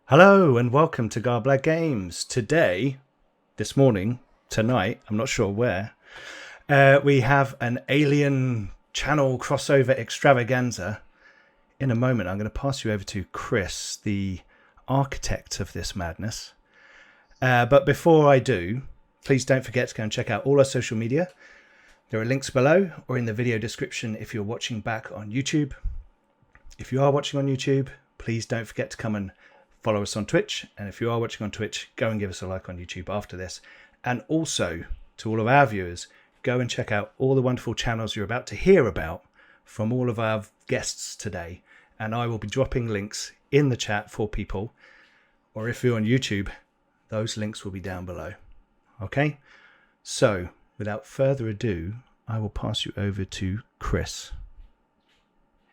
Hello and welcome to Garblag Games. Today, this morning, tonight, I'm not sure where, we have an Alien channel crossover extravaganza. In a moment, I'm going to pass you over to Chris, the architect of this madness. But before I do, please don't forget to go and check out all our social media. There are links below or in the video description if you're watching back on YouTube. If you are watching on YouTube, please don't forget to come and follow us on Twitch. And if you are watching on Twitch, go and give us a like on YouTube after this. And also, to all of our viewers, go and check out all the wonderful channels you're about to hear about from all of our guests today. And I will be dropping links in the chat for people. Or if you're on YouTube, those links will be down below. Okay? So, without further ado, I will pass you over to Chris.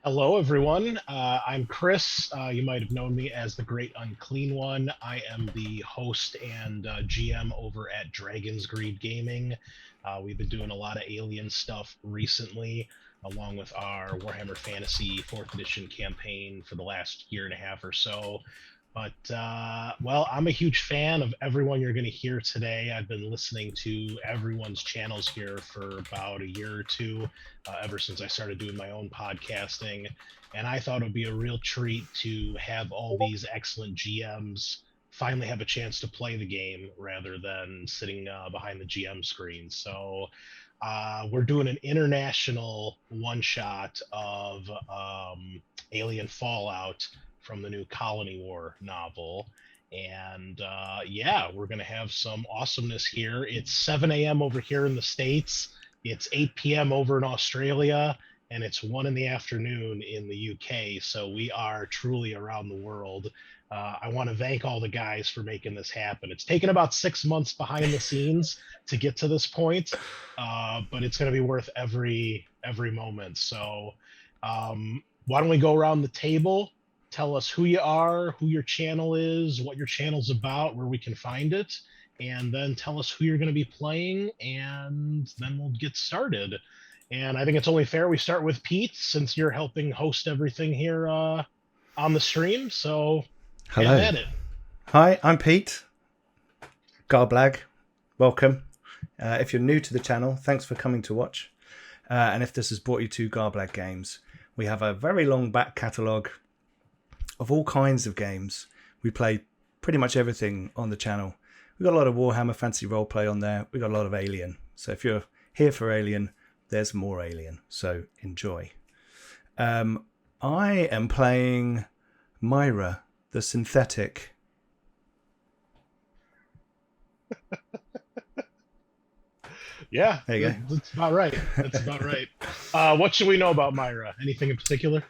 Hello, everyone. I'm Chris. You might have known me as the Great Unclean One. I am the host and GM over at Dragon's Greed Gaming. We've been doing a lot of Alien stuff recently, along with our Warhammer Fantasy 4th Edition campaign for the last year and a half or so. But, well, I'm a huge fan of everyone you're going to hear today. I've been listening to everyone's channels here for about a year or two, ever since I started doing my own podcasting. And I thought it would be a real treat to have all these excellent GMs finally have a chance to play the game rather than sitting behind the GM screen. So we're doing an international one-shot of Alien Fallout from the new Colony War novel. And yeah, we're going to have some awesomeness here. It's 7 a.m. over here in the States. It's 8 p.m. over in Australia. And it's 1 in the afternoon in the UK. So we are truly around the world. I want to thank all the guys for making this happen. It's taken about 6 months behind the scenes to get to this point, but it's going to be worth every moment. So why don't we go around the table? Tell us who you are, who your channel is, what your channel's about, where we can find it, and then tell us who you're going to be playing, and then we'll get started. And I think it's only fair we start with Pete, since you're helping host everything here on the stream. So, hello. Get at it. Hi, I'm Pete. Garblag, welcome. If you're new to the channel, thanks for coming to watch. And if this has brought you to Garblag Games, we have a very long back catalogue of all kinds of games. We play pretty much everything on the channel. We've got a lot of Warhammer Fantasy Roleplay on there. We've got a lot of Alien. So if you're here for Alien, there's more Alien. So enjoy. I am playing Myra, the synthetic. Yeah, there you go. That's about right. That's about right. What should we know about Myra? Anything in particular?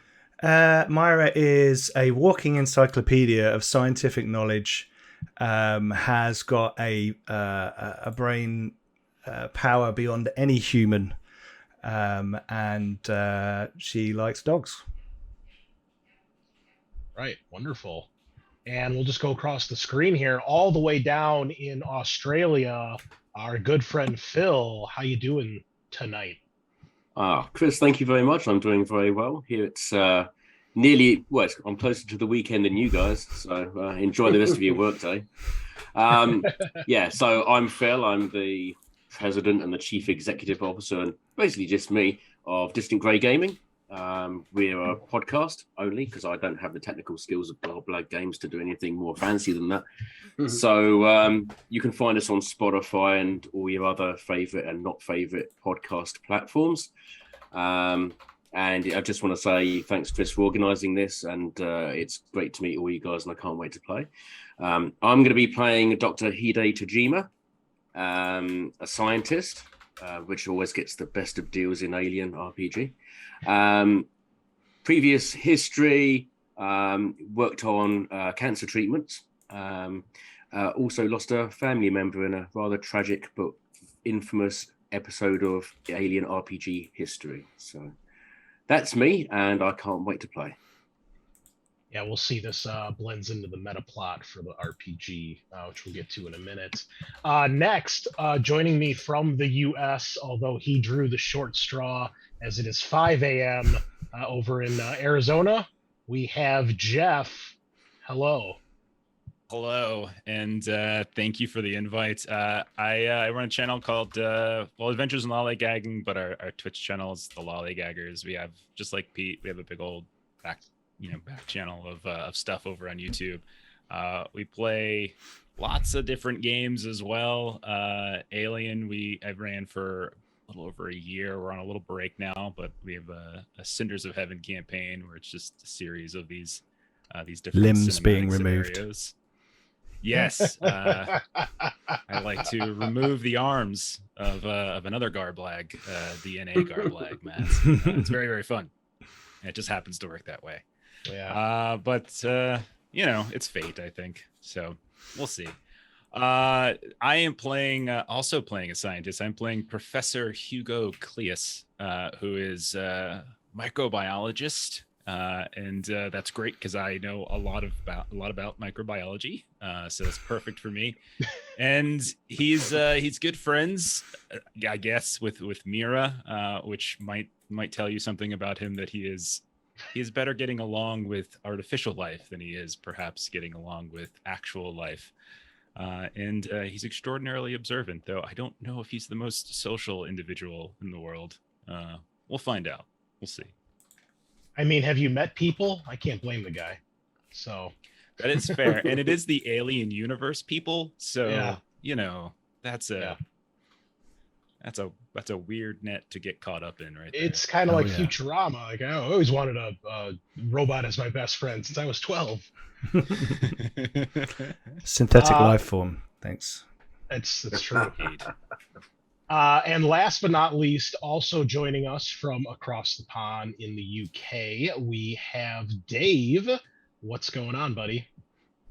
Myra is a walking encyclopedia of scientific knowledge, has got a brain power beyond any human, and she likes dogs. Right, wonderful. And we'll just go across the screen here, all the way down in Australia, our good friend Phil. How you doing tonight? Chris, thank you very much. I'm doing very well. Here it's nearly, I'm closer to the weekend than you guys, so enjoy the rest of your workday. Yeah, so I'm Phil. I'm the president and the chief executive officer, and basically just me, of Distant Grey Gaming. We're a podcast only because I don't have the technical skills of Garblag Games to do anything more fancy than that. Mm-hmm. So you can find us on Spotify and all your other favorite and not favorite podcast platforms. And I just want to say thanks, Chris, for organizing this. And it's great to meet all you guys, and I can't wait to play. I'm going to be playing Dr. Hide Tajima, a scientist, which always gets the best of deals in Alien RPG. Previous history, worked on cancer treatments, also lost a family member in a rather tragic but infamous episode of Alien RPG history. So that's me, and I can't wait to play. Yeah, we'll see. This blends into the meta plot for the RPG, which we'll get to in a minute. Next, joining me from the U.S., although he drew the short straw, as it is 5 a.m. Over in Arizona, we have Jeff. Hello. Hello, and thank you for the invite. I run a channel called Adventures in Lollygagging, but our Twitch channel is the Lollygaggers. We have, just like Pete, we have a big old back channel of stuff over on YouTube. We play lots of different games as well. Alien, I ran for a little over a year. We're on a little break now, but we have a Cinders of Heaven campaign where it's just a series of these different limbs being removed. Scenarios. Yes, I like to remove the arms of another Garblag, DNA Garblag, man. It's very, very fun. And it just happens to work that way. Yeah. But it's fate, I think. So we'll see. I am also playing a scientist. I'm playing Professor Hugo Cleus, who is a microbiologist. And that's great because I know a lot about microbiology, so that's perfect for me. And he's good friends, I guess, with Mira, which might tell you something about him, that he is better getting along with artificial life than he is perhaps getting along with actual life. And he's extraordinarily observant, though I don't know if he's the most social individual in the world. We'll find out. We'll see. I mean, have you met people? I can't blame the guy. So that is fair. And it is the alien universe people. So, that's a weird net to get caught up in, right there. It's kind of like Futurama. Like, I always wanted a robot as my best friend since I was 12. Synthetic life form. Thanks. That's true. And last but not least, also joining us from across the pond in the UK, we have Dave. What's going on, buddy?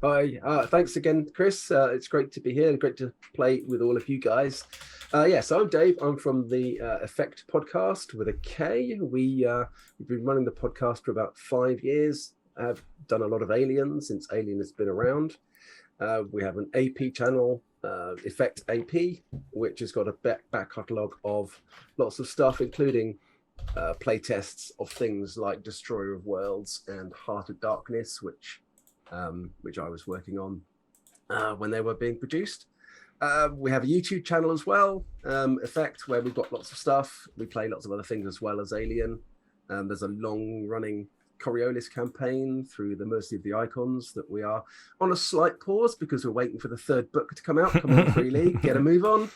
Hi. Thanks again, Chris. It's great to be here. Great to play with all of you guys. So I'm Dave. I'm from the Effekt Podcast with a K. We've been running the podcast for about 5 years. I've done a lot of Alien since Alien has been around. We have an AP channel, Effekt AP, which has got a back catalogue of lots of stuff, including play tests of things like Destroyer of Worlds and Heart of Darkness, which I was working on when they were being produced. We have a YouTube channel as well, Effekt, where we've got lots of stuff. We play lots of other things as well as Alien. There's a long-running Coriolis campaign through the Mercy of the Icons that we are on a slight pause because we're waiting for the third book to come out. Come on, Free League, get a move on.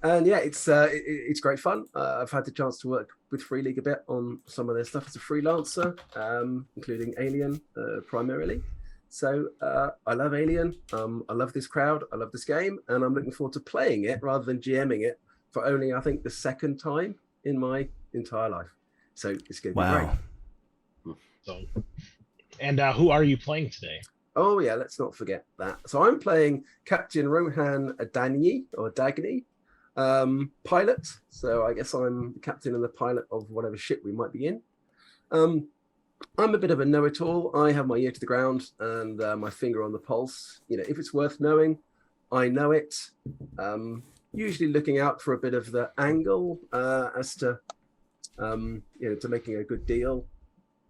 It's great fun. I've had the chance to work with Free League a bit on some of their stuff as a freelancer, including Alien primarily. So I love Alien. I love this crowd. I love this game, and I'm looking forward to playing it rather than GMing it for only, I think, the second time in my entire life. So it's going to be great. So, and who are you playing today? Oh yeah, let's not forget that. So I'm playing Captain Rohan Dagny, pilot. So I guess I'm the captain and the pilot of whatever ship we might be in. I'm a bit of a know-it-all. I have my ear to the ground and my finger on the pulse. If it's worth knowing, I know it. Usually looking out for a bit of the angle as to to making a good deal.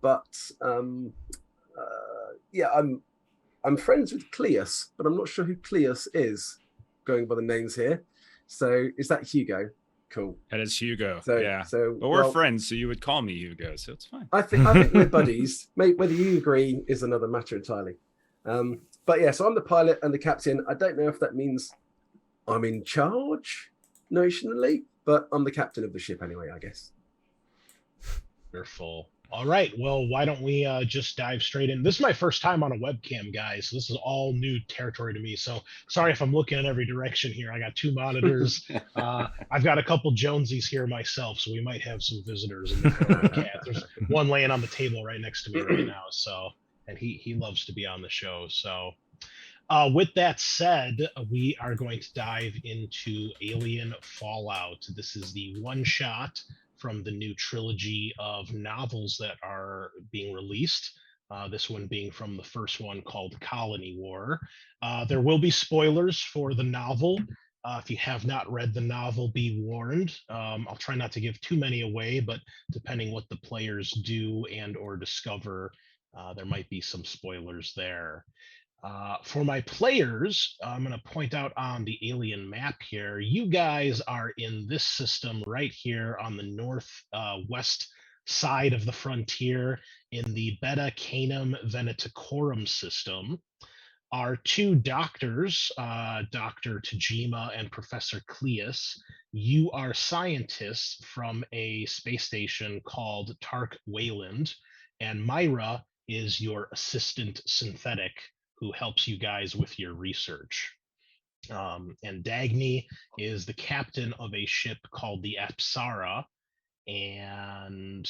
But I'm friends with Cleus, but I'm not sure who Cleus is, going by the names here. So is that Hugo? Cool. That is Hugo. So but we're friends, so you would call me Hugo, so it's fine. I think we're buddies. Whether you agree is another matter entirely. So I'm the pilot and the captain. I don't know if that means I'm in charge notionally, but I'm the captain of the ship anyway, I guess. Wonderful. All right. Well, why don't we just dive straight in? This is my first time on a webcam, guys. So this is all new territory to me. So sorry if I'm looking in every direction here. I got 2 monitors. I've got a couple Jonesies here myself, so we might have some visitors in the cat. There's one laying on the table right next to me right now. So, and he loves to be on the show. So with that said, we are going to dive into Alien Fallout. This is the one shot from the new trilogy of novels that are being released. This one being from the first one called Colony War. There will be spoilers for the novel. If you have not read the novel, be warned. I'll try not to give too many away, but depending what the players do and or discover, there might be some spoilers there. For my players, I'm going to point out on the alien map here, you guys are in this system right here on the north west side of the frontier in the Beta Canum Veneticorum system. Our two doctors, Dr. Tajima and Professor Cleus, you are scientists from a space station called Tark Wayland, and Myra is your assistant synthetic who helps you guys with your research. And Dagny is the captain of a ship called the Apsara. And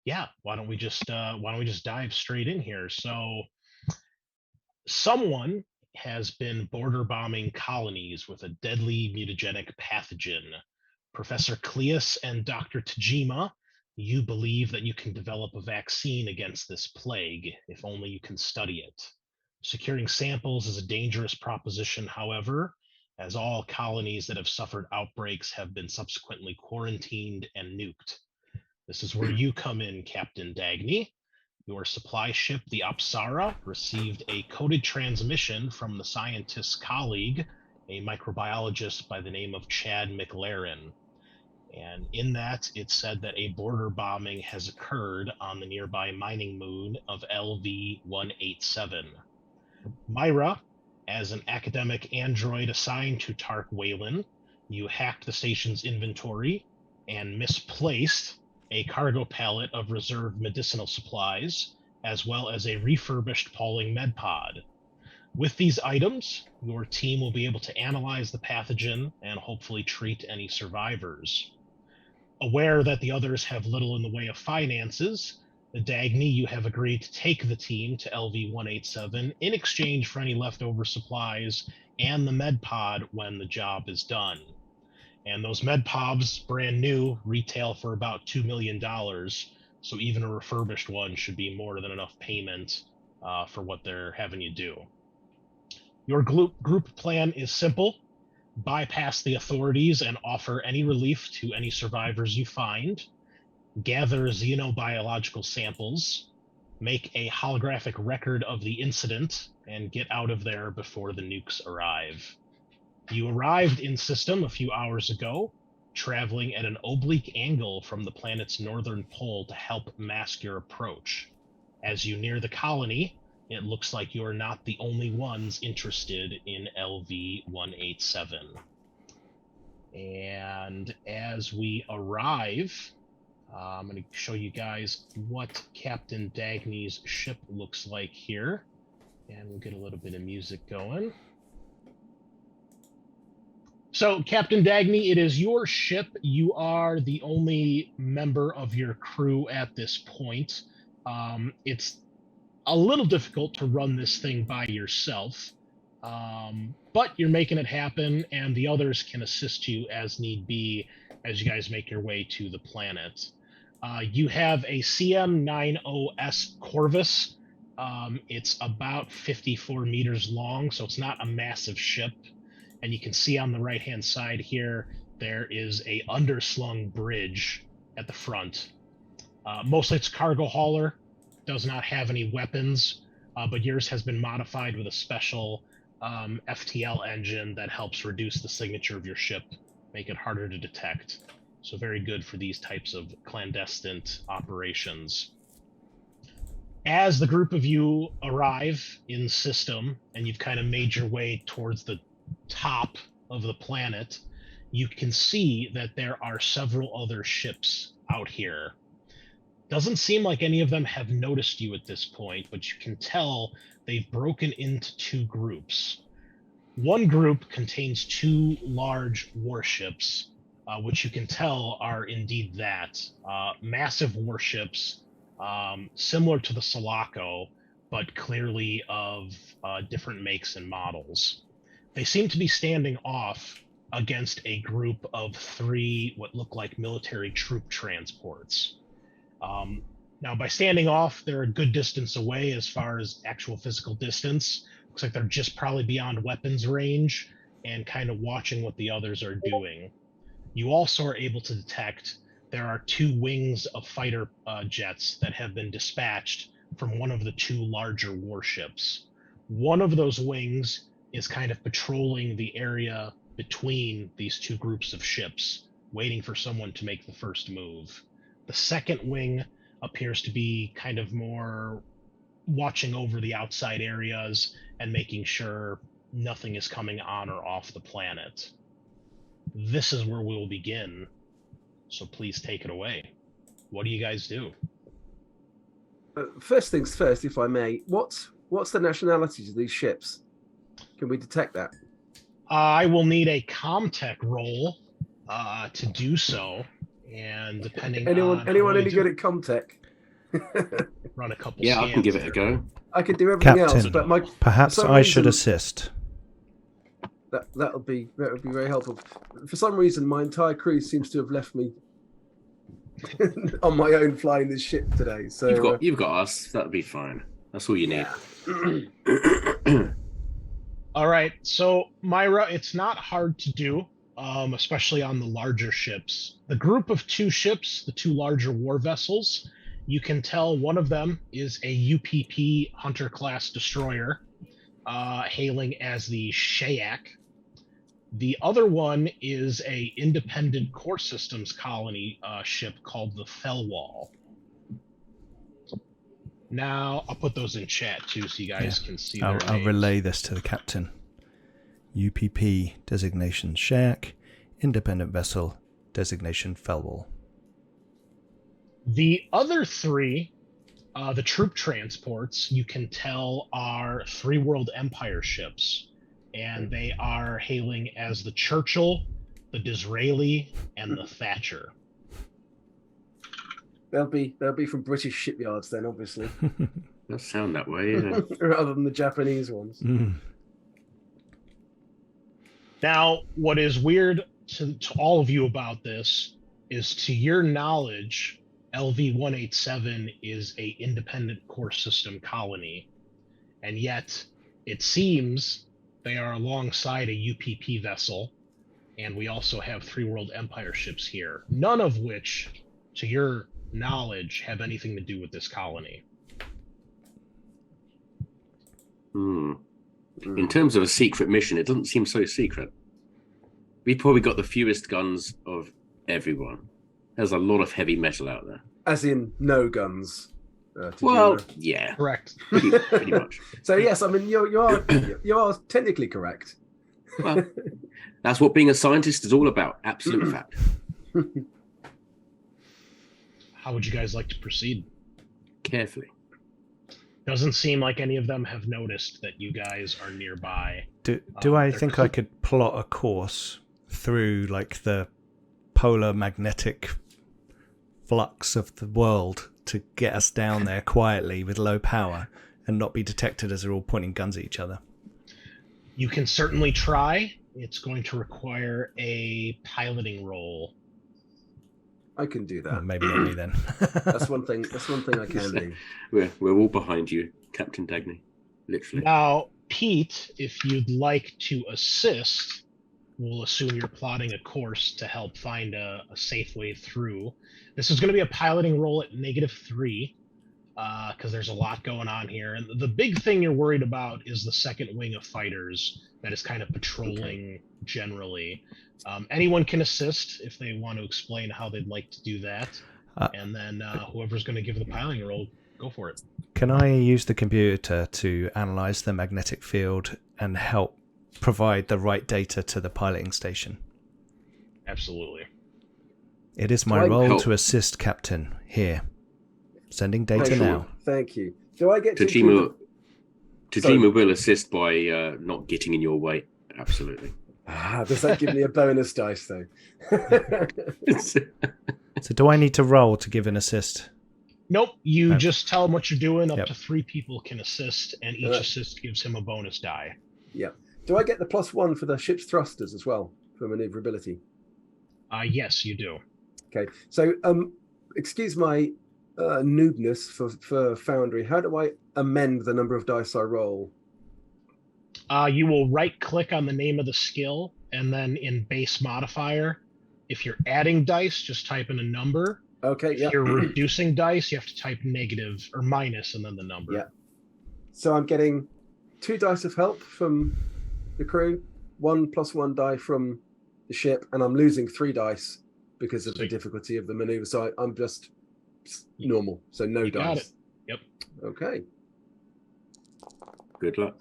yeah, why don't we just dive straight in here? So someone has been border bombing colonies with a deadly mutagenic pathogen. Professor Cleus and Dr. Tajima, you believe that you can develop a vaccine against this plague if only you can study it. Securing samples is a dangerous proposition, however, as all colonies that have suffered outbreaks have been subsequently quarantined and nuked. This is where you come in, Captain Dagny. Your supply ship, the Apsara, received a coded transmission from the scientist's colleague, a microbiologist by the name of Chad McLaren. And in that, it said that a border bombing has occurred on the nearby mining moon of LV-187. Myra, as an academic android assigned to Tark Wayland, you hacked the station's inventory and misplaced a cargo pallet of reserved medicinal supplies, as well as a refurbished Pauling med pod. With these items, your team will be able to analyze the pathogen and hopefully treat any survivors. Aware that the others have little in the way of finances, Dagny, you have agreed to take the team to LV-187 in exchange for any leftover supplies and the med pod when the job is done. And those med pods, brand new, retail for about $2 million. So even a refurbished one should be more than enough payment for what they're having you do. Your group plan is simple. Bypass the authorities and offer any relief to any survivors you find. Gather xenobiological samples. Make a holographic record of the incident and get out of there before the nukes arrive. You arrived in system a few hours ago, traveling at an oblique angle from the planet's northern pole to help mask your approach. As you near the colony, it looks like you're not the only ones interested in LV-187. And as we arrive, I'm going to show you guys what Captain Dagny's ship looks like here. And we'll get a little bit of music going. So, Captain Dagny, it is your ship. You are the only member of your crew at this point. It's a little difficult to run this thing by yourself, but you're making it happen, and the others can assist you as need be as you guys make your way to the planet. You have a CM-90S Corvus. It's about 54 meters long, so it's not a massive ship. And you can see on the right-hand side here, there is a underslung bridge at the front. Mostly it's cargo hauler, does not have any weapons, but yours has been modified with a special FTL engine that helps reduce the signature of your ship, make it harder to detect. So very good for these types of clandestine operations. As the group of you arrive in system, and you've kind of made your way towards the top of the planet, you can see that there are several other ships out here. Doesn't seem like any of them have noticed you at this point, but you can tell they've broken into two groups. One group contains two large warships, which you can tell are indeed that. Massive warships, similar to the Sulaco, but clearly of different makes and models. They seem to be standing off against a group of three what look like military troop transports. Now, by standing off, they're a good distance away as far as actual physical distance. Looks like they're just probably beyond weapons range and kind of watching what the others are doing. You also are able to detect there are two wings of fighter jets that have been dispatched from one of the two larger warships. One of those wings is kind of patrolling the area between these two groups of ships, waiting for someone to make the first move. The second wing appears to be kind of more watching over the outside areas and making sure nothing is coming on or off the planet. This is where we'll begin, so please take it away. What do you guys do? First things first, if I may, what's the nationalities of these ships? Can we detect that? I will need a Comtech roll to do so, and depending anyone any good at Comtech? Run a couple. Yeah, I can give it a go. I could do everything Captain, else, but perhaps I should assist. That would be very helpful. For some reason, my entire crew seems to have left me on my own flying this ship today. So you've got us. That'll be fine. That's all you need. All right, so Myra, it's not hard to do, especially on the larger ships. The group of two ships, the two larger war vessels, you can tell one of them is a UPP Hunter-class destroyer, hailing as the Shayak. The other one is a independent core systems colony ship called the Fellwall. Now, I'll put those in chat too so you guys can see their I'll names. relay this to the captain. UPP designation Shayak, independent vessel designation Fellwall. The other three, the troop transports, you can tell are three World Empire ships, and they are hailing as the Churchill, the Disraeli, and the Thatcher. they'll be from British shipyards then, obviously, Does sound that way, yeah. rather than the Japanese ones. Now, what is weird to all of you about this is, to your knowledge, LV-187 is a independent core system colony, and yet it seems they are alongside a UPP vessel, and we also have three World Empire ships here, none of which, to your knowledge, have anything to do with this colony. In terms of a secret mission, it doesn't seem so secret. We've probably got the fewest guns of everyone. There's a lot of heavy metal out there. As in, no guns. Well, yeah, Correct. pretty much. So yes, I mean you are technically correct. Well, that's what being a scientist is all about. Absolute fact. How would you guys like to proceed? Carefully. Doesn't seem like any of them have noticed that you guys are nearby. Do I think I could plot a course through like the polar magnetic flux of the world to get us down there quietly with low power and not be detected as they're all pointing guns at each other? You can certainly try. It's going to require a piloting roll. I can do Well, that. maybe not me then. That's one thing I can do. We're all behind you, Captain Dagny. Literally. Now, Pete, if you'd like to assist, we'll assume you're plotting a course to help find a safe way through. This is going to be a piloting roll at -3, because there's a lot going on here. And the big thing you're worried about is the second wing of fighters that is kind of patrolling generally. Anyone can assist if they want to explain how they'd like to do that. And then whoever's going to give the piloting roll, go for it. Can I use the computer to analyze the magnetic field and help provide the right data to the piloting station? Absolutely. It is my role to assist, Captain. Here. Sending data now. Thank you. Do I get Tajima will assist by not getting in your way. Absolutely. Does that give me a bonus dice, though? So do I need to roll to give an assist? Nope. You just tell him what you're doing. Up Yep. to 3 people can assist, and each assist gives him a bonus die. Yeah. Do I get the +1 for the ship's thrusters as well, for maneuverability? Yes, you do. Okay. So, excuse my noobness for Foundry. How do I amend the number of dice I roll? You will right-click on the name of the skill, and then in base modifier, if you're adding dice, just type in a number. Okay, If you're reducing dice, you have to type negative or minus and then the number. Yeah. So I'm getting 2 dice of help from the crew, 1 + 1 die from the ship, and I'm losing 3 dice because of the difficulty of the maneuver. So I'm just normal, so no You got dice. it. Yep. Okay. Good luck.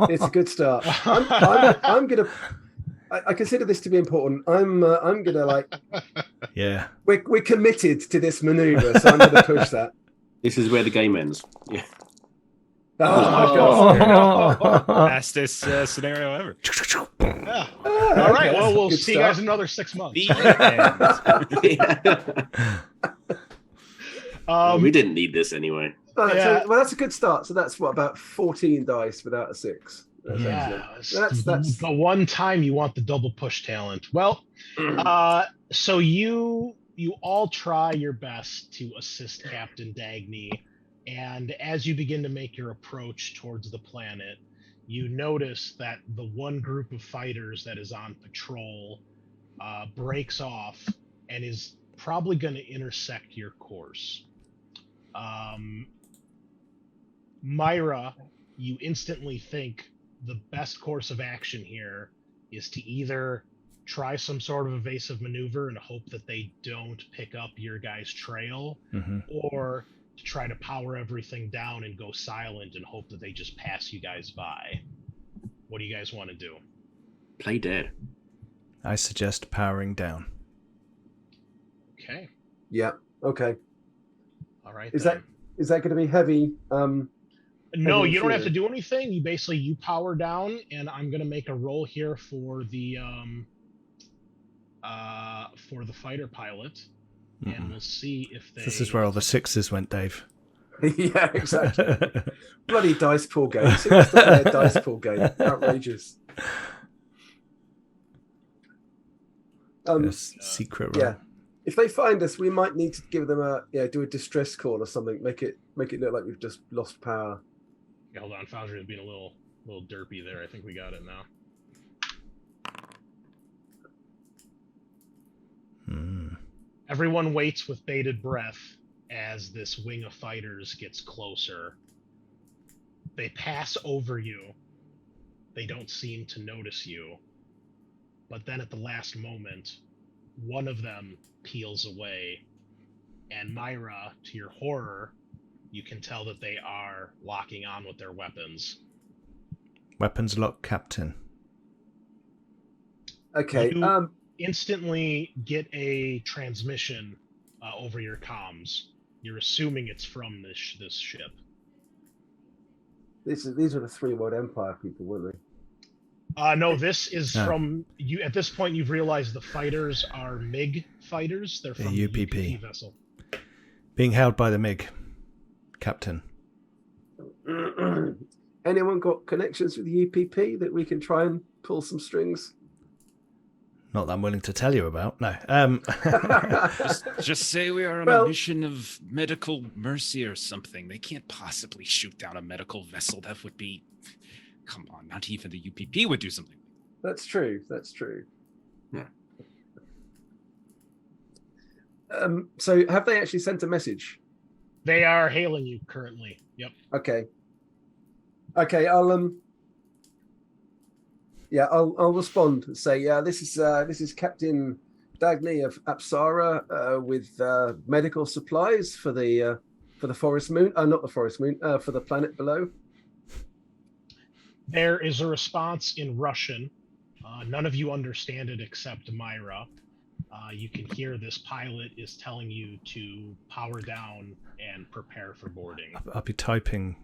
It's a good start. I'm gonna. I consider this to be important. I'm gonna Yeah. We're committed to this maneuver, so I'm gonna push that. This is where the game ends. Yeah. Oh my god! Fastest scenario ever. Yeah. All right. Okay, Well, we'll good see you start. guys in another 6 months. We didn't need this anyway. Yeah. So, well, that's a good start. So that's what, about 14 dice without a 6. Yeah, That's the one time you want the double push talent. Well, so you all try your best to assist Captain Dagny, and as you begin to make your approach towards the planet, you notice that the one group of fighters that is on patrol breaks off and is probably going to intersect your course. Myra, you instantly think the best course of action here is to either try some sort of evasive maneuver and hope that they don't pick up your guys' trail, or to try to power everything down and go silent and hope that they just pass you guys by. What do you guys want to do? Play dead. I suggest powering down. Okay. Yeah. Okay. All right. Is that going to be heavy? No, heavy you don't have to shooter? do anything. You power down, and I'm gonna make a roll here for the fighter pilot, and we'll see if they. This is where all the 6s went, Dave. Yeah, exactly. Bloody dice pool game. See what's the dice pool game? Outrageous. Secret roll. Yeah. If they find us, we might need to give them do a distress call or something. Make it look like we've just lost power. Yeah, hold on, Foundry is being a little derpy there. I think we got it now. Everyone waits with bated breath as this wing of fighters gets closer. They pass over you. They don't seem to notice you. But then at the last moment, one of them peels away. And Myra, to your horror, you can tell that they are locking on with their weapons. Weapons lock, Captain. Okay. You instantly get a transmission over your comms. You're assuming it's from this ship. These are the 3 World Empire people, weren't they? No, this is from you. At this point, you've realized the fighters are MiG fighters. They're from the UPP vessel. Being held by the MiG, Captain. Anyone got connections with the UPP that we can try and pull some strings? Not that I'm willing to tell you about. No. Just say we are on a mission of medical mercy or something. They can't possibly shoot down a medical vessel. That would be... Come on, not even the UPP would do something. That's true. Yeah. So have they actually sent a message? They are hailing you currently. Yep. Okay, I'll respond and say, this is Captain Dagny of Apsara with medical supplies for the forest moon. Not the forest moon, for the planet below. There is a response in Russian. None of you understand it except Myra. You can hear this pilot is telling you to power down and prepare for boarding. I'll be typing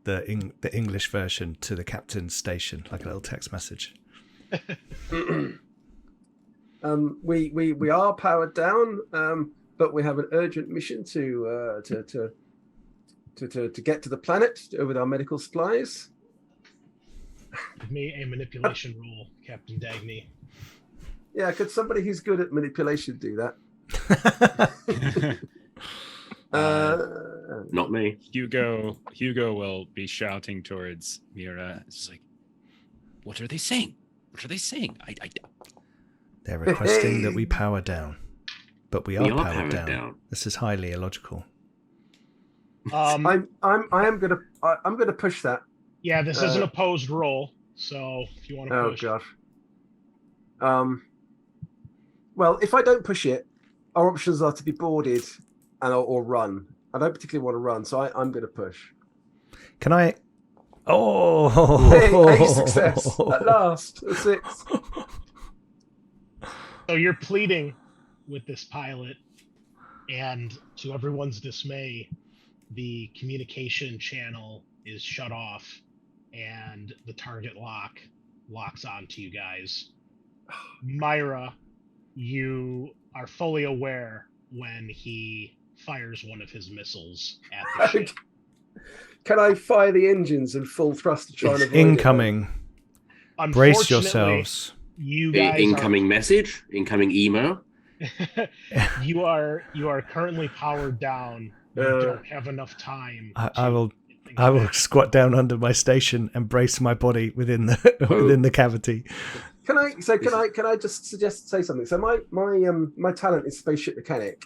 the English version to the captain's station, like a little text message. We are powered down, but we have an urgent mission to get to the planet with our medical supplies. Give me a manipulation roll, Captain Dagny. Yeah, could somebody who's good at manipulation do that? Not me. Hugo will be shouting towards Mira. It's like, what are they saying? What are they saying? They're requesting that we power down, but we are powered down. This is highly illogical. I am gonna push that. Yeah, this is an opposed roll, so if you want to push. Oh god. Well, if I don't push it, our options are to be boarded or run. I don't particularly want to run, so I'm going to push. Can I? Oh, hey, success at last. A 6. So you're pleading with this pilot, and to everyone's dismay, the communication channel is shut off, and the target locks onto you guys. Myra, you are fully aware when he fires one of his missiles at the ship. Can I fire the engines in full thrust to try and avoid incoming? It, brace yourselves. You guys incoming message, incoming email. you are currently powered down. You don't have enough time. I will squat down under my station and brace my body within the cavity. Can I just say something? So my talent is spaceship mechanic.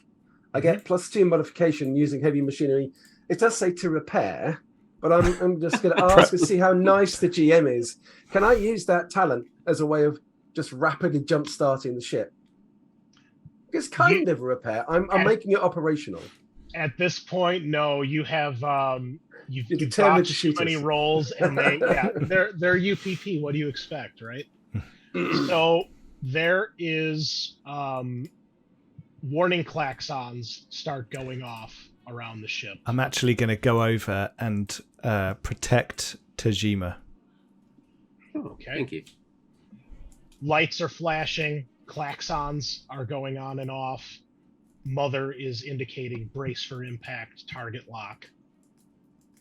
I get +2 modification using heavy machinery. It does say to repair, but I'm just going to ask to see how nice the GM is. Can I use that talent as a way of just rapidly jump starting the ship? It's kind of a repair. I'm making it operational. At this point, no. You have you've determined to too shoot many us. rolls, and they're UPP. What do you expect, right? So there is warning klaxons start going off around the ship. I'm actually going to go over and protect Tajima. Okay. Thank you. Lights are flashing. Klaxons are going on and off. Mother is indicating brace for impact, target lock.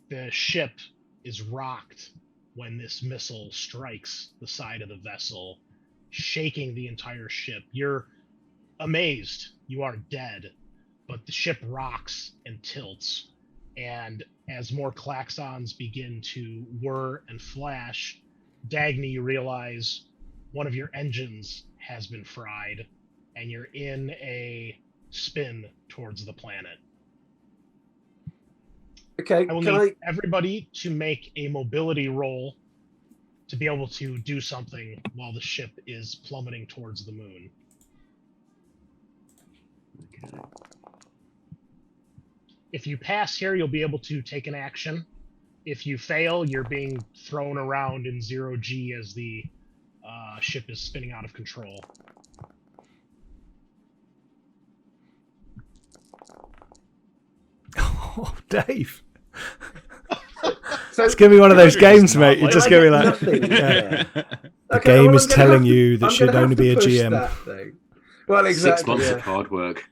The ship is rocked when this missile strikes the side of the vessel, shaking the entire ship. You're amazed. You are dead, but the ship rocks and tilts. And as more klaxons begin to whir and flash, Dagny, you realize one of your engines has been fried, and you're in a spin towards the planet. Okay, I will need everybody to make a mobility roll to be able to do something while the ship is plummeting towards the moon. Okay. If you pass here, you'll be able to take an action. If you fail, you're being thrown around in 0G as the ship is spinning out of control. Oh, Dave. So, it's going to be one of those games, mate. You're just going to be like... nothing. Yeah. The Okay, game well, is I'm gonna telling have to- you that I'm should gonna have only to be a push GM. that thing. Well, exactly. 6 months yeah. of hard work.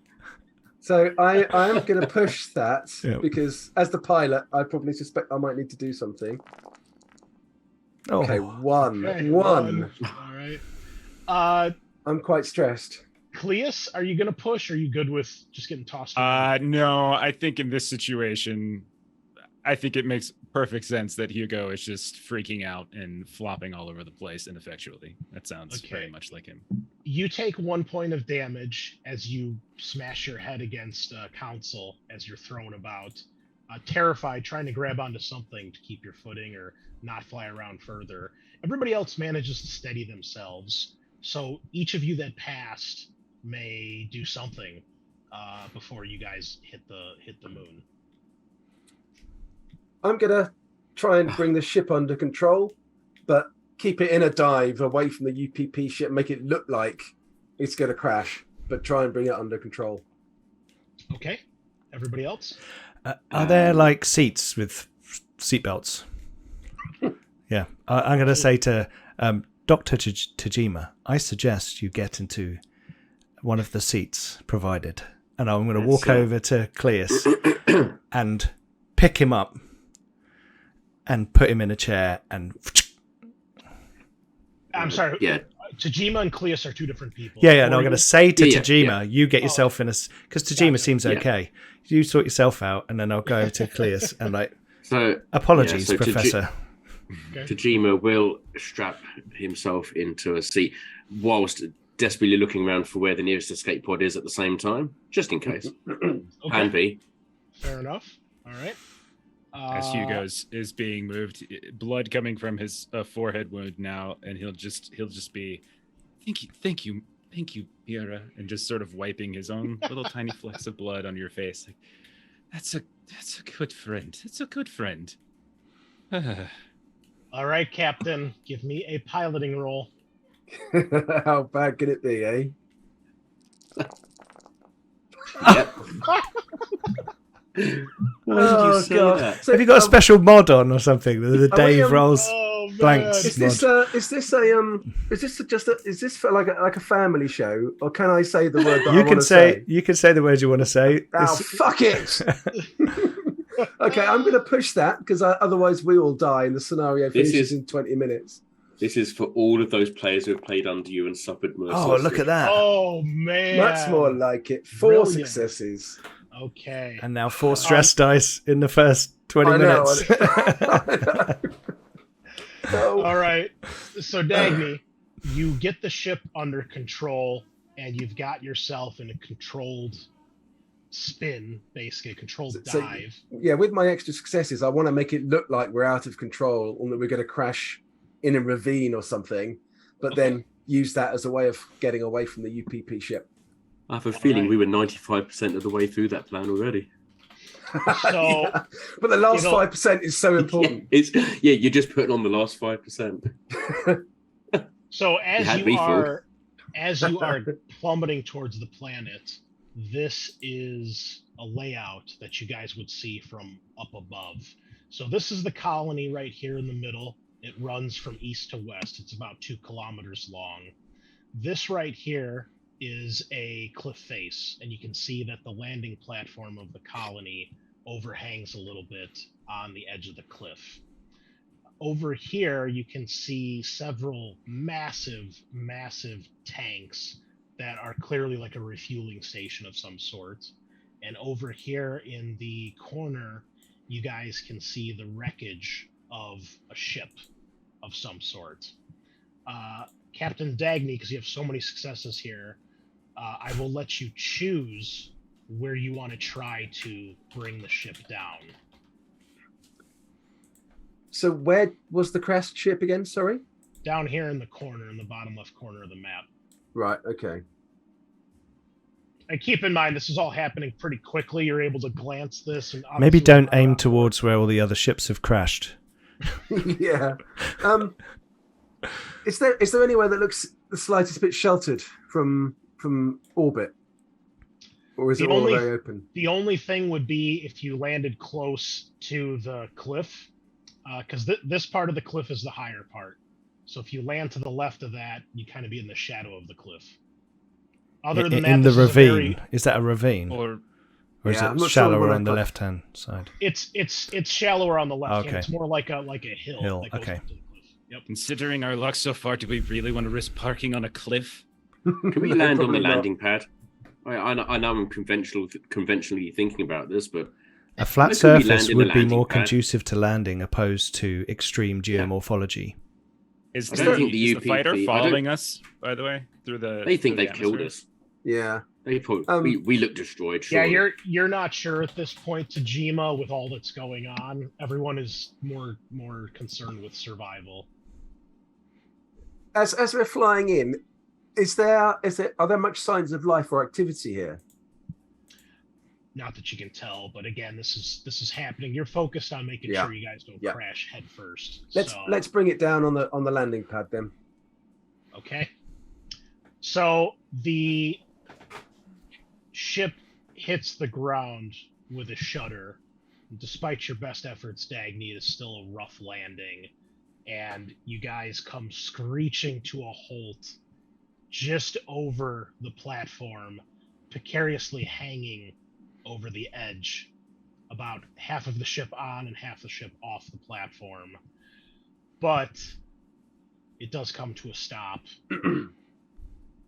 So I am going to push that Yep. because as the pilot, I probably suspect I might need to do something. Oh. Okay, one. Okay, One. All right. I'm quite stressed. Cleus, are you going to push, or are you good with just getting tossed around? No, I think in this situation, I think it makes perfect sense that Hugo is just freaking out and flopping all over the place ineffectually. That sounds very much like him. You take 1 point of damage as you smash your head against Council as you're thrown about. Terrified, trying to grab onto something to keep your footing or not fly around further. Everybody else manages to steady themselves. So each of you that passed may do something before you guys hit the moon. I'm going to try and bring the ship under control, but keep it in a dive away from the UPP ship, make it look like it's going to crash, but try and bring it under control. Okay. Everybody else? Are there like seats with seatbelts? Yeah. I'm going to say to Dr. Tajima, I suggest you get into one of the seats provided. And I'm going to walk over to Cleus and pick him up and put him in a chair and... I'm sorry. Yeah. Tajima and Cleus are two different people. Yeah, no, I'm going to say to Yeah, Tajima, you get yourself in a... Because Tajima seems okay. You sort yourself out, and then I'll go to Cleus and like... So apologies, yeah, so Professor. Tajima will strap himself into a seat whilst desperately looking around for where the nearest escape pod is at the same time, just in case. Okay. Plan B. Fair enough. All right. As Hugo's is being moved, blood coming from his forehead wound now, and he'll just be, thank you, Mira, and just sort of wiping his own little tiny flecks of blood on your face. Like, that's a good friend. That's a good friend. All right, Captain, give me a piloting roll. How bad can it be, eh? Yep. Why did you say God. that? So, Have you got a special mod on or something? The Are we, Dave rolls Oh, man. blanks Is mod. this for like a family show, or can I say the word that I You want can to say you can say the words you want to say. Oh, It's- fuck it! Okay, I'm going to push that because otherwise we all die and the scenario This finishes is- in 20 minutes. This is for all of those players who have played under you and suffered oh, mercilessly. look at that! Oh, man. That's more like it. 4 Brilliant. successes. Okay. And now 4 stress dice in the first 20 I know, minutes. I know. No. All right. So, Dagny, you get the ship under control, and you've got yourself in a controlled spin, basically a controlled So- dive. Yeah, with my extra successes, I want to make it look like we're out of control and that we're going to crash in a ravine or something, but then use that as a way of getting away from the UPP ship. I have a feeling right. we were 95% of the way through that plan already. So- Yeah. But the last You know- 5% is so important. You're just putting on the last 5%. So had me fooled. as you are plummeting towards the planet, this is a layout that you guys would see from up above. So this is the colony right here in the middle. It runs from east to west. It's about 2 kilometers long. This right here is a cliff face, and you can see that the landing platform of the colony overhangs a little bit on the edge of the cliff. Over here, you can see several massive tanks that are clearly like a refueling station of some sort. And over here in the corner, you guys can see the wreckage of a ship of some sort. Captain Dagny, because you have so many successes here, I will let you choose where you want to try to bring the ship down. So where was the crashed ship again? Sorry? Down here in the corner, in the bottom left corner of the map. Right, okay. And keep in mind, this is all happening pretty quickly. You're able to glance this. And Maybe obviously don't not aim around. towards where all the other ships have crashed. Yeah. Is there anywhere that looks the slightest bit sheltered from orbit? Or is The it all only- very open? The only thing would be if you landed close to the cliff, because this part of the cliff is the higher part. So if you land to the left of that, you kind of be in the shadow of the cliff. Other than that, In the this is a ravine. very- Is that a ravine? Or Or is Yeah, I'm it not sure we shallower wanna on the put- left-hand side? it's shallower on the left hand. Okay. It's more like a hill. Hill, that goes okay. up to the cliff. Yep. considering our luck so far, do we really want to risk parking on a cliff? Can we No, land on probably the not. landing pad? I know I'm conventionally thinking about this, but A flat Where could we surface land in the would be more landing pad? conducive to landing opposed to extreme geomorphology. Is I the, don't think the is the fighter UPP following us, by the way, through the? they think through they the killed atmosphere? us. Yeah. They probably, we look destroyed. Yeah, Surely. you're not sure at this point, Tajima, with all that's going on. Everyone is more concerned with survival. As we're flying in, are there much signs of life or activity here? Not that you can tell, but again, this is happening. You're focused on making Yeah. sure you guys don't Yeah. crash head first. Let's bring it down on the landing pad then. Okay. So the ship hits the ground with a shudder. Despite your best efforts, Dagny, it is still a rough landing. And you guys come screeching to a halt just over the platform, precariously hanging over the edge, about half of the ship on and half the ship off the platform. But it does come to a stop.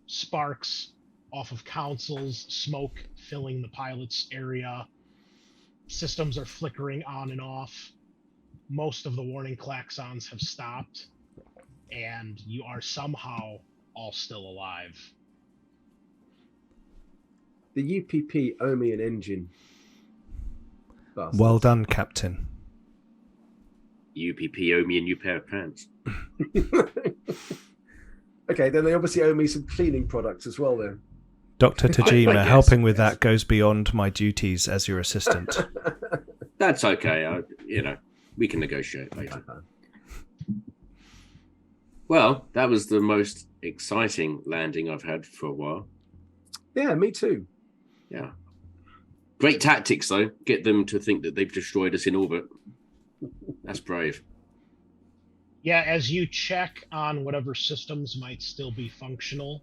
Sparks off of consoles, smoke filling the pilot's area. Systems are flickering on and off. Most of the warning klaxons have stopped, and you are somehow all still alive. The UPP owe me an engine. Bastards. Well done, Captain. UPP owe me a new pair of pants. Okay, then they obviously owe me some cleaning products as well then. Dr. I Tajima, guess, helping with yes. that goes beyond my duties as your assistant. That's okay. We can negotiate later. Well, that was the most exciting landing I've had for a while. Yeah, me too. Yeah. Great tactics, though. Get them to think that they've destroyed us in orbit. That's brave. Yeah, as you check on whatever systems might still be functional,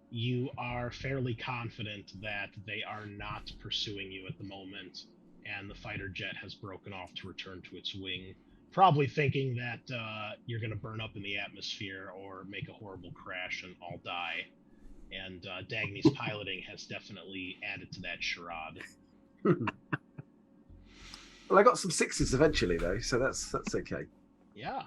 you are fairly confident that they are not pursuing you at the moment, and the fighter jet has broken off to return to its wing, probably thinking that you're going to burn up in the atmosphere or make a horrible crash and all die. And Dagny's piloting has definitely added to that charade. Well, I got some 6s eventually though, so that's okay. Yeah.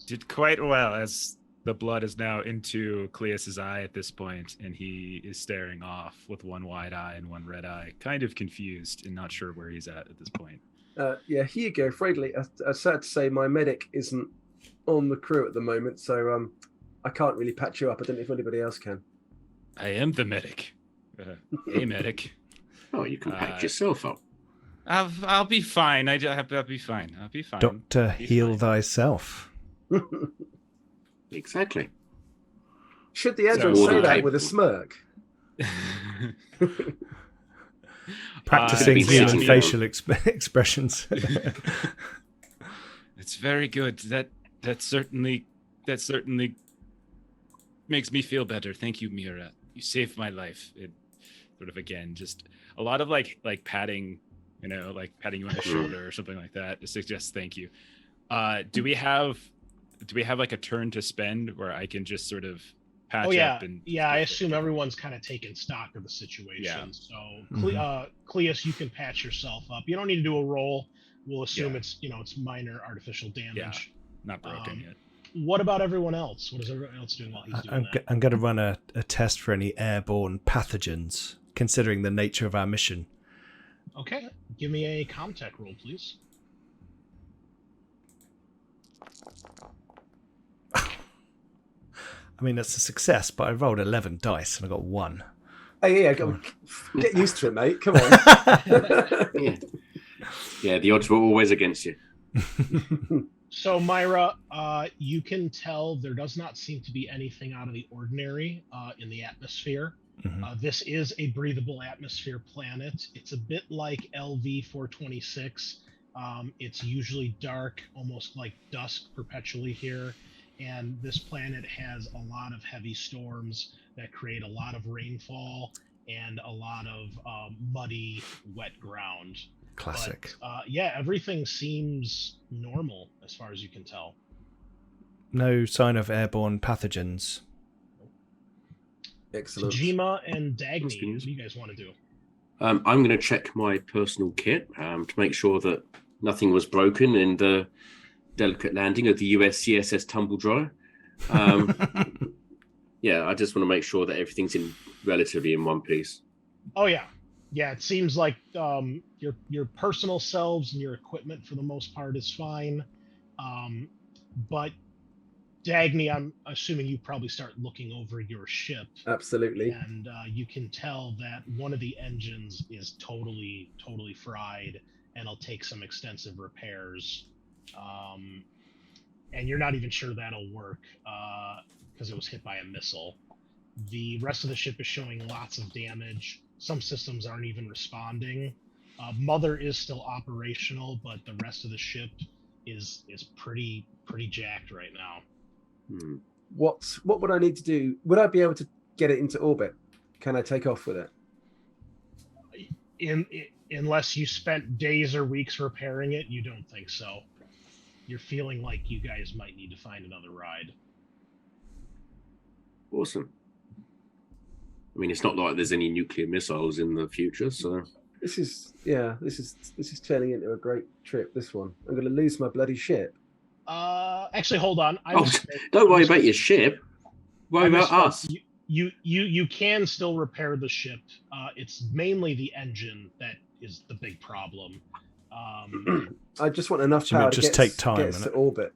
Did quite well, as the blood is now into Cleus's eye at this point, and he is staring off with one wide eye and one red eye, kind of confused and not sure where he's at this point. Yeah, Hugo, afraidly, I'm sad to say my medic isn't on the crew at the moment, so I can't really patch you up. I don't know if anybody else can. I am the medic. Hey, medic. Oh, you can patch yourself up. I'll be fine. I'll be fine. I'll be fine. Doctor, heal thyself. Exactly. Should the android more say than that capable. with a smirk? Practicing Could be human sitting facial expressions. It's very good. That certainly makes me feel better. Thank you, Mira. You saved my life. It sort of, again, just a lot of like patting, like patting you on the shoulder or something like that to suggest thank you. Do we have like a turn to spend where I can just sort of patch up? And I assume everyone's kind of taking stock of the situation. Yeah. So, Cleus, you can patch yourself up. You don't need to do a roll. We'll assume it's minor artificial damage. Not broken yet. What about everyone else? What is everyone else doing while he's doing that? I'm going to run a test for any airborne pathogens, considering the nature of our mission. Okay, give me a Comtech roll, please. I mean, that's a success, but I rolled 11 dice and I got 1. Hey, yeah, get used to it, mate. Come on. Yeah, the odds were always against you. So, Myra, you can tell there does not seem to be anything out of the ordinary in the atmosphere. Mhm. This is a breathable atmosphere planet. It's a bit like LV-426. It's usually dark, almost like dusk perpetually here. And this planet has a lot of heavy storms that create a lot of rainfall and a lot of muddy, wet ground. Classic. But, everything seems normal as far as you can tell. No sign of airborne pathogens. Excellent. Tajima and Dagny, That's good news. what do you guys want to do? I'm going to check my personal kit to make sure that nothing was broken in the delicate landing of the US CSS Tumble Dry. Yeah, I just want to make sure that everything's relatively in one piece. Oh yeah, it seems like your personal selves and your equipment for the most part is fine, but Dagny, I'm assuming you probably start looking over your ship. Absolutely. And you can tell that one of the engines is totally fried, and it'll take some extensive repairs. And you're not even sure that'll work because it was hit by a missile. The rest of the ship is showing lots of damage. Some systems aren't even responding. Mother is still operational, but the rest of the ship is pretty jacked right now. What would I need to do? Would I be able to get it into orbit? Can I take off with it? Unless you spent days or weeks repairing it, you don't think so. You're feeling like you guys might need to find another ride. Awesome. I mean, it's not like there's any nuclear missiles in the future, so This is turning into a great trip. This one, I'm going to lose my bloody ship. Actually, hold on. Don't worry about your ship. Worry about us. You can still repair the ship. It's mainly the engine that is the big problem. I just want enough So it power would to just get take time, to wouldn't it? orbit.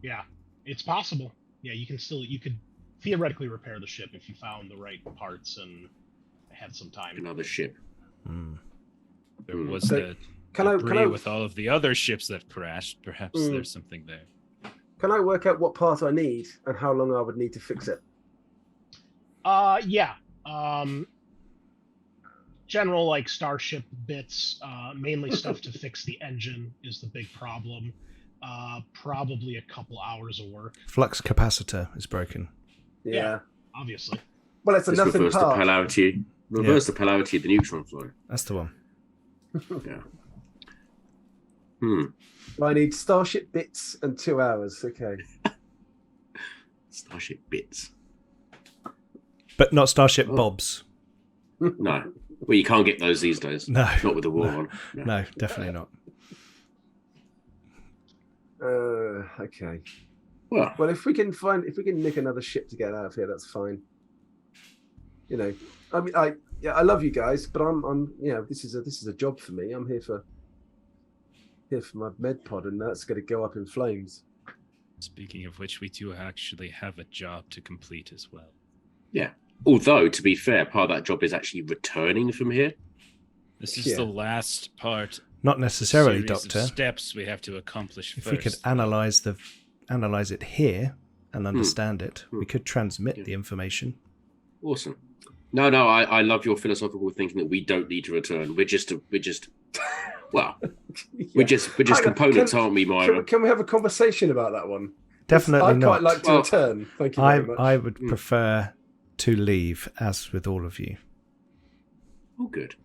Yeah, it's possible. Yeah, you could theoretically repair the ship if you found the right parts and had some time. Another ship. There was So, the Can debris I with all of the other ships that crashed. Perhaps Mm. there's something there. can I work out what part I need and how long I would need to fix it? Yeah. General like starship bits, mainly stuff to fix the engine is the big problem. Probably a couple hours of work, Flux capacitor is broken. Yeah. obviously. Well, it's a Just nothing reverse the part. polarity. Reverse the polarity of the neutron flow. That's the one. Yeah. I need starship bits and 2 hours. Okay. Starship bits. But not Starship Oh. Bobs. No. Well, you can't get those these days. No. Not with the war No. on. No. No, definitely not. Okay. Well, Well, if we can nick another ship to get out of here, that's fine. You know, I mean, I love you guys, but I'm this is a job for me. I'm here for my med pod, and that's going to go up in flames. Speaking of which, we do actually have a job to complete as well. yeah. Although, to be fair, part of that job is actually returning from here. This is Yeah. the last part. Not necessarily, series of Doctor. steps we have to accomplish If first. we could analyze it here and understand it, we could transmit Yeah. the information. Awesome. No, I love your philosophical thinking that we don't need to return. We're just well, we're just Hang on, components, aren't we, Myra? Can we have a conversation about that one? Definitely I'd quite not. like to Well, return. Thank you very much. I would prefer to leave, as with all of you. Oh, good.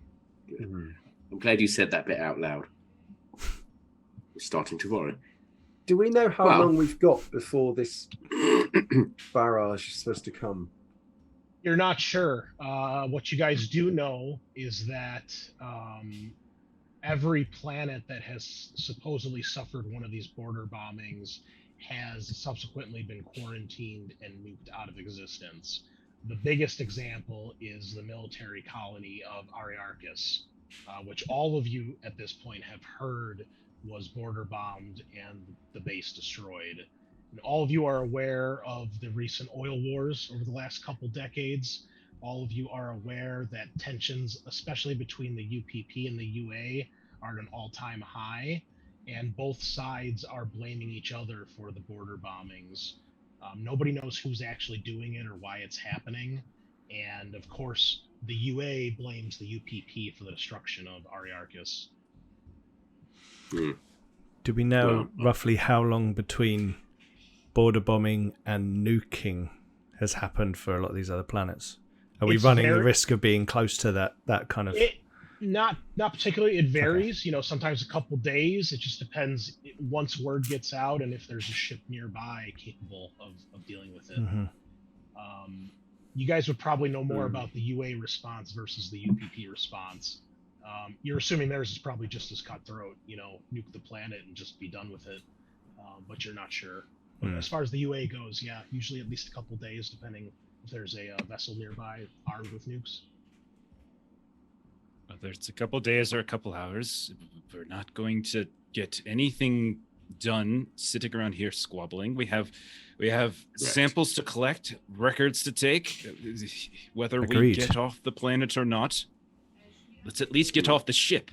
I'm glad you said that bit out loud. It's starting to worry. Do we know how Well- long we've got before this barrage is supposed to come? You're not sure. What you guys do know is that every planet that has supposedly suffered one of these border bombings has subsequently been quarantined and nuked out of existence. The biggest example is the military colony of Ariarchus, which all of you at this point have heard was border bombed and the base destroyed. And all of you are aware of the recent oil wars over the last couple decades. All of you are aware that tensions, especially between the UPP and the UA, are at an all-time high, and both sides are blaming each other for the border bombings. Nobody knows who's actually doing it or why it's happening. And of course, the UA blames the UPP for the destruction of Ariarchus. Do we know roughly how long between border bombing and nuking has happened for a lot of these other planets? Are we It's running the very- risk of being close to that kind of... Not particularly. It varies. Sometimes a couple days. It just depends. Once word gets out, and if there's a ship nearby capable of dealing with it. Mhm. You guys would probably know more about the UA response versus the UPP response. You're assuming theirs is probably just as cutthroat. Nuke the planet and just be done with it. But you're not sure. But as far as the UA goes, yeah, usually at least a couple days, depending if there's a vessel nearby armed with nukes. Whether it's a couple days or a couple hours, we're not going to get anything done sitting around here squabbling. We have samples to collect, records to take. Whether we Agreed. get off the planet or not, let's at least get off the ship.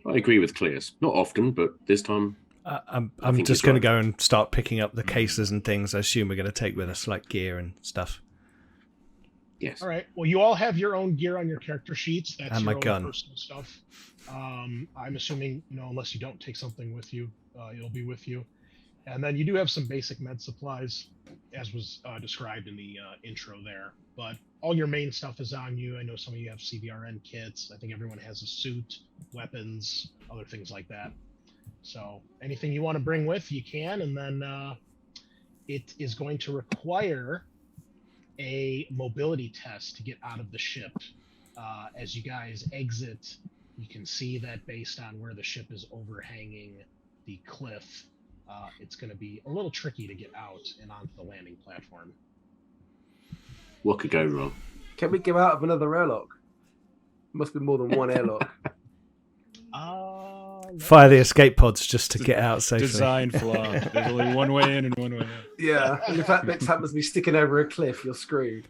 I agree with Clears. Not often, but this time. I'm think just you're going to right. go and start picking up the cases and things I assume we're going to take with us, like gear and stuff. Yes. All right. Well, you all have your own gear on your character sheets. That's And your my own gun. personal stuff. I'm assuming, unless you don't take something with you, it'll be with you. And then you do have some basic med supplies, as was described in the intro there. But all your main stuff is on you. I know some of you have CVRN kits. I think everyone has a suit, weapons, other things like that. So anything you want to bring with, you can. And then it is going to require a mobility test to get out of the ship. As you guys exit, you can see that based on where the ship is overhanging the cliff, it's going to be a little tricky to get out and onto the landing platform. What could go wrong? Can we go out of another airlock? Must be more than one airlock. fire the escape pods just to get out safely. Design flaw. There's only one way in and one way out. Yeah, and if that next happens to be sticking over a cliff, you're screwed.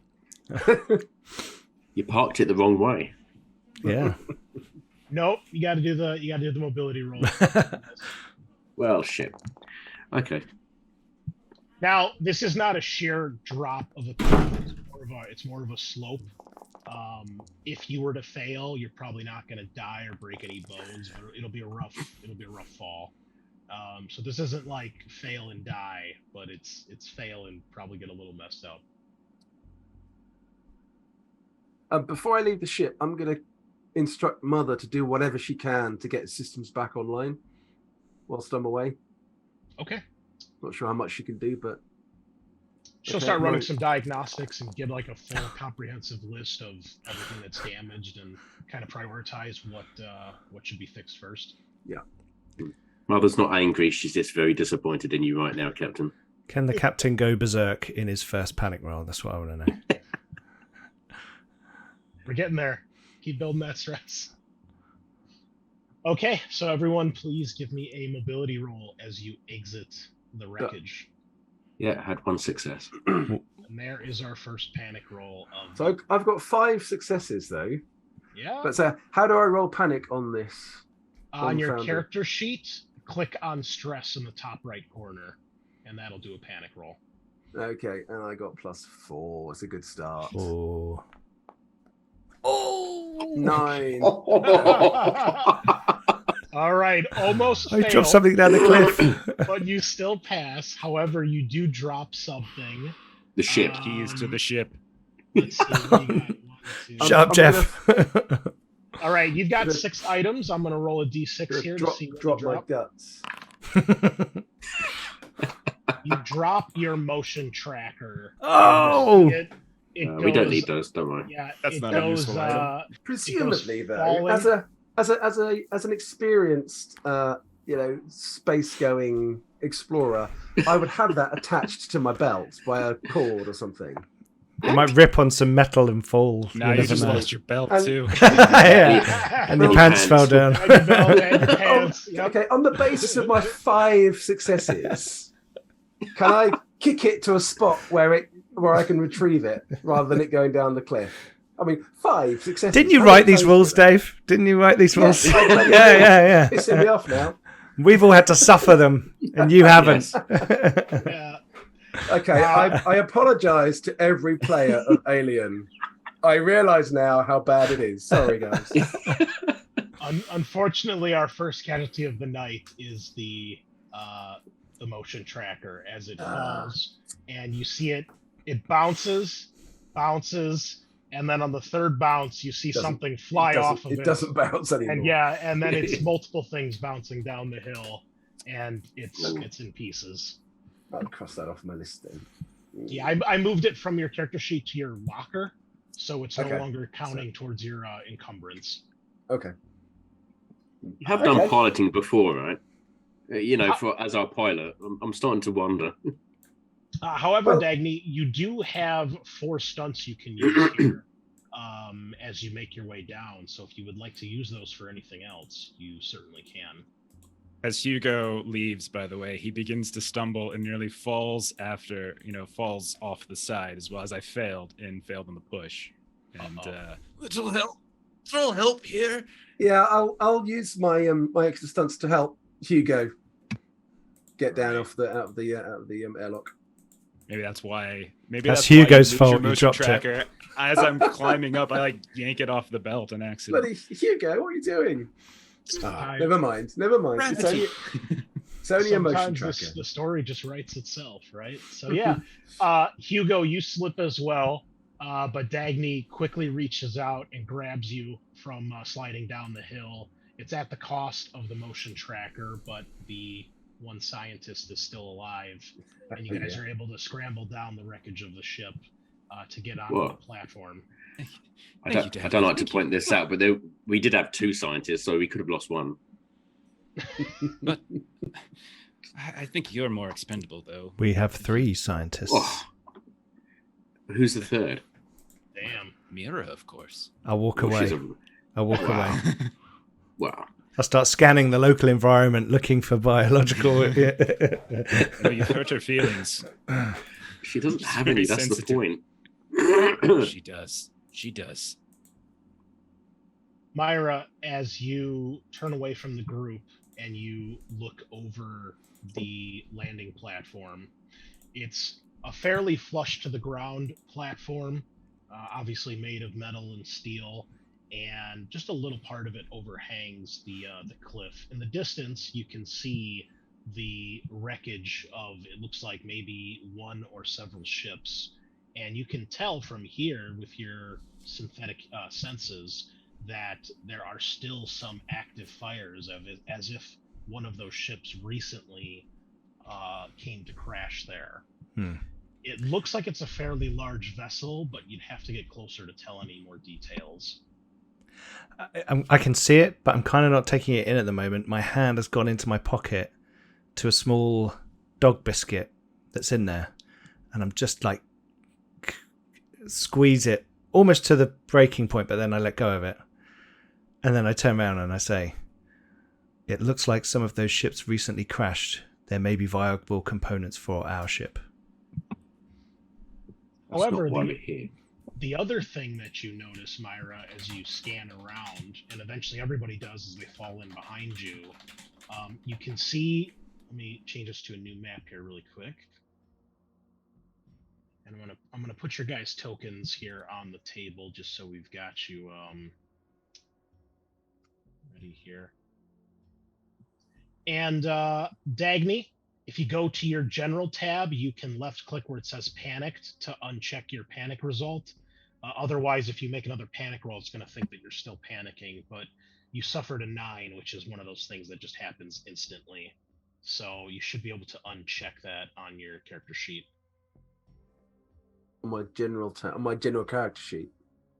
You parked it the wrong way. Yeah. Nope, you got to do the mobility roll. Well, shit. Okay. Now, this is not a sheer drop of a cliff. It's more of a slope. If you were to fail, you're probably not going to die or break any bones, but it'll be a rough fall. So this isn't like fail and die, but it's fail and probably get a little messed up. Before I leave the ship, I'm going to instruct Mother to do whatever she can to get systems back online whilst I'm away. Okay. Not sure how much she can do, but She'll start running some diagnostics and get like a full comprehensive list of everything that's damaged and kind of prioritize what should be fixed first. Yeah. Mother's not angry. She's just very disappointed in you right now, Captain. Can the captain go berserk in his first panic roll? That's what I want to know. We're getting there. Keep building that stress. Okay, so everyone please give me a mobility roll as you exit the wreckage. Yeah, had one success. And there is our first panic roll of... So I've got 5 successes though. Yeah. But how do I roll panic on this? On your Unfounded. character sheet, click on stress in the top right corner, and that'll do a panic roll. Okay, and I got +4. It's a good start. Oh. 9. All right, almost I failed, dropped something down the cliff. but you still pass. However, you do drop something. The ship. Keys to the ship. Let's see. What you got? 1, 2. Shut up, Jeff. All right, you've got 6 items. I'm going to roll a d6 here to see what drop you my drop. guts. You drop your motion tracker. Oh! It We don't goes- need those, don't worry. Yeah, That's it not a goes. useful item. Presumably, though, falling. as an experienced, space-going explorer, I would have that attached to my belt by a cord or something. You might rip on some metal and fall. Now you never just know. lost your belt And- too. Yeah. And your Your pants pants. fell down. And your belt and your pants. Yep. Okay, on the basis of my 5 successes, can I kick it to a spot where I can retrieve it rather than it going down the cliff? I mean, 5 successes. Didn't you How write many these times rules, did I- Dave? Didn't you write these rules? Yes, I totally did. Yeah. Pissing me off now. We've all had to suffer them, and you haven't. Yeah. Okay, I apologise to every player of Alien. I realise now how bad it is. Sorry, guys. Unfortunately, our first casualty of the night is the motion tracker as it falls, and you see it bounces, and then on the third bounce, you see something fly off of it. It doesn't bounce anymore. And then it's multiple things bouncing down the hill, and it's in pieces. I'll cross that off my list then. Yeah, I moved it from your character sheet to your locker, so it's no Okay. longer counting towards your encumbrance. Okay. You have done Okay. piloting before, right? As our pilot, I'm starting to wonder. However, Well- Dagny, you do have 4 stunts you can use here as you make your way down. So if you would like to use those for anything else, you certainly can. As Hugo leaves, by the way, he begins to stumble and nearly falls falls off the side as well as I failed on the push. And little help here. Yeah, I'll use my my extra stunts to help Hugo get down out of the airlock. Maybe that's why. That's why you Hugo's lose your fault, you motion dropped it. tracker. As I'm climbing up, I yank it off the belt in accident. Bloody Hugo, what are you doing? I- Never mind. It's only a motion Sometimes tracker. the story just writes itself, right? So yeah, Hugo, you slip as well, but Dagny quickly reaches out and grabs you from sliding down the hill. It's at the cost of the motion tracker, but the one scientist is still alive, and you guys Yeah. are able to scramble down the wreckage of the ship to get onto Whoa. the platform. I don't like to point this out, but we did have 2 scientists, so we could have lost one. But I think you're more expendable, though. We have 3 scientists. Oh. Who's the third? Damn. Mira, of course. I'll walk Oh, she's away. I'll walk Wow. away. Wow. I'll start scanning the local environment, looking for biological. No, you hurt her feelings. She doesn't She's have very any. That's the sensitive. point. She does. She does. Myra, as you turn away from the group and you look over the landing platform, it's a fairly flush to the ground platform, obviously made of metal and steel, and just a little part of it overhangs the cliff. In the distance, you can see the wreckage of, it looks like maybe one or several ships, and you can tell from here with your synthetic senses that there are still some active fires of it, as if one of those ships recently came to crash there. It looks like it's a fairly large vessel, but you'd have to get closer to tell any more details. I can see it, but I'm kind of not taking it in at the moment. My hand has gone into my pocket to a small dog biscuit that's in there, and I'm just like squeeze it almost to the breaking point, but then I let go of it. And then I turn around and I say, it looks like some of those ships recently crashed. There may be viable components for our ship. However, the other thing that you notice, Myra, as you scan around, and eventually everybody does as they fall in behind you, you can see, let me change this to a new map here really quick. And I'm gonna put your guys' tokens here on the table just so we've got you ready here. And Dagny, if you go to your general tab, you can left click where it says panicked to uncheck your panic result. Otherwise, if you make another panic roll, it's going to think that you're still panicking, but you suffered a 9, which is one of those things that just happens instantly. So you should be able to uncheck that on your character sheet. On my general on my general character sheet.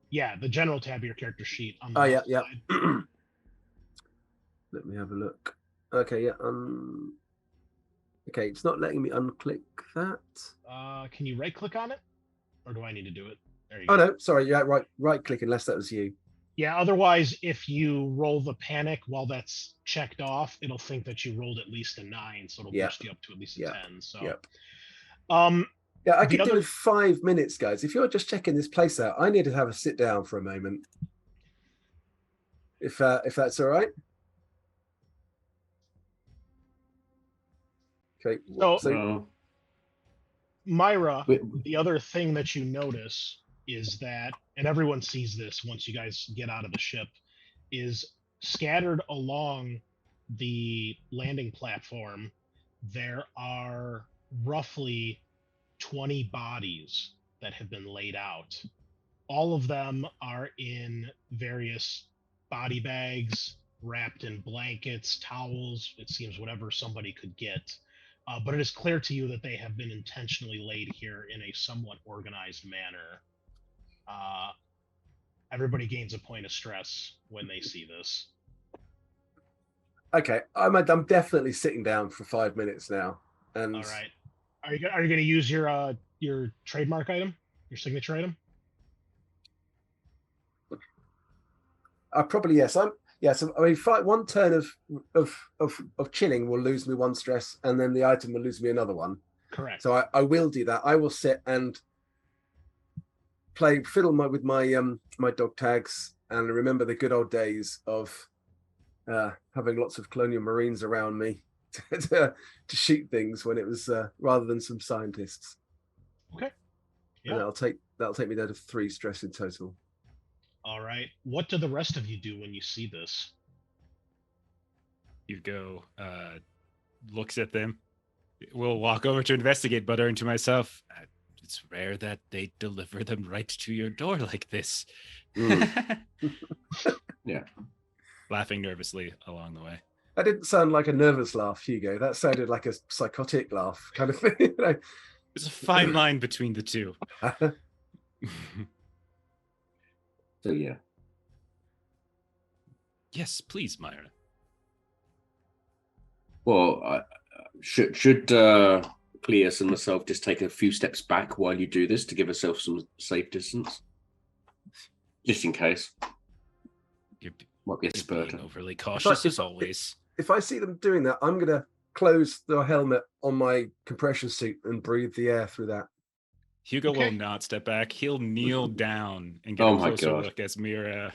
Yeah, the general tab of your character sheet. On the yeah. side. Let me have a look. Okay, yeah. Okay, it's not letting me unclick that. Can you right click on it, or do I need to do it? There you go. go. No, sorry. Yeah, right click unless that was you. Yeah, otherwise, if you roll the panic while that's checked off, it'll think that you rolled at least a 9, so it'll boost you up to at least a 10. So, yeah, I could do with 5 minutes, guys. If you're just checking this place out, I need to have a sit down for a moment. If that's all right. Okay. So Myra, the other thing that you notice is that, and everyone sees this once you guys get out of the ship, is scattered along the landing platform, there are roughly 20 bodies that have been laid out. All of them are in various body bags, wrapped in blankets, towels, it seems whatever somebody could get. But it is clear to you that they have been intentionally laid here in a somewhat organized manner. Everybody gains a point of stress when they see this. Okay, I'm definitely sitting down for 5 minutes now. And all right, are you going to use your trademark item, your signature item? Probably yes. So I mean, one turn of chilling will lose me 1 stress, and then the item will lose me another 1. Correct. So I will do that. I will sit and fiddle with my dog tags, and remember the good old days of having lots of colonial marines around me to shoot things when it was rather than some scientists. Okay. Yeah. And that'll take me down to 3 stress in total. All right. What do the rest of you do when you see this? Hugo looks at them. We'll walk over to investigate, muttering to myself, it's rare that they deliver them right to your door like this. Yeah. Laughing nervously along the way. That didn't sound like a nervous laugh, Hugo. That sounded like a psychotic laugh kind of thing. There's a fine line between the two. So yeah. Yes, please, Myra. Well, should Cleus and myself just take a few steps back while you do this to give ourselves some safe distance, just in case? Might be a Being spurter. overly cautious as always. If I see them doing that, I'm gonna close the helmet on my compression suit and breathe the air through that. Hugo Okay. will not step back. He'll kneel down and get Oh a my closer God. look as Mira.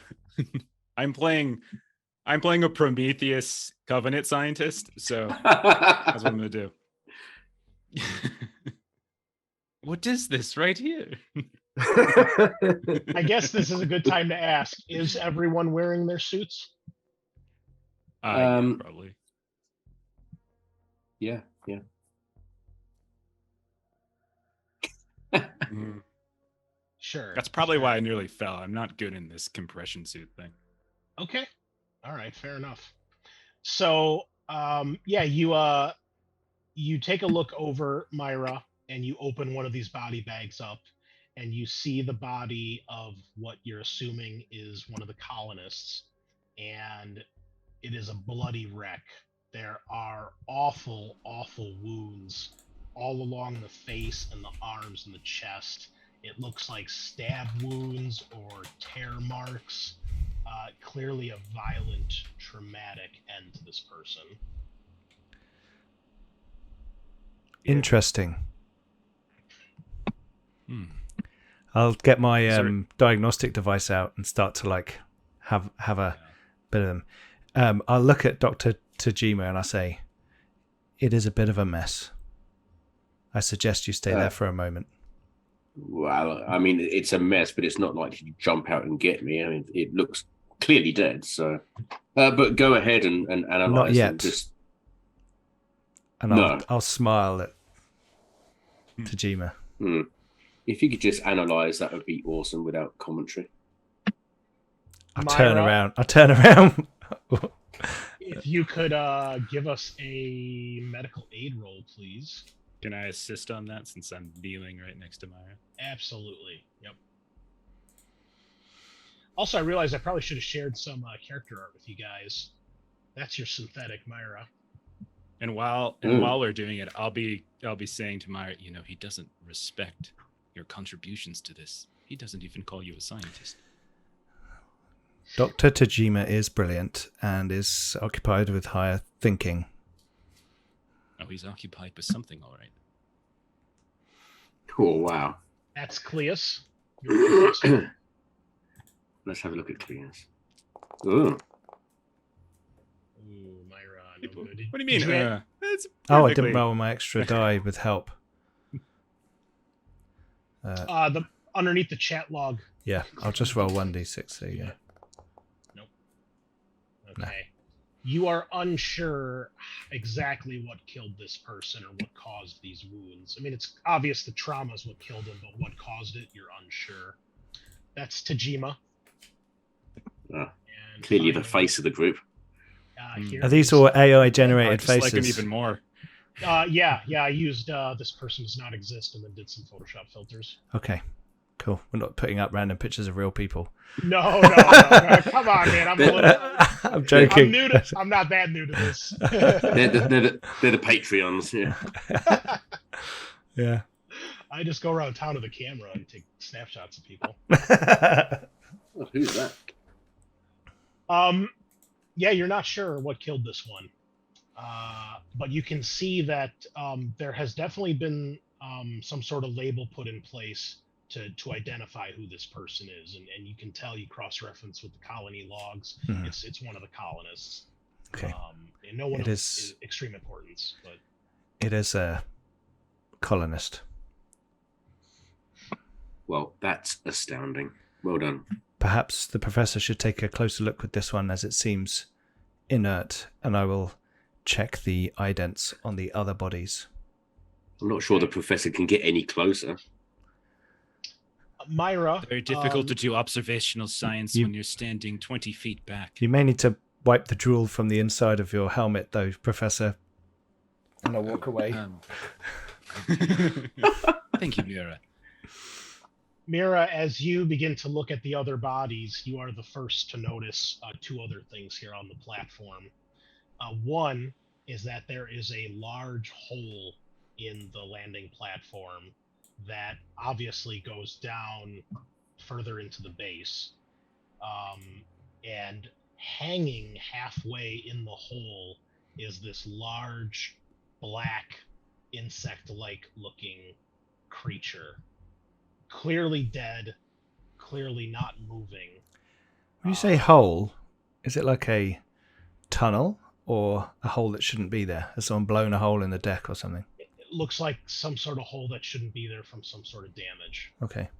I'm playing a Prometheus Covenant scientist, so that's what I'm gonna do. What is this right here? I guess this is a good time to ask: is everyone wearing their suits? Yeah, Um, probably. yeah. Mhm. Sure. That's probably sure. why I nearly fell. I'm not good in this compression suit thing. Okay. All right. Fair enough. So, yeah, you take a look over Myra and you open one of these body bags up and you see the body of what you're assuming is one of the colonists, and it is a bloody wreck. There are awful, awful wounds all along the face and the arms and the chest. It looks like stab wounds or tear marks. Clearly a violent, traumatic end to this person. Interesting. Hmm. I'll get my Is there- diagnostic device out and start to like have a bit of them. I'll look at Dr. Tajima and I say, it is a bit of a mess. I suggest you stay there for a moment. Well, I mean, it's a mess, but it's not like you jump out and get me. I mean, it looks clearly dead. So, but go ahead and analyze. Not yet. And just And No. I'll smile at Tajima. if you could just analyze, that would be awesome without commentary. I'll Myra? turn around. If you could give us a medical aid roll, please. Can I assist on that since I'm kneeling right next to Myra? Absolutely. Yep. Also, I realized I probably should have shared some character art with you guys. That's your synthetic Myra. And while we're doing it, I'll be saying to Myra, he doesn't respect your contributions to this. He doesn't even call you a scientist. Dr. Tajima is brilliant and is occupied with higher thinking. Oh, he's occupied with something, all right. Oh wow! That's Cleus. Let's have a look at Cleus. Ooh, Ooh, Myra, no good. What do you mean? Did It's Oh, I perfectly- didn't roll my extra die with help. the underneath the chat log. Yeah, I'll just roll 1d6. There you go. Okay. You are unsure exactly what killed this person or what caused these wounds. I mean, it's obvious the trauma is what killed him, but what caused it, you're unsure. That's Tajima. Ah, And clearly the finally, face of the group. here Are these is- all AI I generated dislike him faces? even more. Yeah. I used this person does not exist and then did some Photoshop filters. Okay, cool. We're not putting up random pictures of real people. No. Come on, man. I'm joking. I'm not that new to this. They're the Patreons. Yeah. Yeah. I just go around town with a camera and take snapshots of people. Oh, who's that? Yeah, you're not sure what killed this one, but you can see that there has definitely been some sort of label put in place to identify who this person is, and you can tell, you cross-reference with the colony logs. Mhm. It's one of the colonists. Okay. And no one It of is- extreme importance, but It is a colonist. Well, that's astounding. Well done. Perhaps the professor should take a closer look with this one as it seems inert, and I will check the idents on the other bodies. I'm not sure the professor can get any closer. Myra. Very difficult to do observational science you- when you're standing 20 feet back. You may need to wipe the drool from the inside of your helmet, though, Professor. And I'll walk away. Thank you, Mira. Mira, as you begin to look at the other bodies, you are the first to notice two other things here on the platform. One is that there is a large hole in the landing platform that obviously goes down further into the base. And hanging halfway in the hole is this large, black, insect-like looking creature. Clearly dead, clearly not moving. When you say hole, is it like a tunnel or a hole that shouldn't be there? Has someone blown a hole in the deck or something? It looks like some sort of hole that shouldn't be there from some sort of damage. Okay.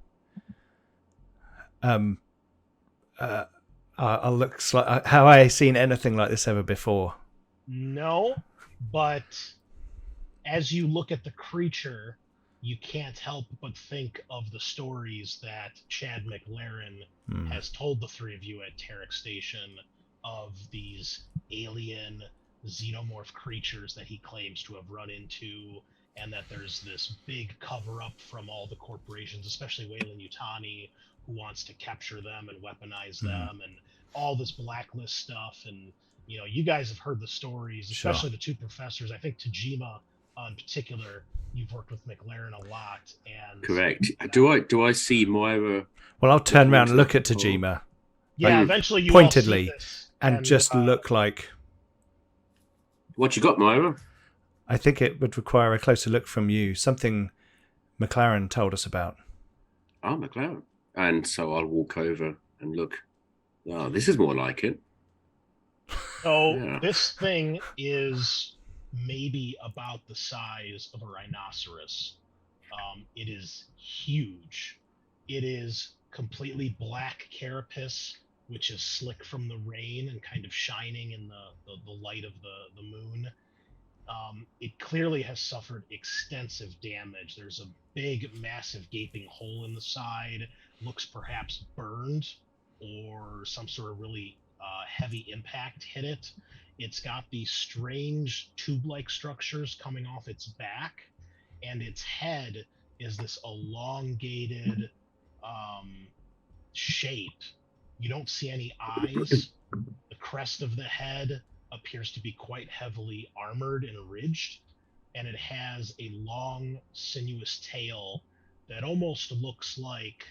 I'll look. Have I seen anything like this ever before? No, but as you look at the creature, you can't help but think of the stories that Chad McLaren has told the three of you at Tarek Station of these alien xenomorph creatures that he claims to have run into, and that there's this big cover-up from all the corporations, especially Weyland Yutani, who wants to capture them and weaponize them, and all this blacklist stuff. And you guys have heard the stories, especially the two professors. I think Tajima in particular, you've worked with McLaren a lot. And correct. Do I see Moira? Well, I'll turn around and look at Tajima. Yeah, eventually you pointedly all see this, and just look like. What you got, Moira? I think it would require a closer look from you. Something McLaren told us about. Oh, McLaren. And so I'll walk over and look. Oh, this is more like it. So this thing is maybe about the size of a rhinoceros. It is huge. It is completely black carapace, which is slick from the rain and kind of shining in the light of the moon. It clearly has suffered extensive damage. There's a big, massive gaping hole in the side. Looks perhaps burned, or some sort of really heavy impact hit it. It's got these strange tube-like structures coming off its back, and its head is this elongated shape. You don't see any eyes. The crest of the head appears to be quite heavily armored and ridged, and it has a long, sinuous tail that almost looks like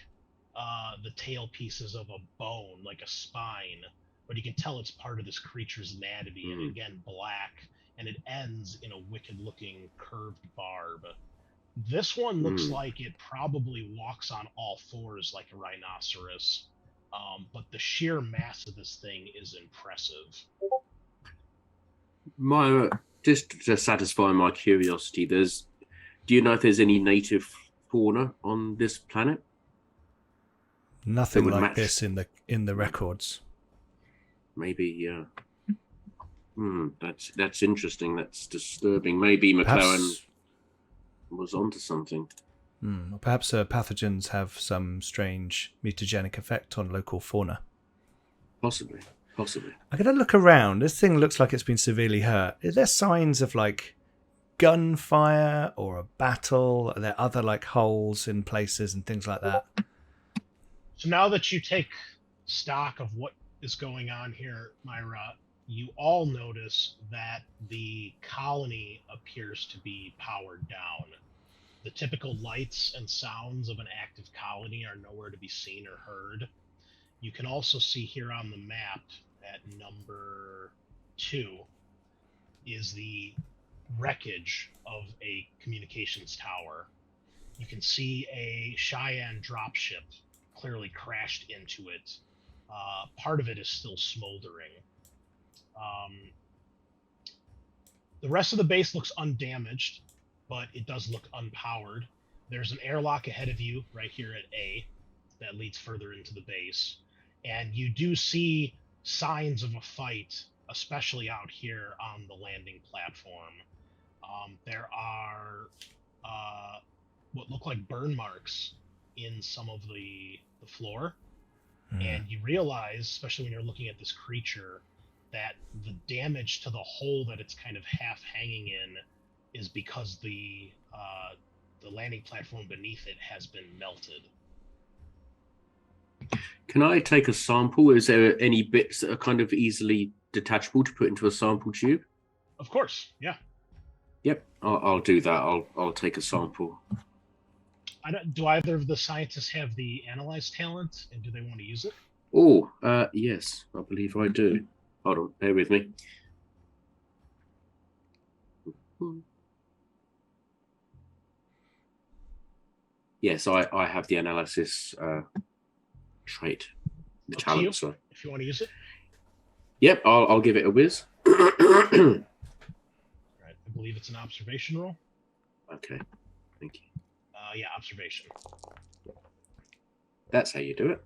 the tail pieces of a bone, like a spine, but you can tell it's part of this creature's anatomy, and again, black, and it ends in a wicked-looking curved barb. This one looks like it probably walks on all fours like a rhinoceros, but the sheer mass of this thing is impressive. Myra, just to satisfy my curiosity, do you know if there's any native fauna on this planet? Nothing like this in the records. Maybe, yeah. That's interesting. That's disturbing. Maybe McLaren was onto something. Perhaps pathogens have some strange mutagenic effect on local fauna. Possibly. I'm going to look around. This thing looks like it's been severely hurt. Are there signs of like gunfire or a battle? Are there other like holes in places and things like that? So now that you take stock of what is going on here, Myra, you all notice that the colony appears to be powered down. The typical lights and sounds of an active colony are nowhere to be seen or heard. You can also see here on the map at number 2 is the wreckage of a communications tower. You can see a Cheyenne dropship clearly crashed into it. Part of it is still smoldering. The rest of the base looks undamaged, but it does look unpowered. There's an airlock ahead of you right here at A that leads further into the base. And you do see signs of a fight, especially out here on the landing platform. There are what look like burn marks in some of the floor. And you realize, especially when you're looking at this creature, that the damage to the hole that it's kind of half hanging in is because the landing platform beneath it has been melted. Can I take a sample? Is there any bits that are kind of easily detachable to put into a sample tube? Of course, yeah. Yep, I'll do that. I'll take a sample. Do either of the scientists have the analyze talent, and do they want to use it? Oh, yes, I believe I do. Hold on, bear with me. Yes, I have the analysis trait, the Up to you, talent. So, if you want to use it. yep, I'll give it a whiz. Right. I believe it's an observation roll. Okay, thank you. Yeah, observation. That's how you do it.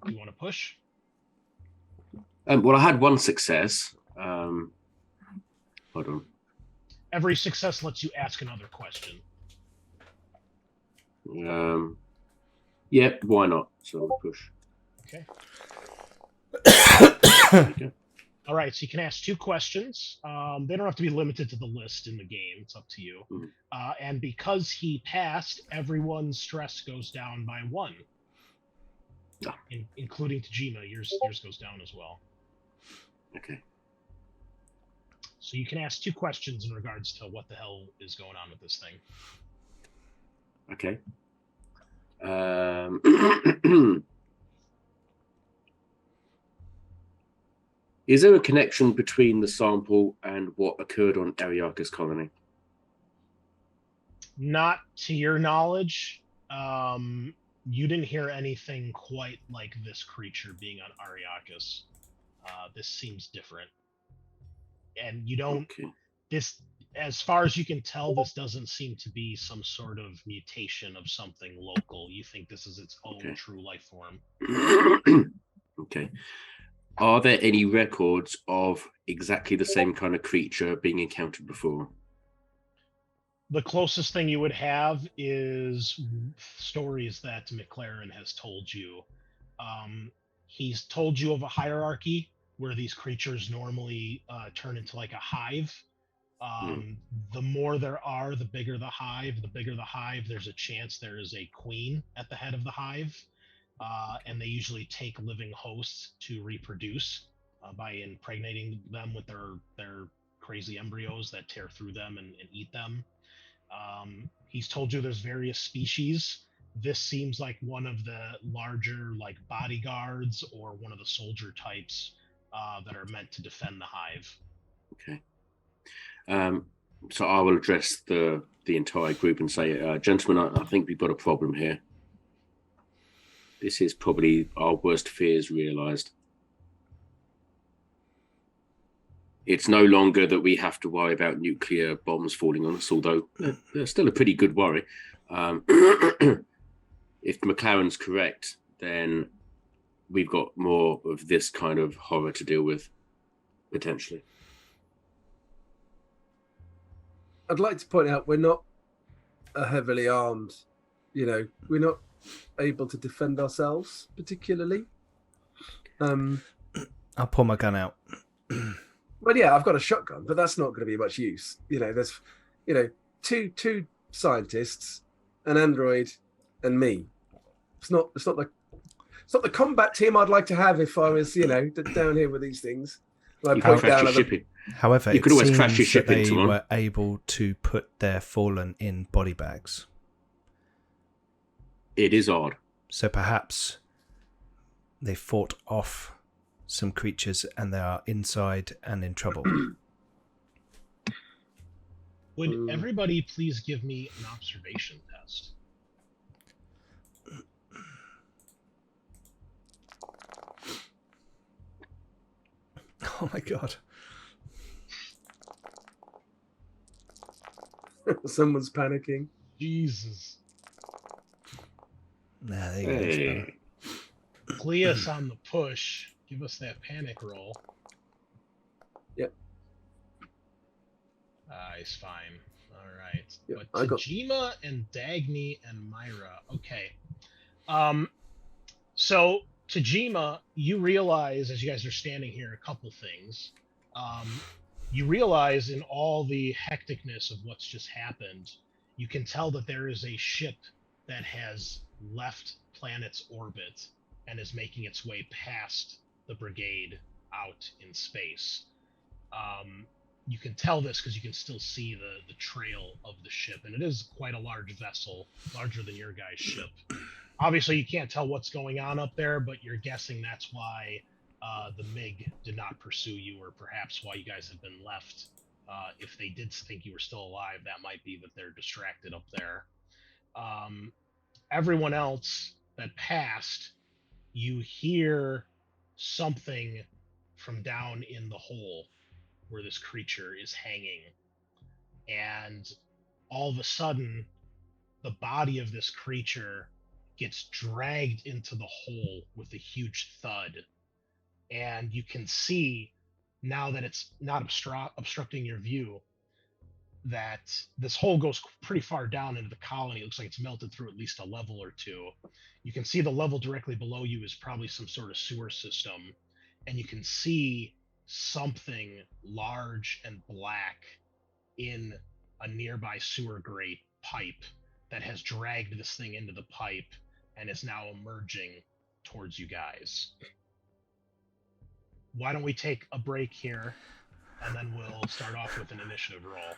You want to push? Well, I had one success. Hold on. Every success lets you ask another question. Yep, why not? So we'll push. Okay. There you go. All right, so you can ask 2 questions. They don't have to be limited to the list in the game. It's up to you. Mm. And because he passed, everyone's stress goes down by 1, including Tajima. Yours goes down as well. Okay. So you can ask 2 questions in regards to what the hell is going on with this thing. Okay. Is there a connection between the sample and what occurred on Ariaka's colony? Not to your knowledge. You didn't hear anything quite like this creature being on Ariakis. This seems different. And you don't... Okay. This, as far as you can tell, this doesn't seem to be some sort of mutation of something local. You think this is its own true life form. Okay. Are there any records of exactly the same kind of creature being encountered before? The closest thing you would have is stories that McLaren has told you. He's told you of a hierarchy where these creatures normally turn into like a hive. The more there are, the bigger the hive. The bigger the hive, there's a chance there is a queen at the head of the hive. And they usually take living hosts to reproduce by impregnating them with their crazy embryos that tear through them and eat them. He's told you there's various species. This seems like one of the larger like bodyguards or one of the soldier types that are meant to defend the hive. Okay. So I will address the entire group and say, gentlemen, I think we've got a problem here. This is probably our worst fears realized. It's no longer that we have to worry about nuclear bombs falling on us, although they're still a pretty good worry. If McLaren's correct, then we've got more of this kind of horror to deal with, potentially. I'd like to point out we're not heavily armed. We're not able to defend ourselves particularly. I'll pull my gun out. Well, yeah, I've got a shotgun, but that's not going to be much use. There's, two scientists, an android, and me. It's not the combat team I'd like to have if I was, down here with these things. Like point down at them. However, you could always crash your that ship they into one. were able to put their fallen in body bags. It is odd. So perhaps they fought off some creatures and they are inside and in trouble. Would everybody please give me an observation test? Oh my god. Someone's panicking. Jesus. Nah, there you go. Cleus on the push. Give us that panic roll. Yep. He's fine. All right. Yep, But Tajima and Dagny and Myra. Okay. So Tajima, you realize as you guys are standing here a couple things. You realize in all the hecticness of what's just happened, you can tell that there is a ship that has left planet's orbit and is making its way past the brigade out in space. You can tell this because you can still see the trail of the ship, and it is quite a large vessel, larger than your guys' ship. Obviously, you can't tell what's going on up there, but you're guessing that's why the MiG did not pursue you, or perhaps why you guys have been left. If they did think you were still alive, that might be that they're distracted up there. Everyone else that passed, you hear something from down in the hole where this creature is hanging. And all of a sudden, the body of this creature gets dragged into the hole with a huge thud. And you can see, now that it's not obstructing your view, that this hole goes pretty far down into the colony. It looks like it's melted through at least a level or two. You can see the level directly below you is probably some sort of sewer system. And you can see something large and black in a nearby sewer grate pipe that has dragged this thing into the pipe and is now emerging towards you guys. Why don't we take a break here, and then we'll start off with an initiative roll.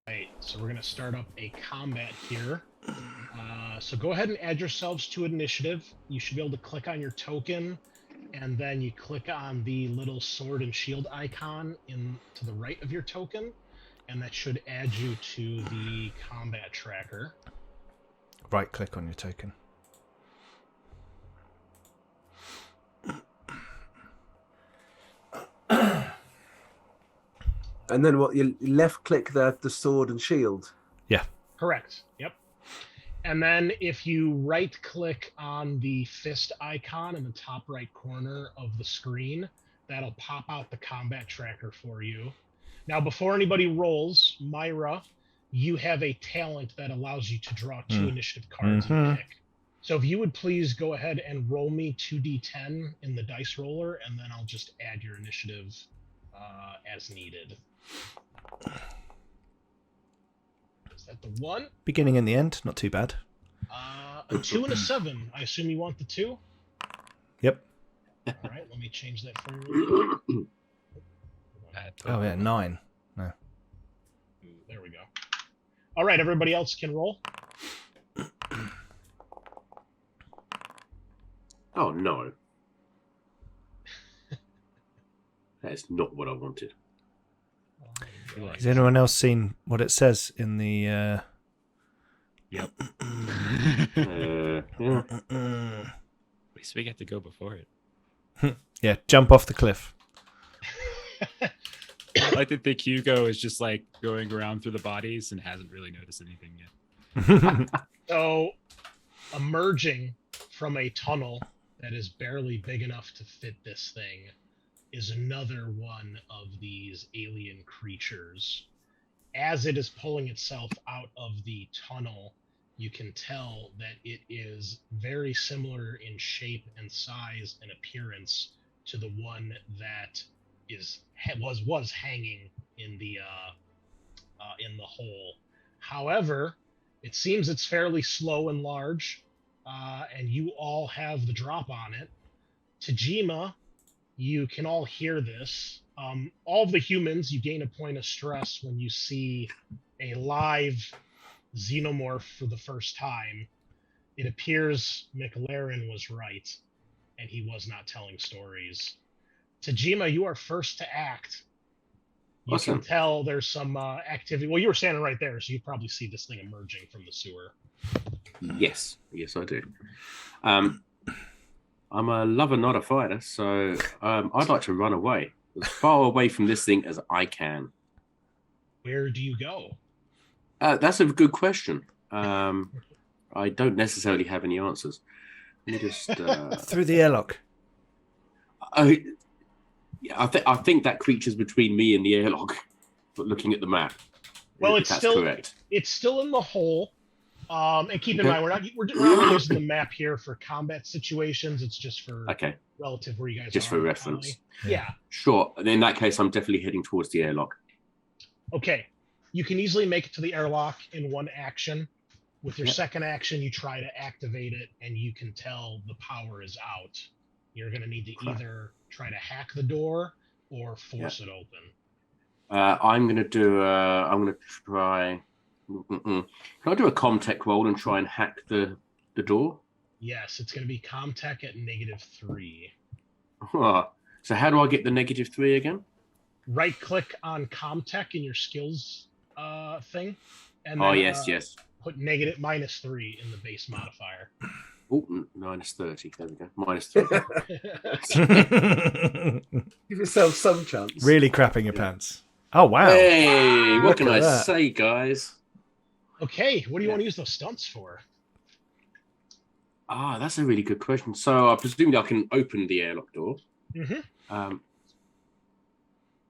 Right, so we're going to start up a combat here. So go ahead and add yourselves to initiative. You should be able to click on your token, and then you click on the little sword and shield icon to the right of your token, and that should add you to the combat tracker. Right click on your token. And then what? You left click the sword and shield. Yeah. Correct. Yep. And then if you right click on the fist icon in the top right corner of the screen, that'll pop out the combat tracker for you. Now, before anybody rolls, Myra, you have a talent that allows you to draw 2 initiative cards and pick. So if you would please go ahead and roll me 2d10 in the dice roller, and then I'll just add your initiative as needed. Is that the 1? Beginning and the end, not too bad. A 2 and a 7. I assume you want the 2? Yep. All right, let me change that for you. Oh yeah, 9. No. There we go. All right, everybody else can roll. Oh no. That is not what I wanted. Has anyone else seen what it says in the? Yep. Yeah. At least we get to go before it. Yeah, jump off the cliff. I like to think Hugo is just like going around through the bodies and hasn't really noticed anything yet. So, emerging from a tunnel that is barely big enough to fit this thing is another one of these alien creatures. As it is pulling itself out of the tunnel, you can tell that it is very similar in shape and size and appearance to the one that was hanging in the hole. However, it seems it's fairly slow and large, and you all have the drop on it. Tajima, you can all hear this. All of the humans, you gain a point of stress when you see a live xenomorph for the first time. It appears McLaren was right, and he was not telling stories. Tajima, you are first to act. You Awesome. can tell there's some activity. Well, you were standing right there, so you probably see this thing emerging from the sewer. Yes, I do. I'm a lover, not a fighter, so I'd like to run away as far away from this thing as I can. Where do you go? That's a good question. I don't necessarily have any answers. Let me just Through the airlock. I think that creature's between me and the airlock. But looking at the map, Well, if it's that's still correct. It's still in the hole. And keep in Okay. mind, we're not using the map here for combat situations. It's just for Okay, relative where you guys just are. for in the reference. colony. Yeah. Sure. And in that case, I'm definitely heading towards the airlock. Okay. You can easily make it to the airlock in one action. With your Yep. second action, you try to activate it, and you can tell the power is out. You're going to need to either try to hack the door or force it open. I'm gonna try. Can I do a Comtech roll and try and hack the door? Yes, it's going to be Comtech at -3. So how do I get the -3 again? Right click on Comtech in your skills thing, and Oh, then yes. put -3 in the base modifier. Oh, -30. There we go. -3. Give yourself some chance. Really crapping your pants. Oh, wow. Hey, what Look can at I that. say, guys? Okay, what do you want to use those stunts for? That's a really good question. So I presume I can open the airlock door. Mm-hmm.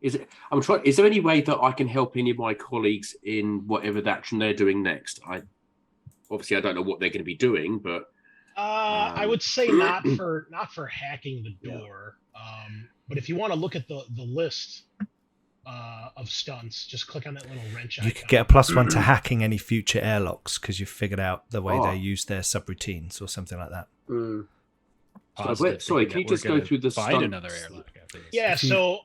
Is there any way that I can help any of my colleagues in whatever the action they're doing next? I don't know what they're going to be doing, but I would say not for hacking the door. But if you want to look at the list of stunts, just click on that little wrench icon. You could get a +1 to hacking any future airlocks because you've figured out the way they use their subroutines or something like that. Sorry, can you just go through the find stunts? another airlock after this? Yeah, so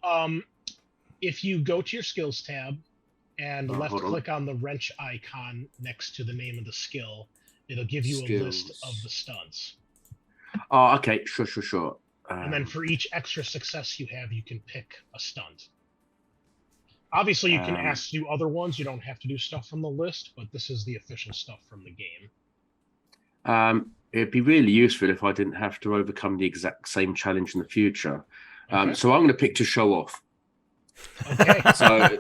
if you go to your skills tab and left click on the wrench icon next to the name of the skill, it'll give you a list of the stunts. Oh, okay, sure. And then for each extra success you have, you can pick a stunt. Obviously, you can ask to do other ones. You don't have to do stuff from the list, but this is the official stuff from the game. It'd be really useful if I didn't have to overcome the exact same challenge in the future. Okay. So I'm going to pick to show off. Okay. So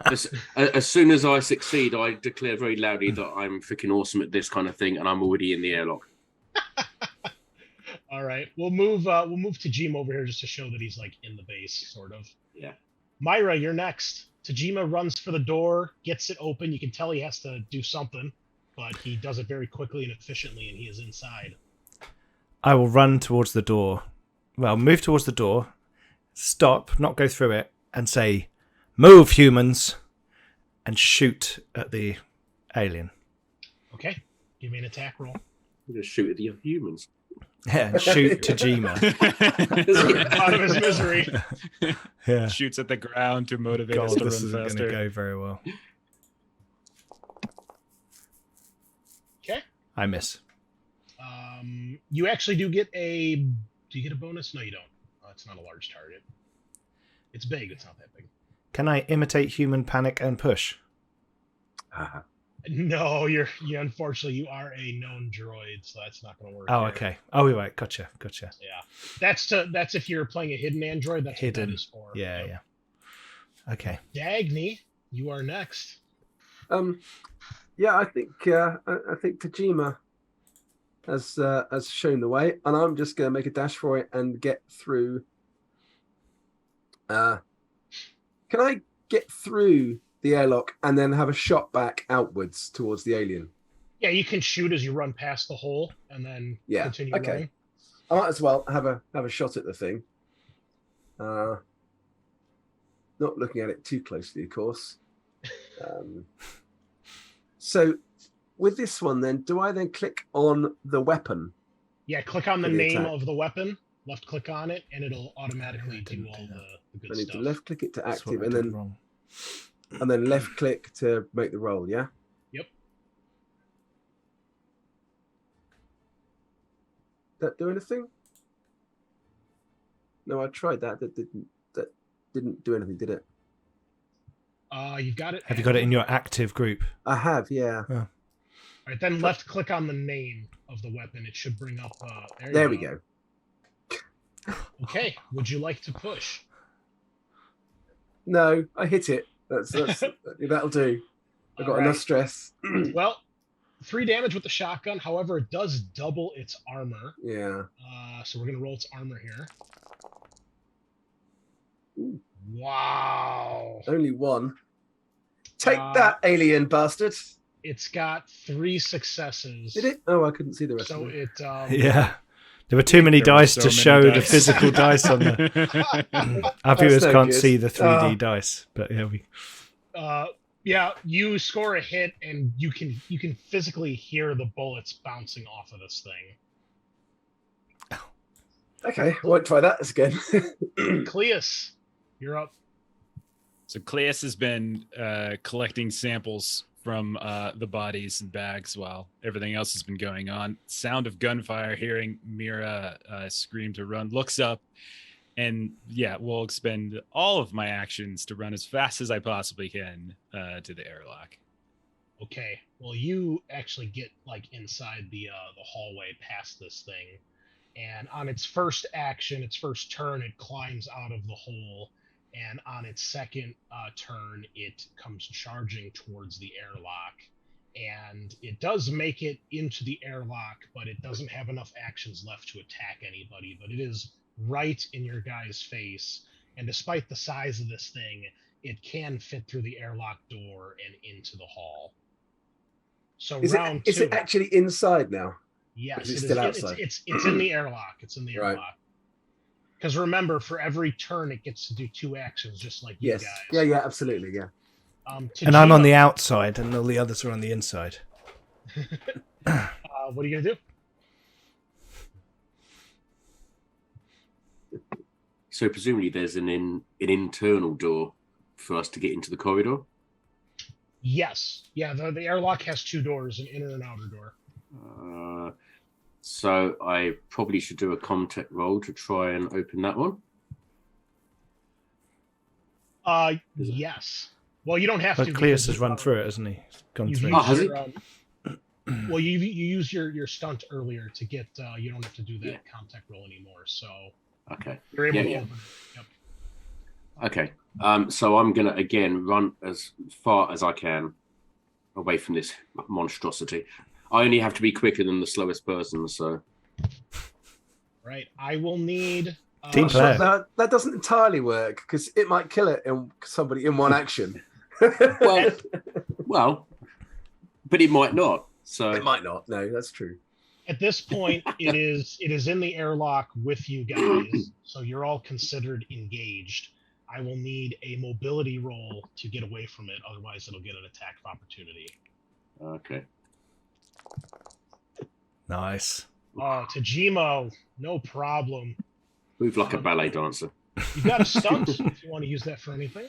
as soon as I succeed, I declare very loudly that I'm freaking awesome at this kind of thing, and I'm already in the airlock. All right, we'll move Tajima over here just to show that he's like in the base, sort of. Yeah. Myra, you're next. Tajima runs for the door, gets it open. You can tell he has to do something, but he does it very quickly and efficiently, and he is inside. I will run towards the door. Well, move towards the door, stop, not go through it, and say, "Move, humans," and shoot at the alien. Okay, give me an attack roll. I'm going to shoot at the humans. Yeah, and shoot Tajima. Out of his misery. Yeah. Shoots at the ground to motivate us God, to this run isn't going faster. to go very well. Okay. I miss. You actually do get a... Do you get a bonus? No, you don't. It's not a large target. It's big. It's not that big. Can I imitate human panic and push? No, you unfortunately you are a known droid, so that's not going to work. Oh, here. okay. Oh, right. Gotcha. Yeah, that's if you're playing a hidden android. That's Hidden. what that is for. Yeah, yeah. Okay. Dagny, you are next. Yeah, I think Tajima has shown the way, and I'm just going to make a dash for it and get through. Can I get through the airlock and then have a shot back outwards towards the alien? Yeah, you can shoot as you run past the hole and then continue running. I might as well have a shot at the thing. Not looking at it too closely, of course. So with this one then, do I then click on the weapon? Yeah, click on the For the name attack. of the weapon, left click on it, and it'll automatically do all the good I need stuff. to left click it to That's what active I and did then wrong. left click to make the roll, yeah? Yep. That do anything? No, I tried that. That didn't do anything, did it? You've got it. Have you got it in your active group? I have, yeah. All right, then left click on the name of the weapon. It should bring up. There we go. Okay, would you like to push? No, I hit it. That'll do. I've got All enough right. stress. Well, 3 damage with the shotgun. However, it does double its armor. Yeah. So we're gonna roll its armor here. Ooh. Wow. Only one. Take that, alien bastard. It's got 3 succvices. Did it? Oh, I couldn't see the rest So of it. it. Yeah. There were too many There were dice so to many show the dice. physical dice on the. Our viewers no can't good. see the 3D Oh. dice, but yeah, we. Yeah, you score a hit, and you can physically hear the bullets bouncing off of this thing. Okay, I won't try that again. Cleus, you're up. So Cleus has been collecting samples from the bodies and bags while everything else has been going on. Sound of gunfire, hearing Mira scream to run, looks up, and will expend all of my actions to run as fast as I possibly can to the airlock. Okay, well, you actually get like inside the hallway past this thing, and on its first action, its first turn, it climbs out of the hole, and on its second turn, it comes charging towards the airlock, and it does make it into the airlock, but it doesn't have enough actions left to attack anybody. But it is right in your guy's face, and despite the size of this thing, it can fit through the airlock door and into the hall. So Is it actually inside now? Yes, it is still outside. It's in the airlock. It's in the airlock. Because remember, for every turn, it gets to do 2 actions, just like you guys. Yeah, absolutely, yeah. And I'm on the outside, and all the others are on the inside. What are you gonna do? So presumably there's an internal door for us to get into the corridor? Yes. Yeah, the airlock has 2 doors, an inner and outer door. So I probably should do a contact roll to try and open that one. Yes. Well, you don't have but to. Cleus has run through it, hasn't he? Gone through. Oh, has he? Well, you use your stunt earlier to get. You don't have to do that contact roll anymore. So. Okay. You're able to open it. Yep. Okay. So I'm gonna again run as far as I can away from this monstrosity. I only have to be quicker than the slowest person, so. Right. I will need. Team player. That doesn't entirely work because it might kill it in somebody in one action. well, but it might not. So it might not. No, that's true. At this point, it is in the airlock with you guys, so you're all considered engaged. I will need a mobility roll to get away from it, otherwise it'll get an attack of opportunity. Okay. Nice. Oh, Tajimo, no problem. Move like a ballet dancer. You've got a stunt if you want to use that for anything.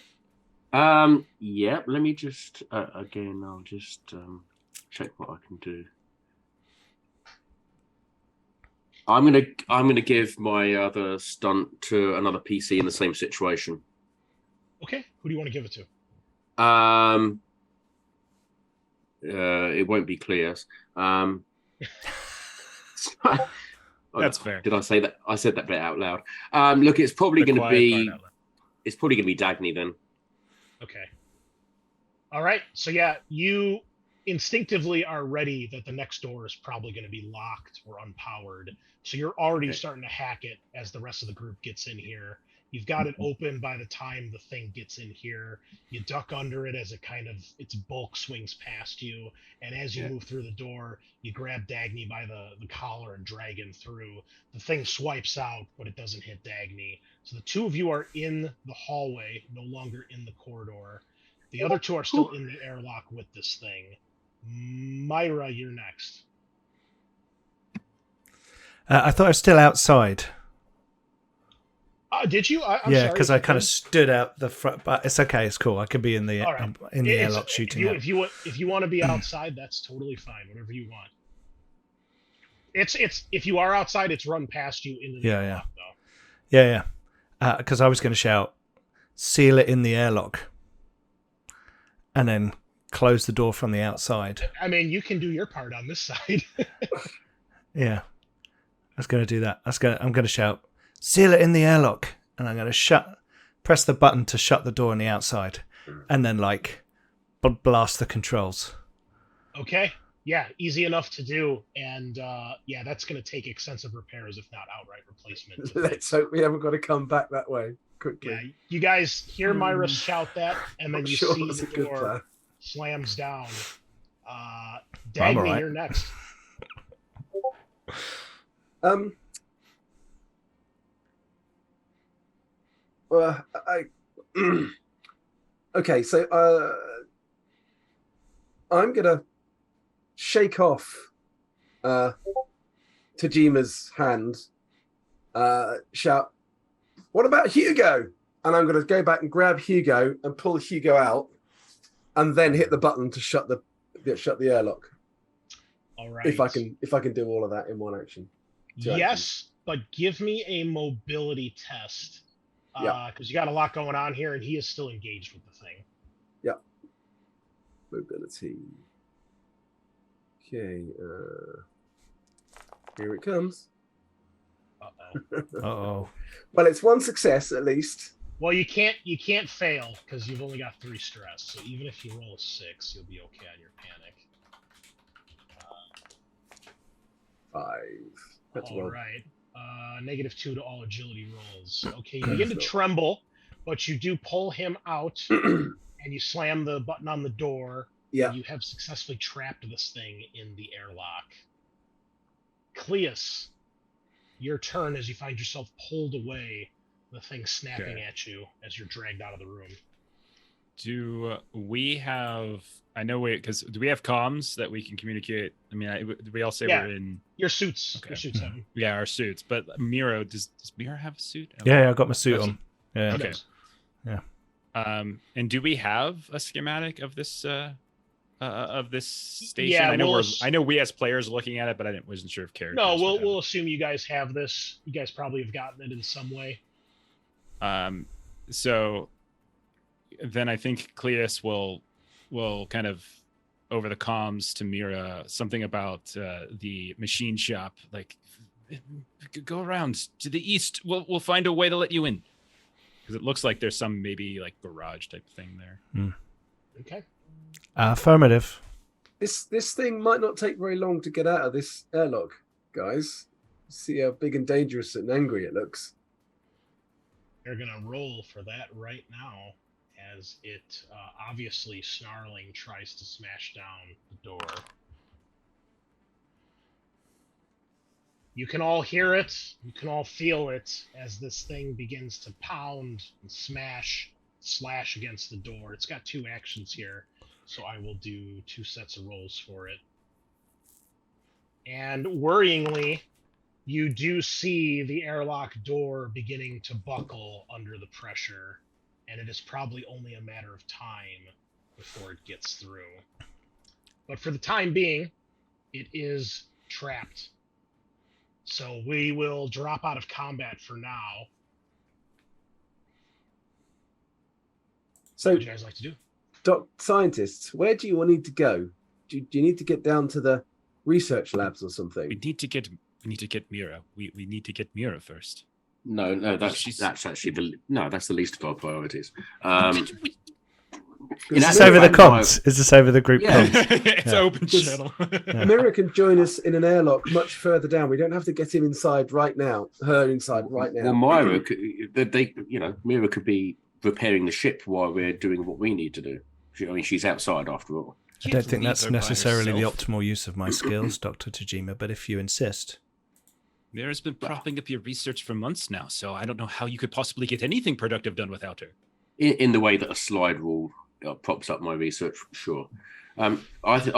Yeah, let me just again I'll just check what I can do. I'm gonna give my other stunt to another PC in the same situation. Okay, who do you want to give it to? It won't be Cleus. That's fair. Did I say that? I said that bit out loud. Look, it's probably going to be Dagny then. Okay. All right. So yeah, you instinctively are ready that the next door is probably going to be locked or unpowered. So you're already starting to hack it as the rest of the group gets in here. You've got it open by the time the thing gets in here. You duck under it as it its bulk swings past you. And as you move through the door, you grab Dagny by the collar and drag him through. The thing swipes out, but it doesn't hit Dagny. So the 2 of you are in the hallway, no longer in the corridor. The other 2 are still in the airlock with this thing. Myra, you're next. I thought I was still outside. Did you? I'm yeah, sorry. because I kind of stood out the front, but it's okay. It's cool. I could be in the airlock shooting. If you want to be outside, that's totally fine. Whatever you want. It's if you are outside, it's run past you into the airlock, though. Yeah. Because I was going to shout, seal it in the airlock, and then close the door from the outside. I mean, you can do your part on this side. Yeah, I was going to do that. I'm going to shout, seal it in the airlock, and I'm going to press the button to shut the door on the outside, and then blast the controls. Okay. Yeah, easy enough to do, and that's going to take extensive repairs, if not outright replacement. Let's hope we haven't got to come back that way quickly. Yeah, you guys hear Myra shout that, and then you see the door plan. Slams down. Dagny, you're next. Well, okay, so I'm gonna shake off Tajima's hand, shout, "What about Hugo?" And I'm gonna go back and grab Hugo and pull Hugo out and then hit the button to shut the airlock. All right. If I can do all of that in one action. Yes, but give me a mobility test. Because you got a lot going on here, and he is still engaged with the thing. Yeah. Mobility. Okay. Here it comes. Uh-oh. Well, it's one success at least. Well, you can't fail because you've only got 3 stress. So even if you roll a 6, you'll be okay on your panic. 5. That's All well. right. -2 to all agility rolls. Okay, you begin to tremble, but you do pull him out, and you slam the button on the door. Yeah. And you have successfully trapped this thing in the airlock. Cleus, your turn as you find yourself pulled away, the thing snapping at you as you're dragged out of the room. Do we have? Because do we have comms that we can communicate? I mean, we all say we're in your suits. Okay. Your suits have them. Yeah, our suits. But Miro, does Miro have a suit? Yeah, I got my suit on. Yeah. Okay. Yeah. And do we have a schematic of this station? Yeah, I know we as players looking at it, but I wasn't sure if characters. No, we'll assume you guys have this. You guys probably have gotten it in some way. So then I think Cleus will kind of over the comms to Mira something about the machine shop, like go around to the east. We'll find a way to let you in, because it looks like there's some maybe like garage type thing there. Okay. Affirmative. This thing might not take very long to get out of this airlock, guys. See how big and dangerous and angry it looks. They're gonna roll for that right now, as it obviously snarling tries to smash down the door. You can all hear it, you can all feel it as this thing begins to pound and slash against the door. It's got 2 actions here, so I will do 2 sets of rolls for it. And worryingly, you do see the airlock door beginning to buckle under the pressure, and it is probably only a matter of time before it gets through. But for the time being, it is trapped. So we will drop out of combat for now. So, what would you guys like to do? Scientists, where do you need to go? Do you need to get down to the research labs or something? We need to get Mira. We need to get Mira first. No, that's actually that's the least of our priorities. Is this over the comms? Is this over the group comms? It's open channel. Mira can join us in an airlock much further down. We don't have to get him inside right now. Her inside right now. Well, Mira could be repairing the ship while we're doing what we need to do. She's outside after all. I don't think that's necessarily the optimal use of my skills, Dr. Tajima, but if you insist. Mira's been propping up your research for months now, so I don't know how you could possibly get anything productive done without her. In the way that a slide rule props up my research, sure. I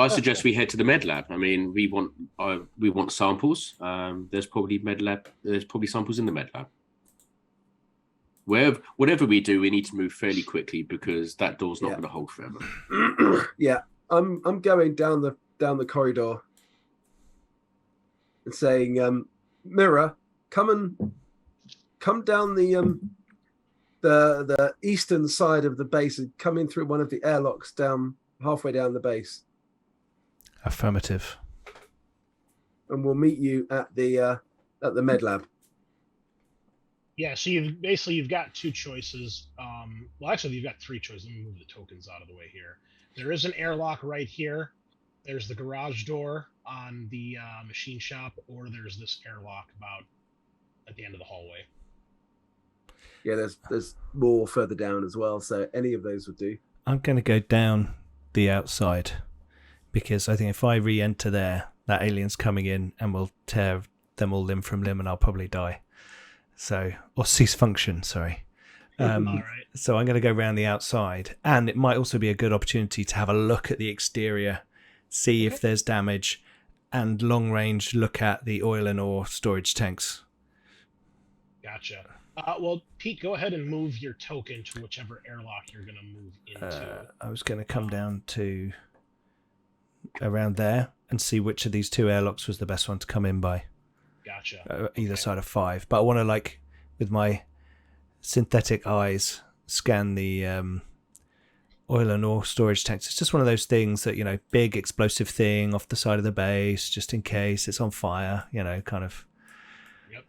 suggest we head to the med lab. I mean, we want samples. There's probably samples in the med lab. Whatever we do, we need to move fairly quickly because that door's not going to hold forever. Yeah, I'm going down the corridor and saying, Mira, come down the eastern side of the base and come in through one of the airlocks down halfway down the base. Affirmative. And we'll meet you at the med lab. Yeah, so you've got 2 choices. Well, actually, you've got 3 choices. Let me move the tokens out of the way here. There is an airlock right here. There's the garage door on the machine shop, or there's this airlock about at the end of the hallway. Yeah, there's more further down as well, so any of those would do. I'm going to go down the outside because I think if I re-enter there, that alien's coming in and will tear them all limb from limb and I'll probably die. So, or cease function, sorry. All right. So I'm going to go around the outside, and it might also be a good opportunity to have a look at the exterior, see if there's damage, and long range look at the oil and ore storage tanks. Gotcha. Well, Pete, go ahead and move your token to whichever airlock you're going to move into. I was going to come down to around there and see which of these two airlocks was the best one to come in by. Gotcha. Either Okay. side of 5. But I want to, with my synthetic eyes, scan the oil and ore storage tanks. It's just one of those things that, big explosive thing off the side of the base, just in case it's on fire, kind of. Yep.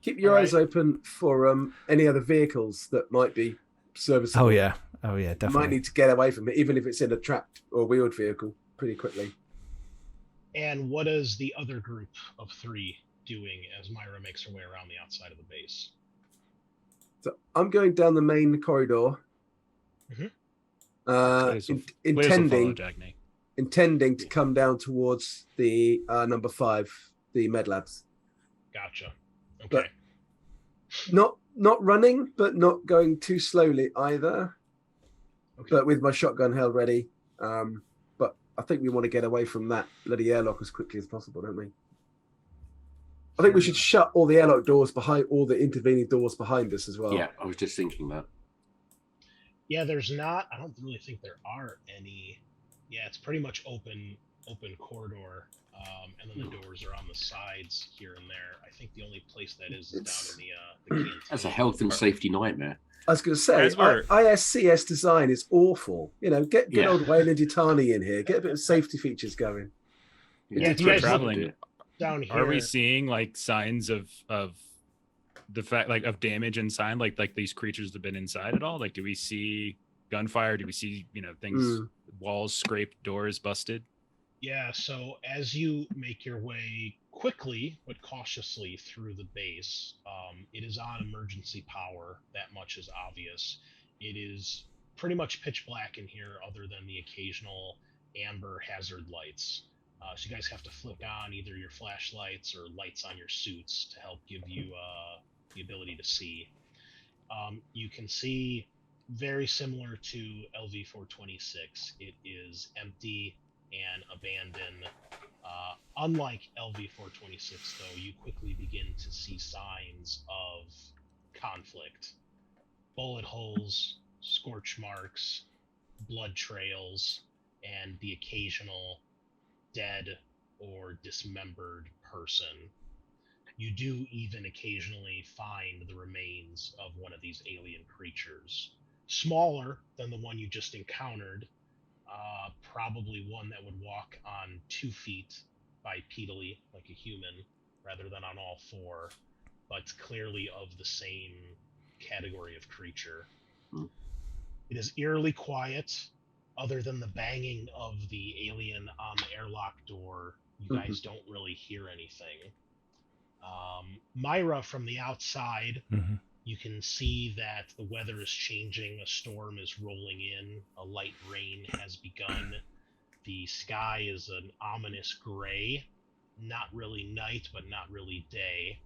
Keep your eyes open for any other vehicles that might be serviceable. Oh yeah, You definitely. might need to get away from it, even if it's in a trapped or wheeled vehicle, pretty quickly. And what is the other group of 3 doing as Myra makes her way around the outside of the base? So I'm going down the main corridor, Mhm. intending to come down towards the number 5, the med labs. Gotcha. Okay. But not running, but not going too slowly either. Okay. But with my shotgun held ready. But I think we want to get away from that bloody airlock as quickly as possible, don't we? I think we should shut all the airlock doors behind, all the intervening doors behind us as well. Yeah, I was just thinking that. Yeah, there's not. I don't really think there are any. Yeah, it's pretty much open corridor, and then the doors are on the sides here and there. I think the only place that is down in the canteen. That's a health and safety nightmare. I was going to say, ISCS design is awful. Get old Wayland Yutani in here. Get a bit of safety features going. Yeah, If you we're guys traveling, down here. are we seeing signs of the fact of damage inside? Like these creatures have been inside at all? Do we see gunfire? Do we see things, walls scraped, doors busted? Yeah, so as you make your way quickly but cautiously through the base, it is on emergency power. That much is obvious. It is pretty much pitch black in here, other than the occasional amber hazard lights. So you guys have to flick on either your flashlights or lights on your suits to help give you the ability to see. You can see, very similar to LV-426, it is empty and abandoned. Unlike LV-426, though, you quickly begin to see signs of conflict. Bullet holes, scorch marks, blood trails, and the occasional dead or dismembered person. You do even occasionally find the remains of one of these alien creatures. Smaller than the one you just encountered, probably one that would walk on 2 feet bipedally, like a human, rather than on all 4, but clearly of the same category of creature. It is eerily quiet, other than the banging of the alien on the airlock door. You guys don't really hear anything. Myra, from the outside, you can see that the weather is changing. A storm is rolling in. A light rain has begun. The sky is an ominous gray. Not really night, but not really day.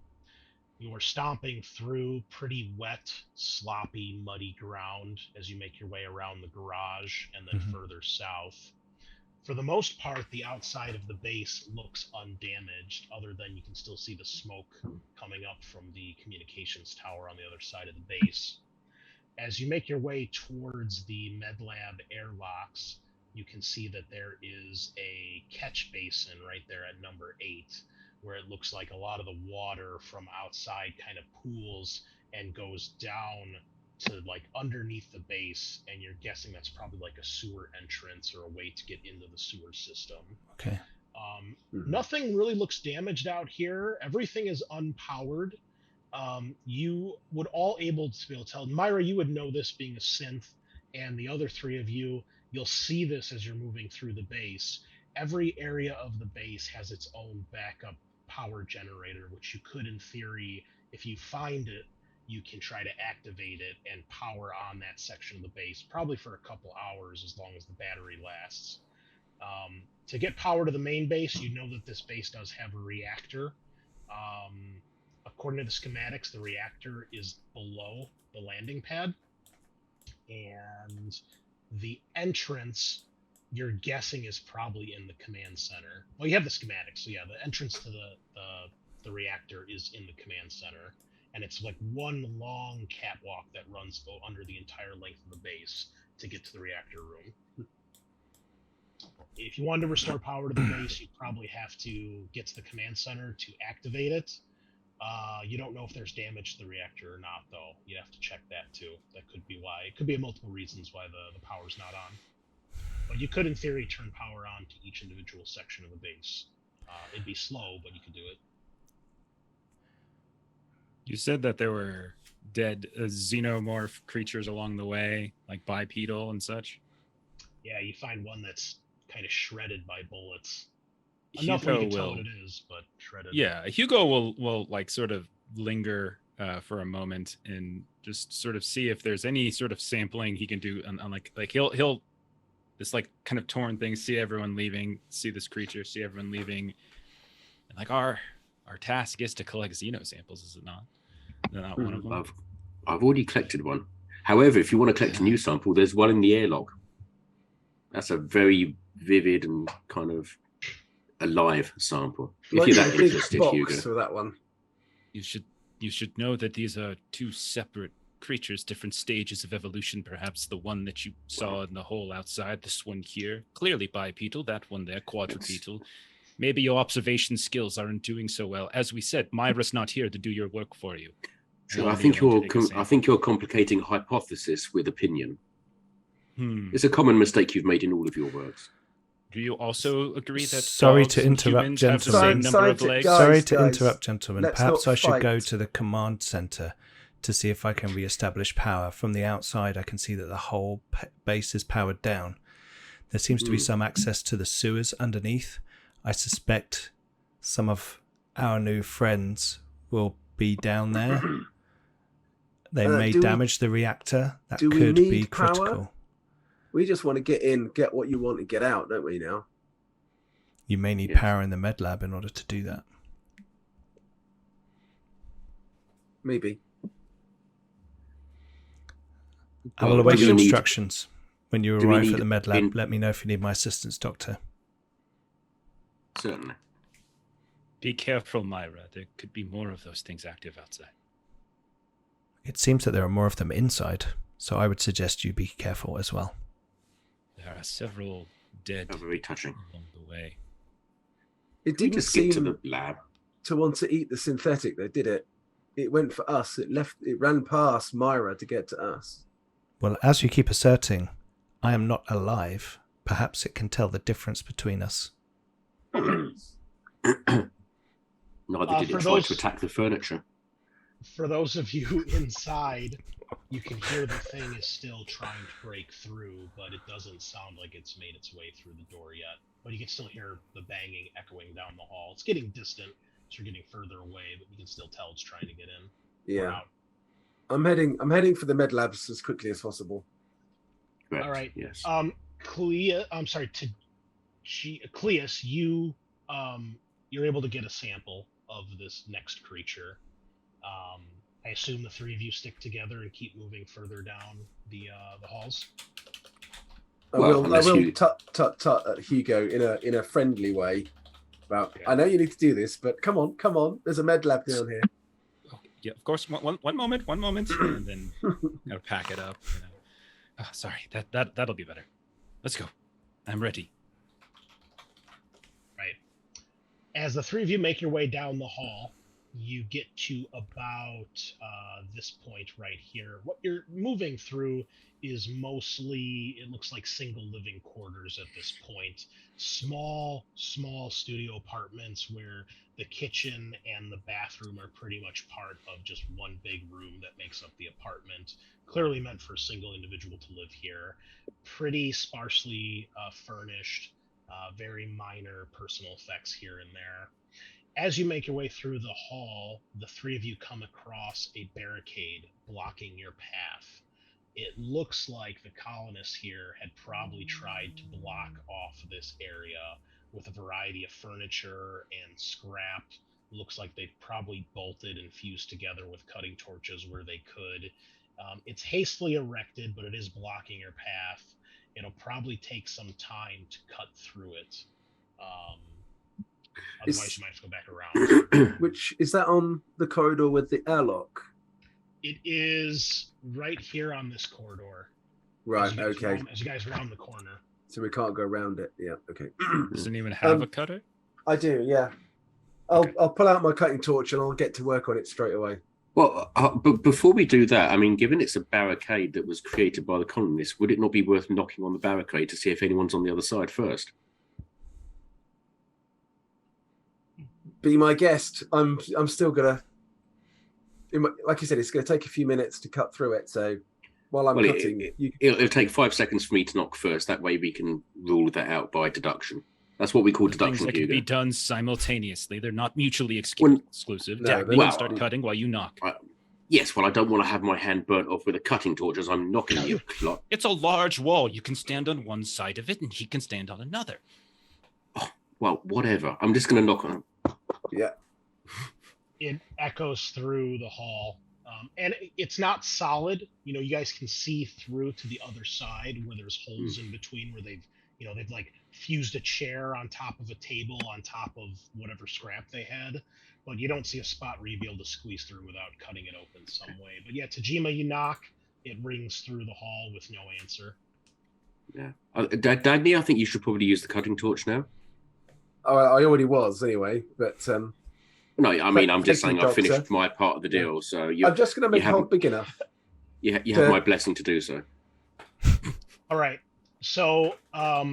You are stomping through pretty wet, sloppy, muddy ground as you make your way around the garage and then further south. For the most part, the outside of the base looks undamaged, other than you can still see the smoke coming up from the communications tower on the other side of the base. As you make your way towards the MedLab airlocks, you can see that there is a catch basin right there at number 8, where it looks like a lot of the water from outside kind of pools and goes down to underneath the base, and you're guessing that's probably a sewer entrance or a way to get into the sewer system. Okay. Nothing really looks damaged out here. Everything is unpowered. You would all be able to tell. Myra, you would know this being a synth, and the other 3 of you, you'll see this as you're moving through the base. Every area of the base has its own backup power generator, which you could, in theory, if you find it, you can try to activate it and power on that section of the base, probably for a couple hours, as long as the battery lasts. To get power to the main base, you know that this base does have a reactor. According to the schematics, the reactor is below the landing pad, and the entrance, you're guessing, is probably in the command center. Well, you have the schematics, so yeah, the entrance to the reactor is in the command center. and it's like one long catwalk that runs under the entire length of the base to get to the reactor room. If you wanted to restore power to the base, you'd probably have to get to the command center to activate it. You don't know if there's damage to the reactor or not, though. You'd have to check that too. That could be why. It could be multiple reasons why the power's not on. But you could, in theory, turn power on to each individual section of the base. It'd be slow, but you could do it. You said that there were dead xenomorph creatures along the way, like bipedal and such. Yeah, you find one that's kind of shredded by bullets. Enough where you can tell what it is, but shredded. Yeah, Hugo will like sort of linger for a moment and just sort of see if there's any sort of sampling he can do on like he'll this like kind of torn thing, see everyone leaving, see this creature, see everyone leaving, and like our task is to collect xeno samples, is it not? They're not one of them. I've already collected one. However, if you want to collect a new sample, there's one in the airlock. That's a very vivid and kind of alive sample. If you're that interested, Hugo. For that one. You should know that these are two separate creatures, different stages of evolution. Perhaps the one that you saw in the hole outside, this one here, clearly bipedal, that one there, quadrupedal. Maybe your observation skills aren't doing so well. As we said, Myra's not here to do your work for you. So I think you're complicating hypothesis with opinion. It's a common mistake you've made in all of your works. Do you also agree that sorry to interrupt, gentlemen? Sorry to interrupt, gentlemen. Perhaps I should go to the command center to see if I can re-establish power. From the outside, I can see that the whole base is powered down. There seems to be some access to the sewers underneath. I suspect some of our new friends will be down there. They may damage the reactor. That could be critical. Power? We just want to get in, get what you want, and get out, don't we now? You may need power in the med lab in order to do that. Maybe. I will await your instructions. When you arrive at the med lab, let me know if you need my assistance, Doctor. Certainly. Be careful, Myra. There could be more of those things active outside. It seems that there are more of them inside, so I would suggest you be careful as well. There are several dead very touching along the way. It didn't seem to the lab to want to eat the synthetic, though, did it? It went for us. It ran past Myra to get to us. Well, as you keep asserting, I am not alive. Perhaps it can tell the difference between us. Neither did it try to attack the furniture. For those of you inside, you can hear the thing is still trying to break through, but it doesn't sound like it's made its way through the door yet. But you can still hear the banging echoing down the hall. It's getting distant, so you're getting further away, but you can still tell it's trying to get in. Yeah. I'm heading for the med labs as quickly as possible. Correct. All right. Yes. Cleus, you're able to get a sample of this next creature. I assume the three of you stick together and keep moving further down the halls. I will tut at Hugo in a friendly way. I know you need to do this, but come on. There's a med lab down here. Yeah, of course. One moment, and then gotta pack it up. Sorry, that'll be better. Let's go. I'm ready. Right. As the three of you make your way down the hall, you get to about this point right here. What you're moving through is mostly, it looks like single living quarters at this point. Small studio apartments where the kitchen and the bathroom are pretty much part of just one big room that makes up the apartment. Clearly meant for a single individual to live here. Pretty sparsely furnished, very minor personal effects here and there. As you make your way through the hall, the three of you come across a barricade blocking your path. It looks like the colonists here had probably tried to block off this area with a variety of furniture and scrap. Looks like they've probably bolted and fused together with cutting torches where they could. It's hastily erected, but it is blocking your path. It'll probably take some time to cut through it. Otherwise, you might have to go back around. Which is that on the corridor with the airlock? It is right here on this corridor. Right. Okay. As you guys round the corner. So we can't go around it. Yeah. Okay. Doesn't even have a cutter. I do. Yeah. I'll pull out my cutting torch and I'll get to work on it straight away. Well, but before we do that, I mean, given it's a barricade that was created by the colonists, would it not be worth knocking on the barricade to see if anyone's on the other side first? Be my guest. I'm still gonna. Like you said, it's gonna take a few minutes to cut through it. So while I'm cutting, it'll take 5 seconds for me to knock first. That way we can rule that out by deduction. That's what we call deduction. Things that can be done simultaneously. They're not mutually exclusive. No, You can start cutting while you knock. Yes, well, I don't want to have my hand burnt off with a cutting torch as I'm knocking you. It's a large wall. You can stand on one side of it, and he can stand on another. Oh, well, whatever. I'm just going to knock on him. Yeah. It echoes through the hall. And it's not solid. You know, you guys can see through to the other side where there's holes in between where they've like fused a chair on top of a table on top of whatever scrap they had. But you don't see a spot where you'd be able to squeeze through without cutting it open some way. But yeah, Tajima, you knock, it rings through the hall with no answer. Yeah. Dagny, I think you should probably use the cutting torch now. Oh, I already was anyway, but no, I mean, I'm just thank saying you, I've finished Doctor. my part of the deal, so I'm just going to make the hole big enough. You have my blessing to do so. All right. So I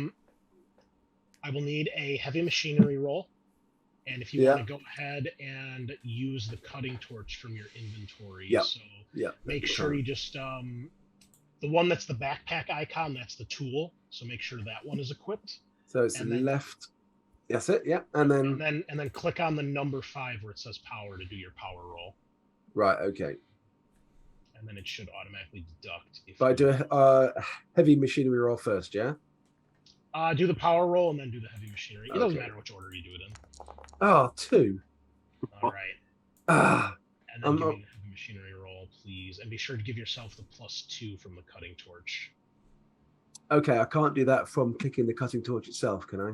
will need a heavy machinery roll. And if you want to go ahead and use the cutting torch from your inventory. So make sure you just the one that's the backpack icon, that's the tool. So make sure that one is equipped. So it's left. That's it, yeah. And then click on the number 5 where it says power to do your power roll. Right, okay. And then it should automatically deduct. But I do a heavy machinery roll first, yeah? Do the power roll and then do the heavy machinery. It doesn't matter which order you do it in. Oh, 2. All right. And then give me the heavy machinery roll, please. And be sure to give yourself the +2 from the cutting torch. Okay, I can't do that from clicking the cutting torch itself, can I?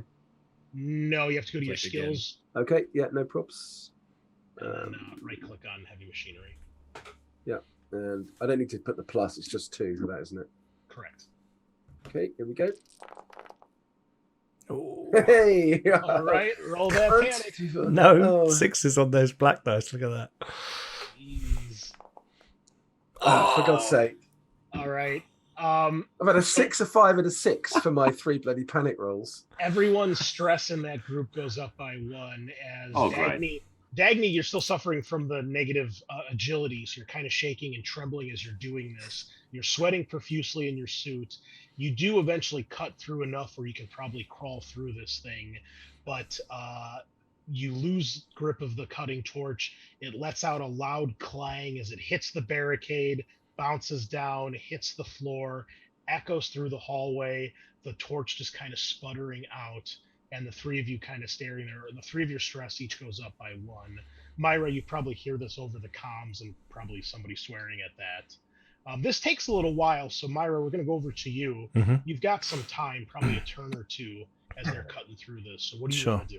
No, you have to go to your skills. Okay, yeah, no props. And right-click on heavy machinery. Yeah, and I don't need to put the plus. It's just 2 for that, isn't it? Correct. Okay, here we go. Oh. Hey! All right, roll that panic. No, 6s on those black dice. Look at that. Jeez. Oh, for God's sake. All right. I've had a 6, a 5, and a 6 for my 3 bloody panic rolls. Everyone's stress in that group goes up by 1 as Dagny, you're still suffering from the negative agility, so you're kind of shaking and trembling as you're doing this. You're sweating profusely in your suit. You do eventually cut through enough where you can probably crawl through this thing, but you lose grip of the cutting torch. It lets out a loud clang as it hits the barricade, bounces down, hits the floor, echoes through the hallway, the torch just kind of sputtering out, and the 3 of you kind of staring there. The 3 of your stress each goes up by 1. Myra, you probably hear this over the comms and probably somebody swearing at that. This takes a little while, so Myra, we're going to go over to you. Mm-hmm. You've got some time, probably a turn or 2, as they're cutting through this. So what do you want to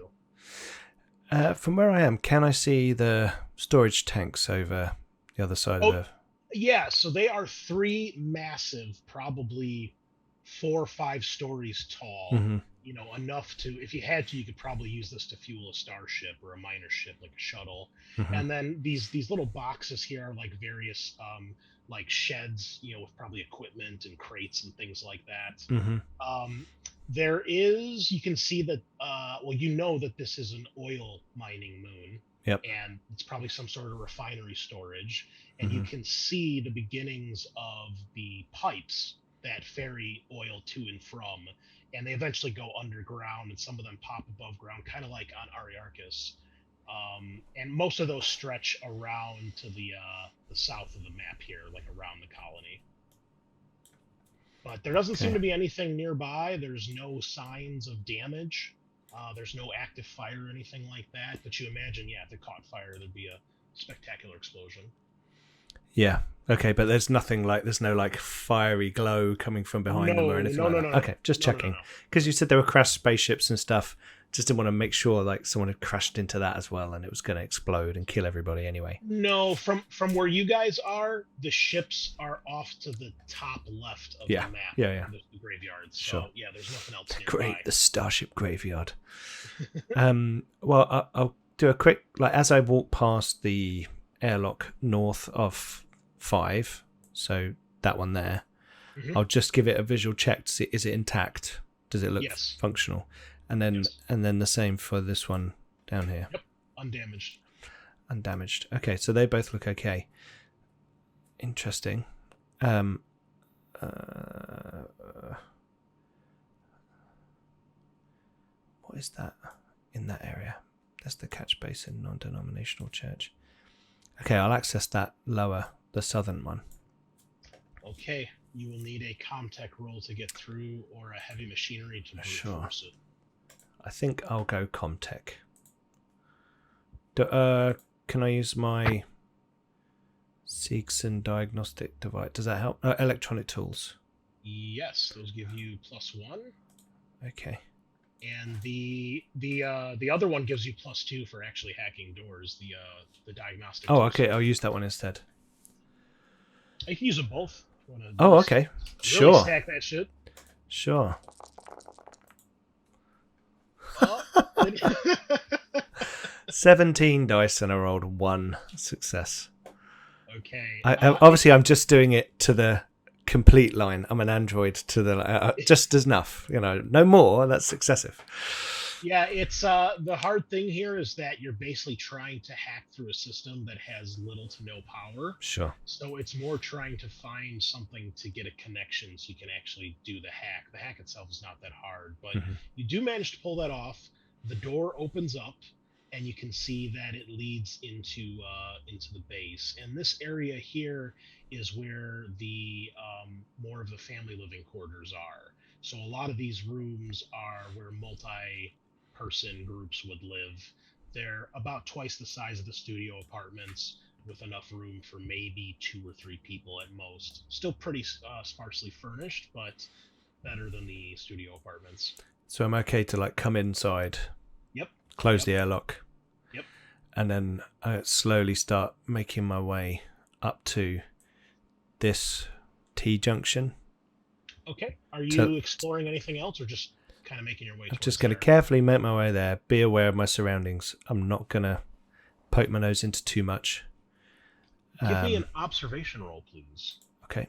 do? From where I am, can I see the storage tanks over the other side of the... Yeah, so they are 3 massive, probably 4 or 5 stories tall. Mm-hmm. You know, enough to, if you had to, you could probably use this to fuel a starship or a minor ship like a shuttle. Mm-hmm. And then these little boxes here are like various like sheds, you know, with probably equipment and crates and things like that. Mm-hmm. There is, you can see that, well, you know that this is an oil mining moon. Yep. And it's probably some sort of refinery storage. And you can see the beginnings of the pipes that ferry oil to and from. And they eventually go underground, and some of them pop above ground, kind of like on Ariarchus. And most of those stretch around to the south of the map here, like around the colony. But there doesn't seem to be anything nearby. There's no signs of damage. There's no active fire or anything like that. But you imagine, if it caught fire, there'd be a spectacular explosion. Yeah. Okay, but there's nothing like, there's no like fiery glow coming from behind them or anything like that. Okay, just checking. Because you said there were crashed spaceships and stuff Just didn't want to make sure like someone had crashed into that as well and it was going to explode and kill everybody anyway. No, from where you guys are, the ships are off to the top left of the map. Yeah. The graveyards. So Sure. yeah, there's nothing else nearby. Great, the Starship Graveyard. Well, I'll do a quick, like, as I walk past the airlock north of 5, so that one there, I'll just give it a visual check to see, is it intact? Does it look functional? And then the same for this one down here. Yep, Undamaged. Okay, so they both look okay. Interesting. What is that in that area? That's the catch basin, non-denominational church. Okay, I'll access that lower, the southern one. Okay, you will need a Comtech roll to get through, or a heavy machinery to force it. I think I'll go Comtech. Can I use my Seegson diagnostic device? Does that help? Electronic tools. Yes, those give you +1. Okay. And the other one gives you +2 for actually hacking doors. The diagnostic. Oh, okay. I'll use that one instead. I can use them both. Oh, okay. Really stack that shit. Sure. 17 dice and I rolled 1 success. Okay. Obviously, I'm just doing it to the complete line. I'm an android to the just enough. No more. That's excessive. Yeah, it's the hard thing here is that you're basically trying to hack through a system that has little to no power. Sure. So it's more trying to find something to get a connection so you can actually do the hack. The hack itself is not that hard, but you do manage to pull that off. The door opens up, and you can see that it leads into the base. And this area here is where the more of the family living quarters are. So a lot of these rooms are where multi-person groups would live. They're about twice the size of the studio apartments, with enough room for maybe 2 or 3 people at most. Still pretty sparsely furnished, but better than the studio apartments. So I'm okay to like come inside. Yep. Close the airlock. Yep. And then I slowly start making my way up to this T-junction. Okay. Are you exploring anything else, or just kind of making your way? I'm just going to carefully make my way there. Be aware of my surroundings. I'm not going to poke my nose into too much. Give me an observation roll, please. Okay.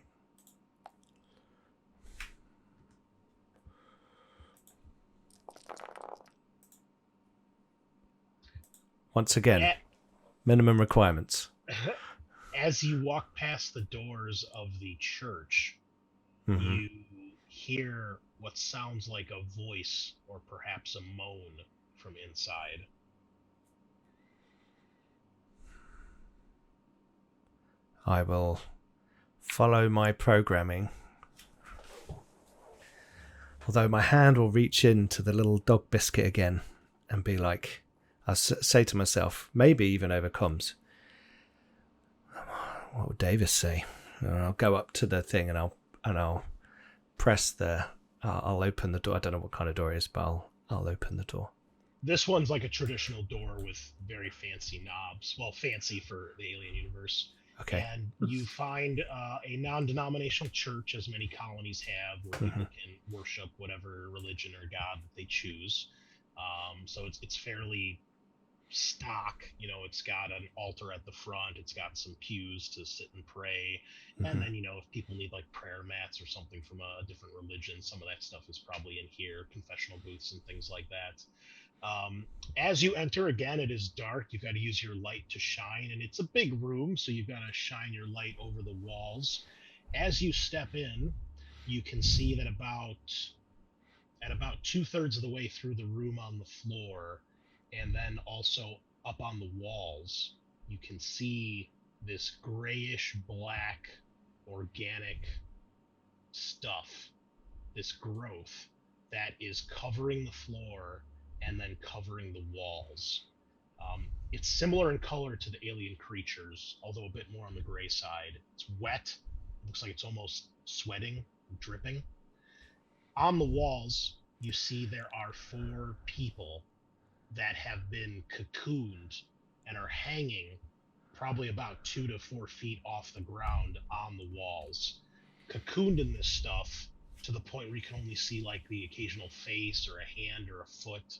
Once again, minimum requirements. As you walk past the doors of the church, you hear what sounds like a voice or perhaps a moan from inside. I will follow my programming. Although my hand will reach into the little dog biscuit again and be like, I'll say to myself, maybe even over comms, what would Davis say? And I'll go up to the thing and I'll press I'll open the door. I don't know what kind of door it is, but I'll open the door. This one's like a traditional door with very fancy knobs. Well, fancy for the Alien universe. Okay. And you find a non-denominational church, as many colonies have, where people can worship whatever religion or god that they choose. So it's fairly stock. It's got an altar at the front. It's got some pews to sit and pray. And then, if people need like prayer mats or something from a different religion, some of that stuff is probably in here, confessional booths and things like that. As you enter, again, it is dark. You've got to use your light to shine, and it's a big room, so you've got to shine your light over the walls. As you step in, you can see that at about 2/3 of the way through the room on the floor, and then also up on the walls, you can see this grayish black organic stuff, this growth that is covering the floor and then covering the walls. It's similar in color to the alien creatures, although a bit more on the gray side. It's wet. It looks like it's almost sweating, dripping. On the walls, you see there are 4 people that have been cocooned and are hanging probably about 2 to 4 feet off the ground on the walls. Cocooned in this stuff to the point where you can only see like the occasional face or a hand or a foot.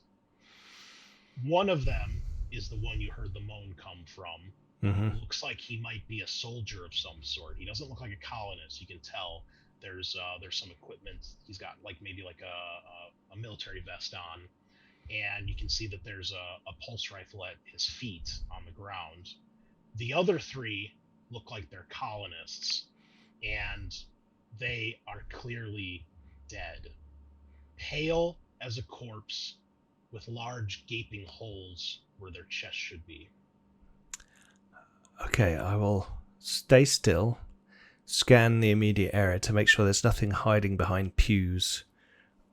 One of them is the one you heard the moan come from. Mm-hmm. Looks like he might be a soldier of some sort. He doesn't look like a colonist. You can tell there's some equipment. He's got like maybe like a military vest on, and you can see that there's a pulse rifle at his feet on the ground. The other 3 look like they're colonists, and they are clearly dead, pale as a corpse, with large gaping holes where their chest should be. Okay, I will stay still, scan the immediate area to make sure there's nothing hiding behind pews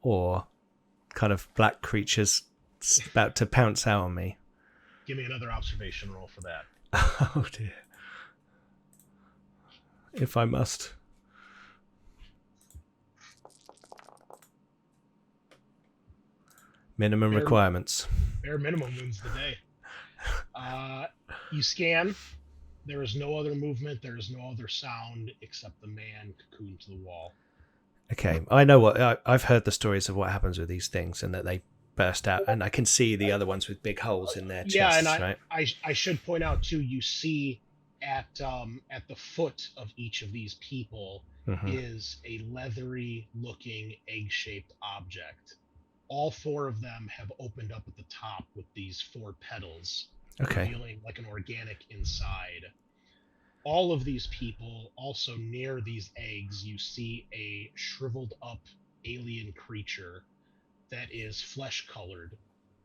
or kind of black creatures about to pounce out on me. Give me another observation roll for that. Oh dear. If I must. Minimum requirements. Bare minimum wins the day. You scan. There is no other movement. There is no other sound except the man cocooned to the wall. Okay, I know what I've heard the stories of what happens with these things, and that they burst out, and I can see the other ones with big holes in their chests. Yeah, and right? I should point out too. You see at the foot of each of these people is a leathery looking egg-shaped object. All 4 of them have opened up at the top with these 4 petals, revealing like an organic inside. All of these people, also near these eggs, you see a shriveled up alien creature that is flesh colored.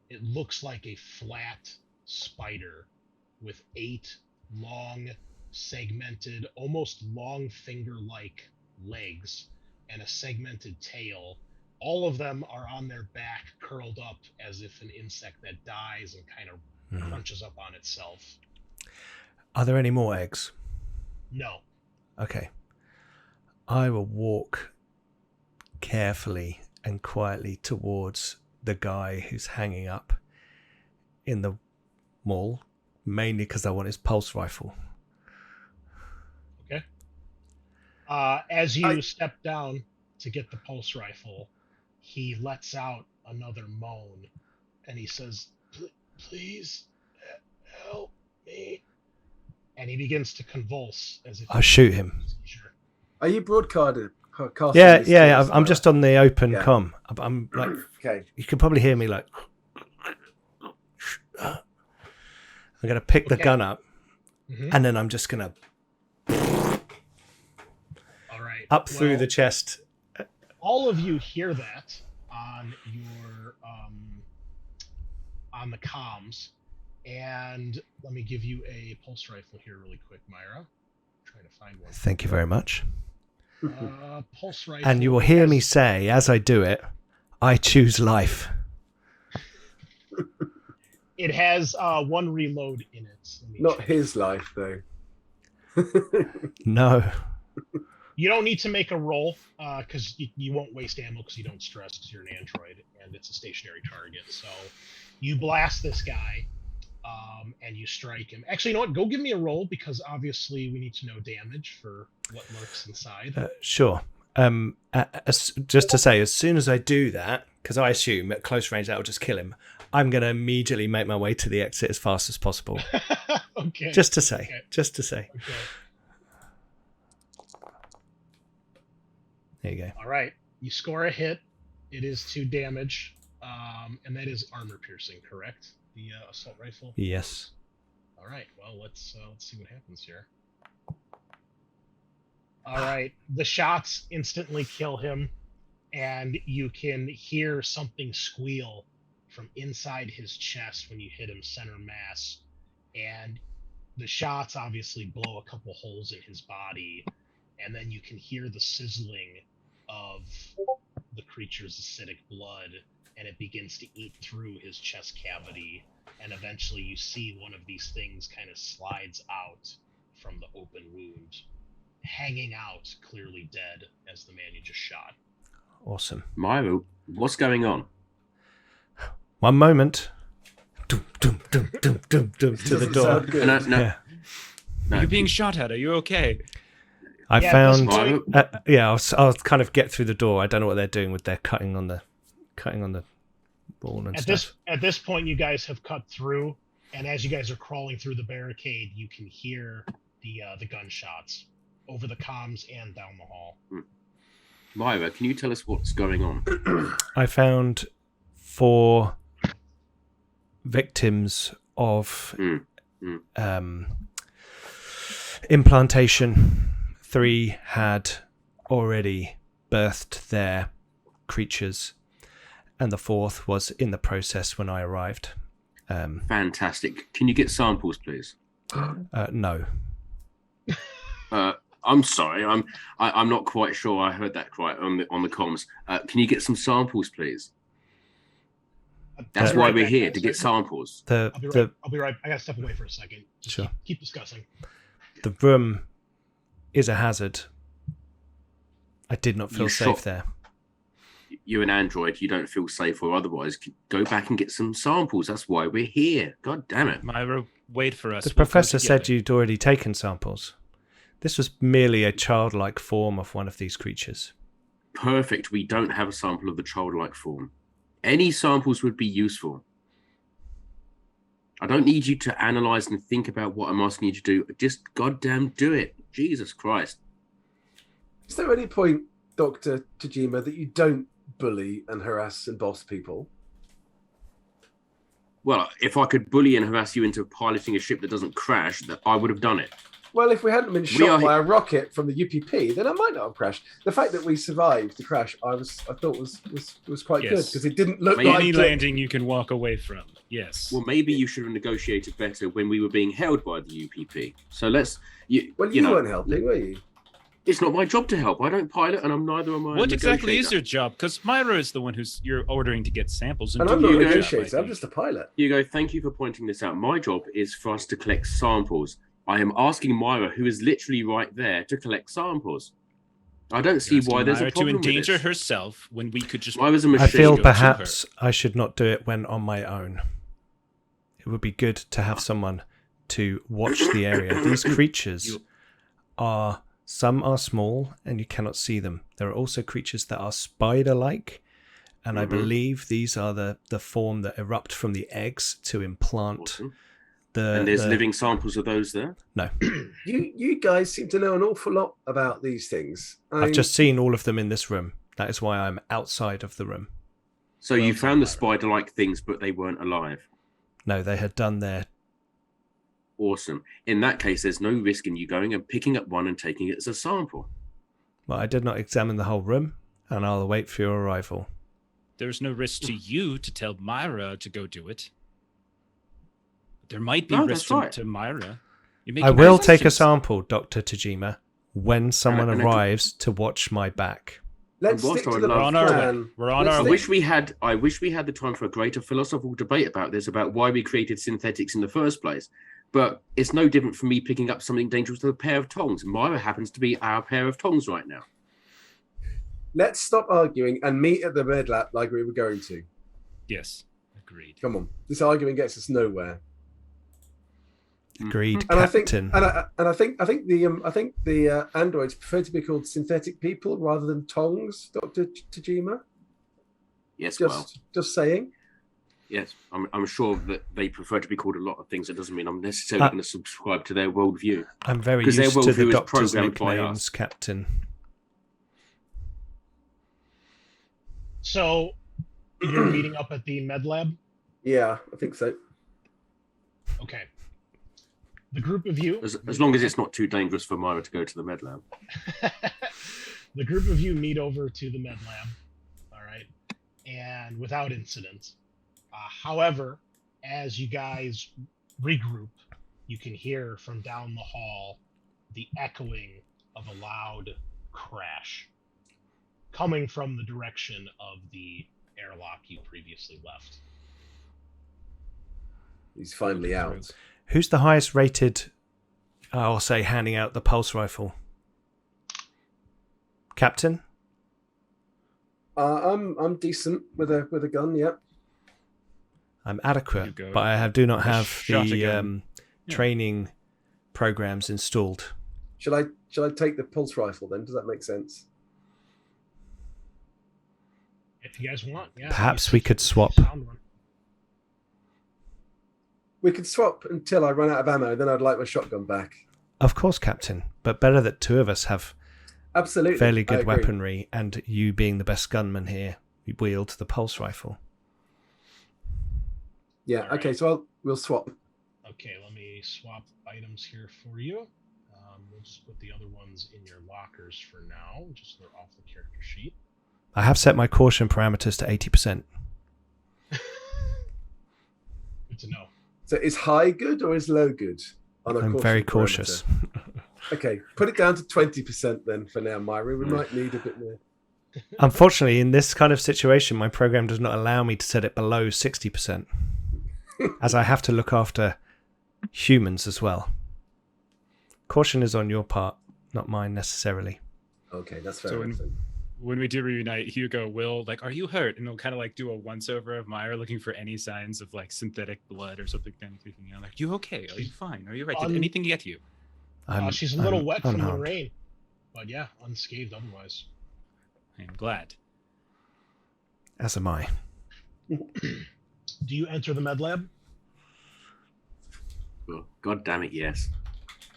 It looks like a flat spider with 8 long, segmented, almost long finger-like legs and a segmented tail. All of them are on their back, curled up as if an insect that dies and kind of crunches up on itself. Are there any more eggs? No. Okay. I will walk carefully and quietly towards the guy who's hanging up in the mall, mainly because I want his pulse rifle. Okay. As you step down to get the pulse rifle, he lets out another moan, and he says, "Please help me." And he begins to convulse as if I'll shoot him. Are you broadcasting? Yeah. I'm just on the open comm. I'm like, okay. You can probably hear me like. I'm gonna pick the gun up, and then I'm just gonna. All right. Up through the chest. All of you hear that on your on the comms, and let me give you a pulse rifle here really quick, Myra. I'm trying to find one. Thank you very much. Pulse rifle. And you will hear me say, as I do it, I choose life. It has 1 reload in it. Not his life, though. No. You don't need to make a roll because you won't waste ammo because you don't stress because you're an android and it's a stationary target. So you blast this guy and you strike him. Actually, you know what? Go give me a roll because obviously we need to know damage for what lurks inside. Sure. Just to say, as soon as I do that, because I assume at close range that will just kill him, I'm going to immediately make my way to the exit as fast as possible. Okay. Just to say. Okay. There you go. All right. You score a hit. It is 2 damage. And that is armor piercing, correct? The assault rifle? Yes. All right. Well, let's see what happens here. All right. The shots instantly kill him, and you can hear something squeal from inside his chest when you hit him center mass. And the shots obviously blow a couple holes in his body, and then you can hear the sizzling of the creature's acidic blood, and it begins to eat through his chest cavity, and eventually you see one of these things kind of slides out from the open wound, hanging out, clearly dead, as the man you just shot. Awesome. Myra, What's going on? One moment. Dum, dum, dum, dum, dum, dum, to the Doesn't door. sound good. No, Yeah. no. You're being shot at. Are you okay? I Yeah, found. at this point- I'll kind of get through the door. I don't know what they're doing with their cutting on the wall and stuff. At this point, you guys have cut through, and as you guys are crawling through the barricade, you can hear the gunshots over the comms and down the hall. Myra, can you tell us what's going on? I found 4 victims of implantation. 3 had already birthed their creatures, and the 4th was in the process when I arrived. Fantastic. Can you get samples, please? No. I'm sorry. I'm not quite sure I heard that right on the comms. Can you get some samples, please? That's I'll be why right we're back, here, guys. to get samples. The I'll be right. I gotta step away for a second. Just Sure. keep discussing. the room is a hazard. I did not feel You safe shot- there. You're an android. You don't feel safe or otherwise. Go back and get some samples. That's why we're here. God damn it. Myra, wait for us. The We'll go professor said together. you'd already taken samples. This was merely a childlike form of one of these creatures. Perfect. We don't have a sample of the childlike form. Any samples would be useful. I don't need you to analyze and think about what I'm asking you to do. Just goddamn do it. Jesus Christ. Is there any point, Dr. Tajima, that you don't bully and harass and boss people? Well, if I could bully and harass you into piloting a ship that doesn't crash, that I would have done it. Well, if we hadn't been We shot are- by a rocket from the UPP, then I might not have crashed. The fact that we survived the crash, I thought was quite good Yes. because it didn't look Maybe like Any it. landing you can walk away from. Yes. Well, maybe you should have negotiated better when we were being held by the UPP. So let's. Well, you know, weren't helping, were you? It's not my job to help. I don't pilot, and I'm neither am I. What a exactly is negotiator. your job? Because Myra is the one you're ordering to get samples. And I'm do not a you your know- job, I negotiator. I'm think. just a pilot. Hugo, thank you for pointing this out. My job is for us to collect samples. I am asking Myra, who is literally right there, to collect samples. I don't see You're why asking there's Myra a problem to endanger with this. herself when we could just. Myra's a I machine. feel go to perhaps I should not do it when on my own. It would be good to have someone to watch the area. These creatures are, some are small and you cannot see them. There are also creatures that are spider-like, and I believe these are the form that erupt from the eggs to implant Awesome. the. And there's the- living samples of those there. No, You guys seem to know an awful lot about these things. I've just seen all of them in this room. That is why I'm outside of the room. So Well you done, found the Myra. spider-like things, but they weren't alive. No, they had done their. Awesome. In that case, there's no risk in you going and picking up one and taking it as a sample. Well, I did not examine the whole room, and I'll wait for your arrival. There's no risk to you to tell Myra to go do it. There might be No, risk that's right. to Myra. You're I making will take a assumptions. sample, Dr. Tajima, when someone and I could- arrives to watch my back. Let's And whilst stick I to the love- We're on our way. plan. We're on Let's our I way. stick- wish we had the time for a greater philosophical debate about this, about why we created synthetics in the first place. But it's no different from me picking up something dangerous with a pair of tongs. Myra happens to be our pair of tongs right now. Let's stop arguing and meet at the red lab like we were going to. Yes, agreed. Come on, this arguing gets us nowhere. Agreed, And Captain. I think the androids prefer to be called synthetic people rather than tongs, Dr. Tajima. Yes, well, Just saying. yes. I'm sure that they prefer to be called a lot of things. That doesn't mean I'm necessarily going to subscribe to their worldview. I'm very 'cause their used to the worldview is doctor's programmed by nicknames, us. Captain. So you're meeting up at the med lab. Yeah, I think so. Okay. The group of you. As long as it's not too dangerous for Myra to go to the med lab. The group of you meet over to the med lab. All right. And without incident. However, as you guys regroup, you can hear from down the hall the echoing of a loud crash coming from the direction of the airlock you previously left. He's finally out. Who's the highest rated, I'll say, handing out the pulse rifle? Captain? I'm decent with a gun. Yeah. I'm adequate, Hugo, but I do not have shot the again. training programs installed. Shall I take the pulse rifle then? Does that make sense? If you guys want, yeah. Perhaps we could swap. Sound one. We could swap until I run out of ammo. Then I'd like my shotgun back. Of course, Captain, but better that two of us have Absolutely. fairly I good agree. weaponry, and you being the best gunman here, we wield the pulse rifle. Yeah. All Okay. right. So we'll swap. Okay, let me swap items here for you. We'll just put the other ones in your lockers for now, just so they're off the character sheet. I have set my caution parameters to 80%. Good to know. So is high good or is low good? On a I'm caution very parameter? cautious. Okay, put it down to 20% then for now, Myra. We might need a bit more. Unfortunately, in this kind of situation, my program does not allow me to set it below 60%, as I have to look after humans as well. Caution is on your part, not mine necessarily. Okay, that's fair So enough. then. When we do reunite, Hugo will like, "Are you hurt?" And he'll kind of like do a once over of Myra, looking for any signs of like synthetic blood or something. Kind of thinking, like, "You okay? Are you fine? Are you right? Did anything get you?" She's a little I'm wet from the unharmed. rain, but yeah, unscathed otherwise. I'm glad. As am I. Do you enter the med lab? Oh, God damn it, yes.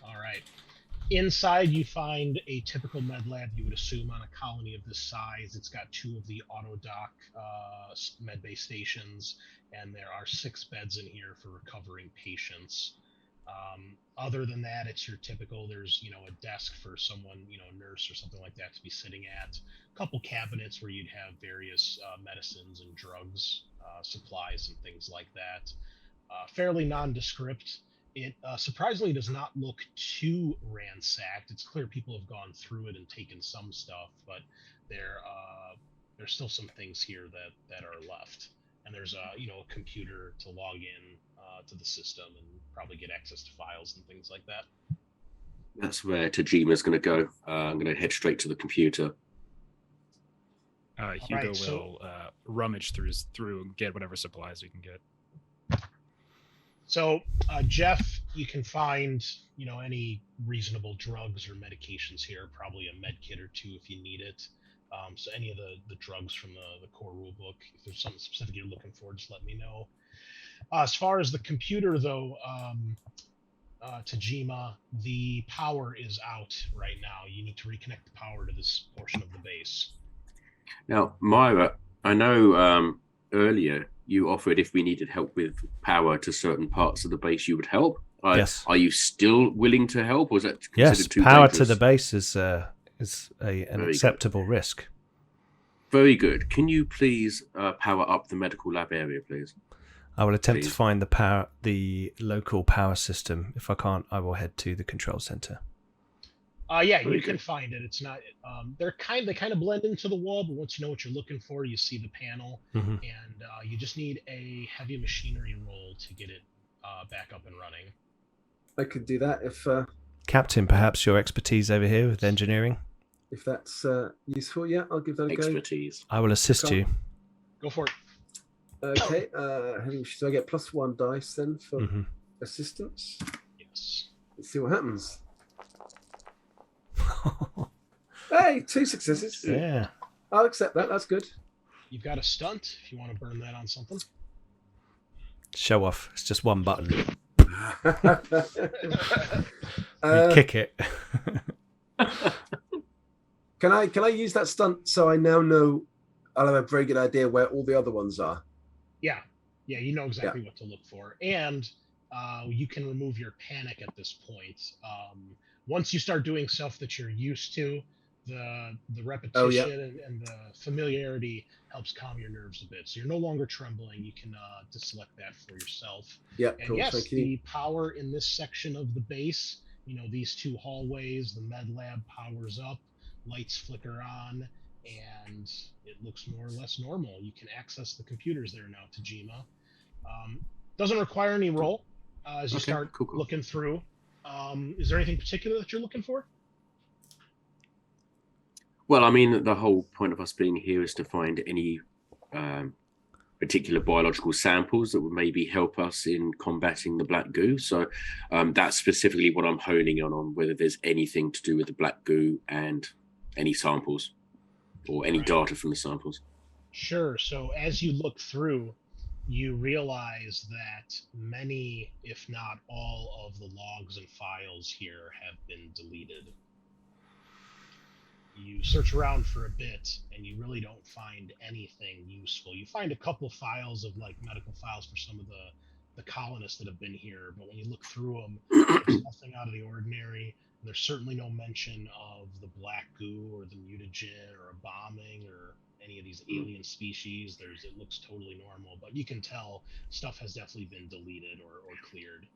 All right. Inside, you find a typical med lab you would assume on a colony of this size. It's got 2 of the auto dock med bay stations, and there are 6 beds in here for recovering patients. Other than that, it's your typical. There's a desk for someone, a nurse or something like that to be sitting at. A couple cabinets where you'd have various medicines and drugs, supplies and things like that. Fairly nondescript. It surprisingly does not look too ransacked. It's clear people have gone through it and taken some stuff, but there's still some things here that are left. And there's a computer to log in to the system and probably get access to files and things like that. That's where Tajima's going to go. I'm going to head straight to the computer. Hugo right, will so- rummage through and get whatever supplies we can get. So, Jeff, you can find, any reasonable drugs or medications here, probably a med kit or 2 if you need it. So any of the drugs from the core rule book, if there's something specific you're looking for, just let me know. As far as the computer, though, Tajima, the power is out right now. You need to reconnect the power to this portion of the base. Now, Myra, I know earlier you offered if we needed help with power to certain parts of the base, you would help. Yes. Are you still willing to help, or is that considered Yes, too power dangerous? to the base is an Very acceptable risk. Very good. Can you please power up the medical lab area, please? I will attempt to Please. find the local power system. If I can't, I will head to the control center. Yeah, Very you can good. find it. It's not. They kind of blend into the wall, but once you know what you're looking for, you see the panel, Mhm. and you just need a heavy machinery roll to get it back up and running. I could do that Captain, perhaps your expertise over here with engineering. if that's useful. Yeah, I'll give that a go. Expertise. I will assist Okay. you. Go for it. Okay. So I get +1 dice then for Mhm. assistance. Yes. Let's see what happens. Hey, 2 successes. Yeah. I'll accept that. That's good. You've got a stunt if you want to burn that on something. Show off. It's just one button. You Uh, kick it. Can I use that stunt so I now know I'll have a very good idea where all the other ones are? Yeah, you know exactly what to look for, and you can remove your panic at this point. Once you start doing stuff that you're used to, the repetition and the familiarity helps calm your nerves a bit. So you're no longer trembling. You can deselect that for yourself. Yeah, And cool. yes, Thank you. the power in this section of the base, these 2 hallways, the med lab powers up, lights flicker on, and it looks more or less normal. You can access the computers there now, Tajima. Doesn't require any roll as you Okay, start cool. looking through. Is there anything particular that you're looking for? Well, I mean, the whole point of us being here is to find any particular biological samples that would maybe help us in combating the black goo. So that's specifically what I'm honing on whether there's anything to do with the black goo and any samples or any data from the samples. Sure. So as you look through, you realize that many, if not all, of the logs and files here have been deleted. You search around for a bit and you really don't find anything useful. You find a couple files of like medical files for some of the colonists that have been here, but when you look through them, there's nothing out of the ordinary. There's certainly no mention of the black goo or the mutagen or a bombing or any of these alien species. It looks totally normal, but you can tell stuff has definitely been deleted or cleared.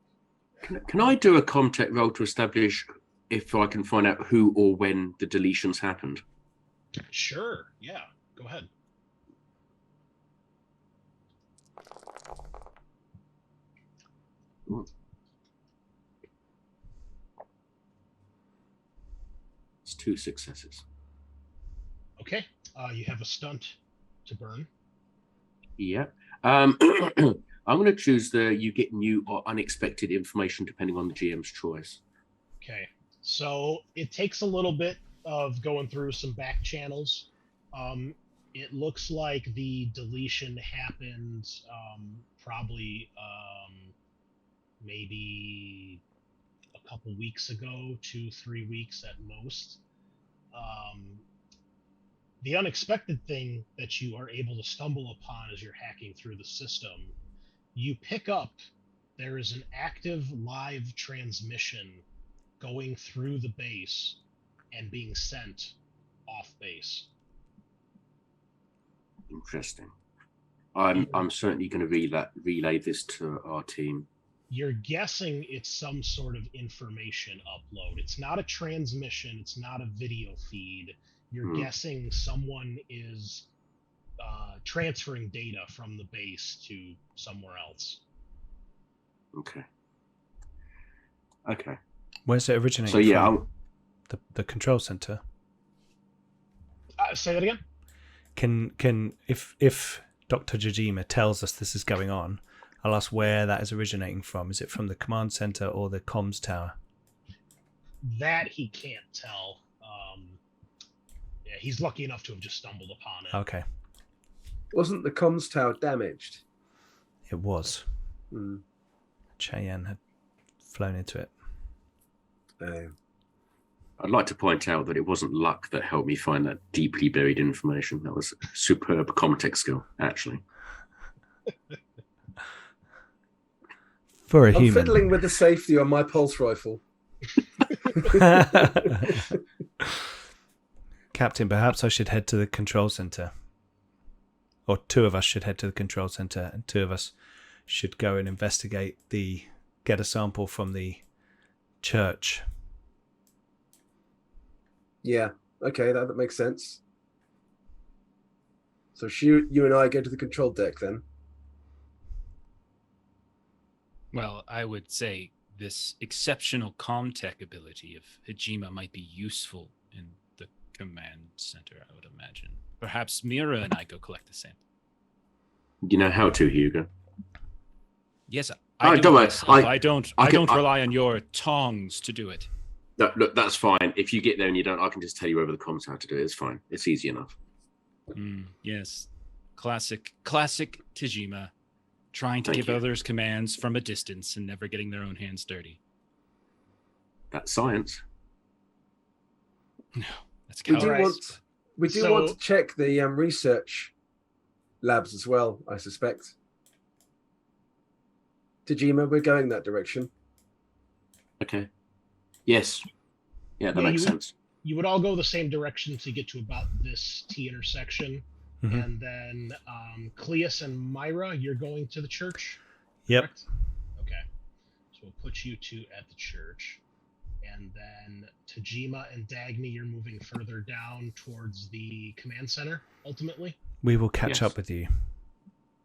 Can I do a contact roll to establish if I can find out who or when the deletions happened? Sure, yeah, go ahead. It's 2 successes. Okay, you have a stunt to burn. Yeah. I'm going to choose you get new or unexpected information depending on the GM's choice. Okay, so it takes a little bit of going through some back channels. It looks like the deletion happened probably maybe a couple weeks ago, 2-3 weeks at most. The unexpected thing that you are able to stumble upon as you're hacking through the system, you pick up there is an active live transmission going through the base and being sent off base. Interesting. I'm certainly going to relay this to our team. You're guessing it's some sort of information upload. It's not a transmission. It's not a video feed. You're guessing someone is transferring data from the base to somewhere else. Okay. Where's it originating So yeah, from? The control center. Say that again. Can if Dr. Jojima tells us this is going on, I'll ask where that is originating from. Is it from the command center or the comms tower? That he can't tell. Yeah, he's lucky enough to have just stumbled upon it. Okay. Wasn't the comms tower damaged? It was. Cheyenne had flown into it. I'd like to point out that it wasn't luck that helped me find that deeply buried information. That was superb context skill, actually. For a I'm human. fiddling with the safety on my pulse rifle. Captain, perhaps I should head to the control center. Or two of us should head to the control center, and two of us should go and investigate get a sample from the church. Yeah, okay, that makes sense. So you and I go to the control deck then. Well, I would say this exceptional comm-tech ability of Hajima might be useful in the command center, I would imagine. Perhaps Mira and I go collect the sample. You know how to, Hugo? Yes, I do. Don't worry. Myself. I don't rely on your tongs to do it. No, look, that's fine. If you get there and you don't, I can just tell you over the comms how to do it. It's fine. It's easy enough. Yes. Classic Tajima. Trying to give others commands from a distance and never getting their own hands dirty. That's science. No, that's cowardice. We do want to check the research labs as well, I suspect. Tajima, we're going that direction. Okay. Yes. Yeah, that makes sense. You would all go the same direction to get to about this T intersection. Mm-hmm. And then Cleus and Myra, you're going to the church? Yep. Correct? Okay. So we'll put you two at the church. And then Tajima and Dagny, you're moving further down towards the command center, ultimately? We will catch up with you.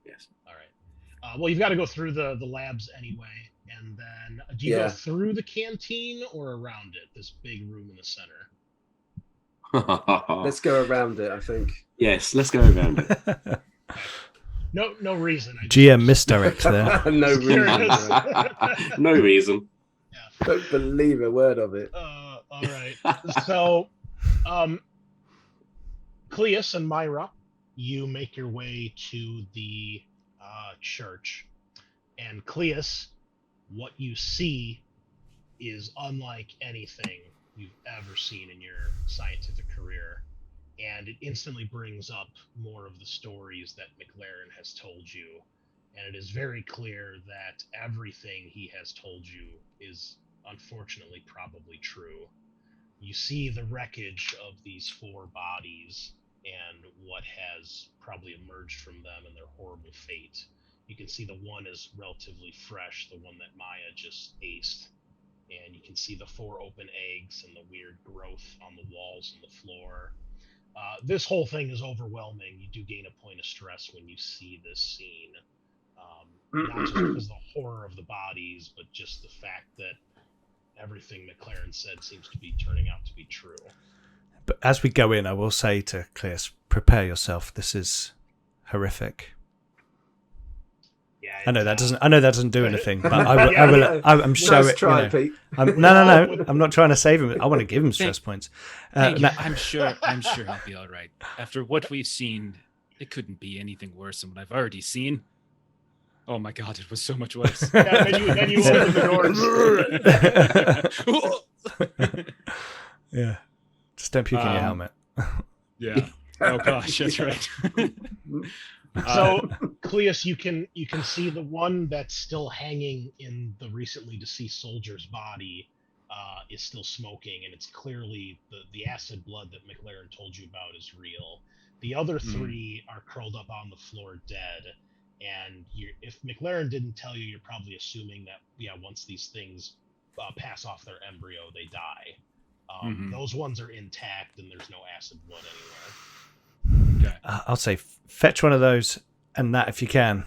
Yes. All right. Well, you've got to go through the labs anyway. And then do you go through the canteen or around it, this big room in the center? Let's go around it, I think. Yes, let's go around it. No reason. GM misdirect there. No There reason. it is. Right? No reason. Don't believe a word of it. All right. So, Cleus and Myra, you make your way to the church. And Cleus, what you see is unlike anything you've ever seen in your scientific career. And it instantly brings up more of the stories that McLaren has told you. And it is very clear that everything he has told you is unfortunately probably true. You see the wreckage of these 4 bodies and what has probably emerged from them and their horrible fate. You can see the one is relatively fresh, the one that Maya just aced. And you can see the 4 open eggs and the weird growth on the walls and the floor. This whole thing is overwhelming. You do gain a point of stress when you see this scene. Not just because of the horror of the bodies, but just the fact that everything McLaren said seems to be turning out to be true. But as we go in, I will say to Cleus, prepare yourself. This is horrific. Yeah, I know that doesn't do anything, but I Yeah, will. I'm sure Nice it. try, Pete. No. I'm not trying to save him. I want to give him stress points. Thank you. No, I'm sure I'll be all right. After what we've seen, it couldn't be anything worse than what I've already seen. Oh my God, it was so much worse. Yeah, then you open the doors. yeah. Just don't puke in your helmet. Yeah. Oh gosh, that's right. So, Cleus, you can see the one that's still hanging in the recently deceased soldier's body is still smoking, and it's clearly the acid blood that McLaren told you about is real. The other 3 are curled up on the floor dead, and if McLaren didn't tell you, you're probably assuming that once these things pass off their embryo, they die. Those ones are intact, and there's no acid blood anywhere. Okay. I'll say fetch one of those, and that if you can,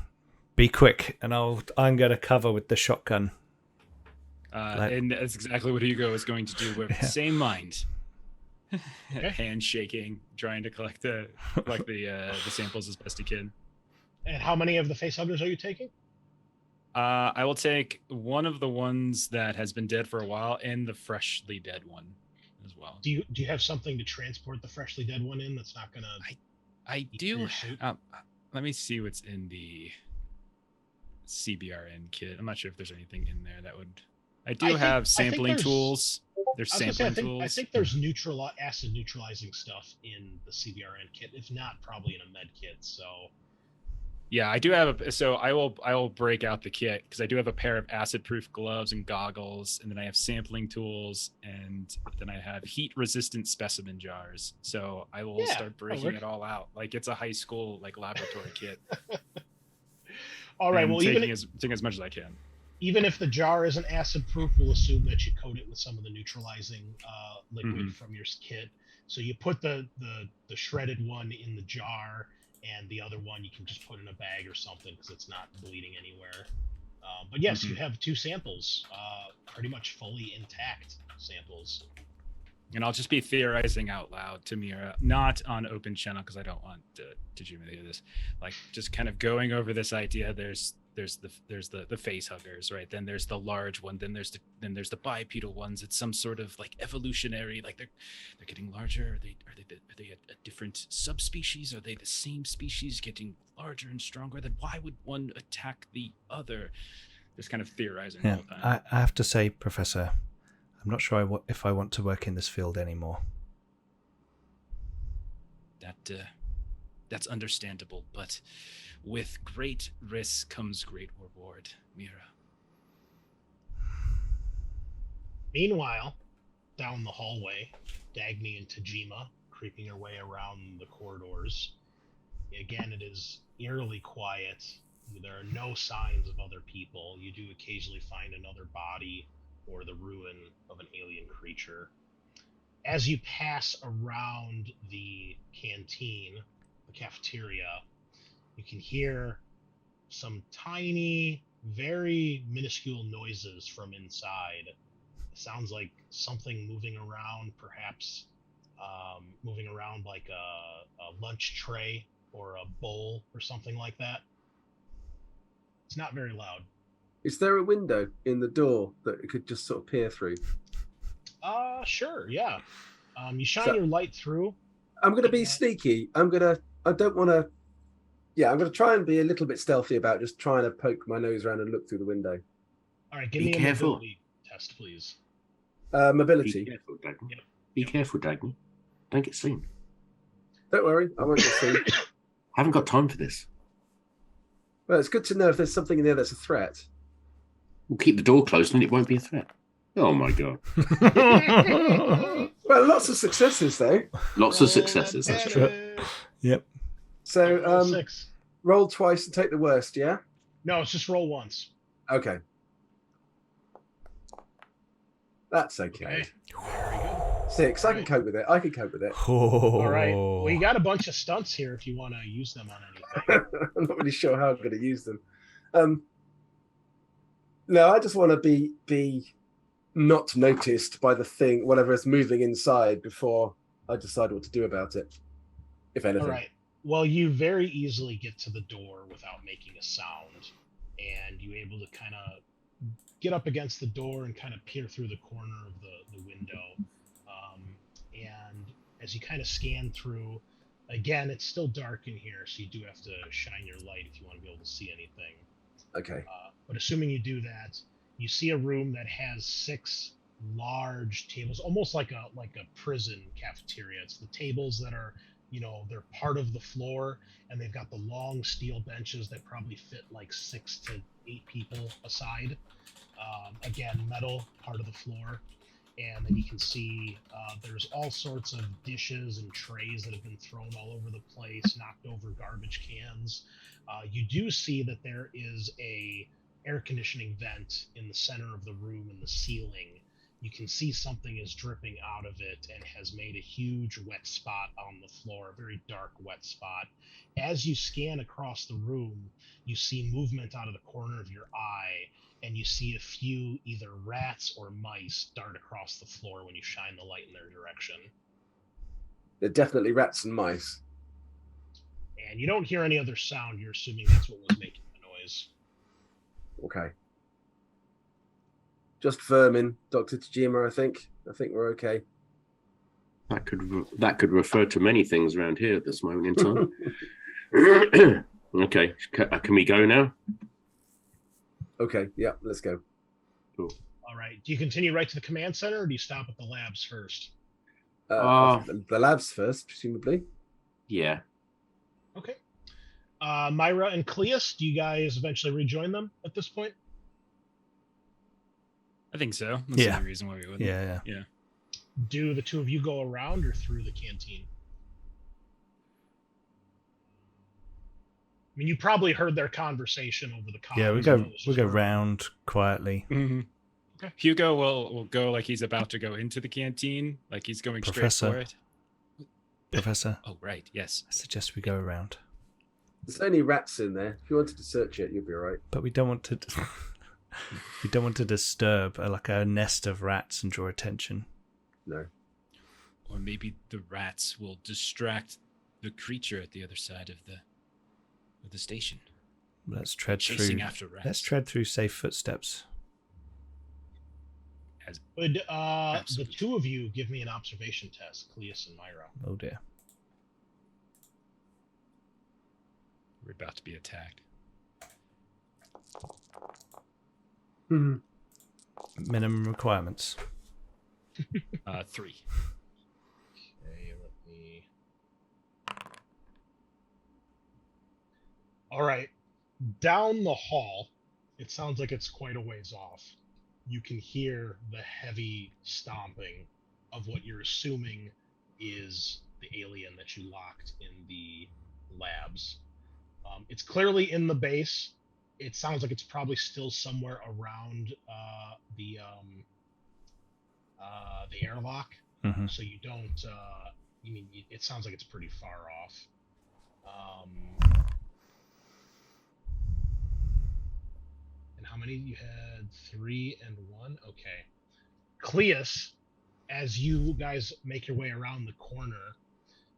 be quick, and I'm going to cover with the shotgun. And that's exactly what Hugo is going to do. With the same mind, hand shaking, trying to collect the samples as best he can. And how many of the facehuggers are you taking? I will take one of the ones that has been dead for a while, and the freshly dead one as well. Do you have something to transport the freshly dead one in that's not gonna? I do. Let me see what's in the CBRN kit. I'm not sure if there's anything in there that would. I have sampling tools. There's sampling tools. I think there's acid neutralizing stuff in the CBRN kit. If not, probably in a med kit. So. Yeah, I do have so I will break out the kit because I do have a pair of acid-proof gloves and goggles, and then I have sampling tools, and then I have heat-resistant specimen jars. So I will start breaking it all out like it's a high school laboratory kit. All right, well, taking as much as I can. Even if the jar isn't acid-proof, we'll assume that you coat it with some of the neutralizing liquid from your kit. So you put the shredded one in the jar, and the other one you can just put in a bag or something because it's not bleeding anywhere. But yes, you have 2 samples, pretty much fully intact samples. And I'll just be theorizing out loud to Mira, not on open channel because I don't want to Jimmy to hear this. Just kind of going over this idea. There's the face huggers, right? Then there's the large one. Then there's the bipedal ones. It's some sort of evolutionary, they're getting larger. Are they a different subspecies? Are they the same species getting larger and stronger? Then why would one attack the other? Just kind of theorizing all the time. I have to say, Professor, I'm not sure if I want to work in this field anymore. That's understandable, but with great risk comes great reward, Mira. Meanwhile, down the hallway, Dagny and Tajima creeping their way around the corridors. Again, it is eerily quiet. There are no signs of other people. You do occasionally find another body or the ruin of an alien creature. As you pass around the canteen, the cafeteria, you can hear some tiny, very minuscule noises from inside. It sounds like something moving around, perhaps moving around like a lunch tray or a bowl or something like that. It's not very loud. Is there a window in the door that it could just sort of peer through? Sure, yeah. You shine So- your light through. I'm going to be Yeah. sneaky. I don't want to. Yeah, I'm going to try and be a little bit stealthy about just trying to poke my nose around and look through the window. All right, give Be me a careful. mobility test, please. Be Mobility. careful, Dagny. Yep. Be careful, Dagny. Don't get seen. Don't worry, I won't get seen. Haven't got time for this. Well, it's good to know if there's something in there that's a threat. We'll keep the door closed and it won't be a threat. Oh my god. Well, lots of successes though. Lots of successes, that's true. Yep. So Roll 6. roll twice and take the worst. Yeah. No, it's just roll once. Okay. That's okay. Okay. Very good. 6. I can cope with it. All right. Well, you got a bunch of stunts here if you want to use them on anything. I'm not really sure how I'm going to use them. No, I just want to be not noticed by the thing, whatever is moving inside, before I decide what to do about it, if anything. All right. Well, you very easily get to the door without making a sound, and you're able to kind of get up against the door and kind of peer through the corner of the window. And as you kind of scan through, again, it's still dark in here, so you do have to shine your light if you want to be able to see anything. Okay. But assuming you do that, you see a room that has 6 large tables, almost like a prison cafeteria. It's the tables that are, they're part of the floor, and they've got the long steel benches that probably fit like 6 to 8 people aside. Again, metal, part of the floor. And then you can see there's all sorts of dishes and trays that have been thrown all over the place, knocked over garbage cans. You do see that there is a air conditioning vent in the center of the room in the ceiling. You can see something is dripping out of it and has made a huge wet spot on the floor, a very dark wet spot. As you scan across the room, you see movement out of the corner of your eye, and you see a few either rats or mice dart across the floor when you shine the light in their direction. They're definitely rats and mice. And you don't hear any other sound. You're assuming that's what was making the noise. Okay. Just vermin, Dr. Tajima, I think. I think we're okay. That could refer to many things around here at this moment in time. Okay, can we go now? Okay, yeah, let's go. Cool. All right. Do you continue right to the command center, or do you stop at the labs first? The labs first, presumably. Yeah. Okay. Myra and Cleus, do you guys eventually rejoin them at this point? I think so. That's Yeah. the only reason why we wouldn't. Yeah. Do the two of you go around or through the canteen? I mean, you probably heard their conversation over the comms. Yeah, we go round quietly. Mm-hmm. Okay. Hugo will go like he's about to go into the canteen, like he's going Professor. straight for it. Professor, Oh, right. Yes. I suggest we go around. There's only rats in there. If you wanted to search it, you'll be all right. But we don't want to we don't want to disturb a nest of rats and draw attention. No. Or maybe the rats will distract the creature at the other side of the station. Let's tread Chasing through. after rats. Let's tread through safe footsteps. Would the Absolutely. two of you give me an observation test, Cleus and Myra? Oh dear. We're about to be attacked. Hmm. Minimum requirements. 3. Okay, let me. All right. Down the hall, it sounds like it's quite a ways off. You can hear the heavy stomping of what you're assuming is the alien that you locked in the labs. It's clearly in the base. It sounds like it's probably still somewhere around the airlock. Mhm. So you don't. It sounds like it's pretty far off. And how many you had? 3 and 1. Okay. Cleus, as you guys make your way around the corner,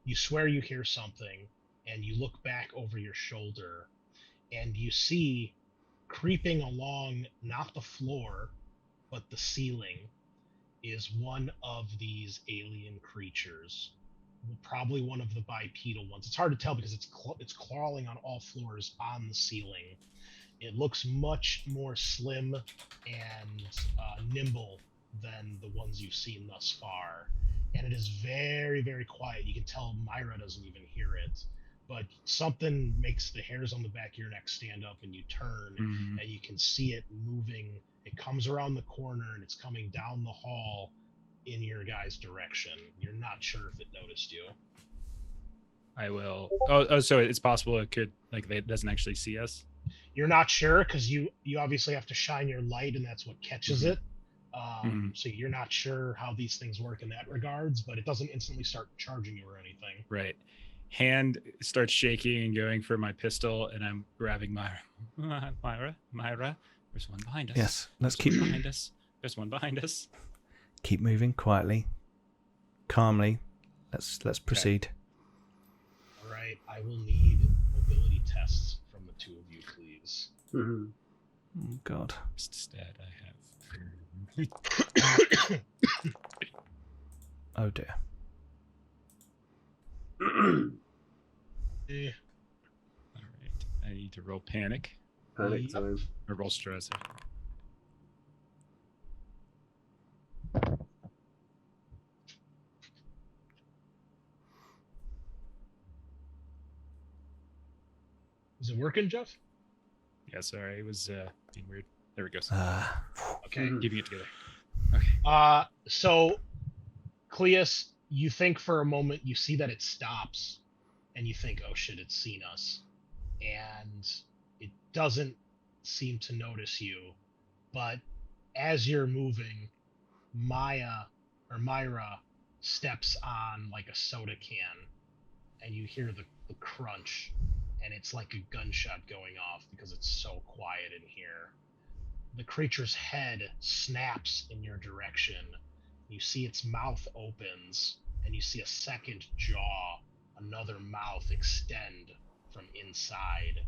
you swear you hear something, and you look back over your shoulder, and you see creeping along not the floor, but the ceiling is one of these alien creatures. Probably one of the bipedal ones. It's hard to tell because it's crawling on all floors on the ceiling. It looks much more slim and nimble than the ones you've seen thus far. And it is very, very quiet. You can tell Myra doesn't even hear it. But something makes the hairs on the back of your neck stand up, and you turn, and you can see it moving. It comes around the corner, and it's coming down the hall in your guys' direction. You're not sure if it noticed you. I will. Oh, so it's possible it could, like, it doesn't actually see us? You're not sure because you obviously have to shine your light, and that's what catches it. So you're not sure how these things work in that regards, but it doesn't instantly start charging you or anything. Right. Hand starts shaking and going for my pistol, and I'm grabbing Myra. Myra, there's one behind us. Yes, let's There's keep one behind us. There's one behind us. Keep moving quietly, calmly. Let's proceed. All right, I will need mobility tests from the two of you, please. Mhm. Oh God. Instead, I have. Oh dear. Eh, All right. I need to roll panic Panic time. or roll stress. Is it working, Jeff? Yeah, sorry, it was being weird. There it goes. Okay. Keeping it together. Okay. So, Cleus, you think for a moment, you see that it stops, and you think, oh shit, it's seen us. And it doesn't seem to notice you, but as you're moving, Myra steps on like a soda can, and you hear the crunch, and it's like a gunshot going off because it's so quiet in here. The creature's head snaps in your direction. You see its mouth opens, and you see a second jaw, another mouth extend from inside.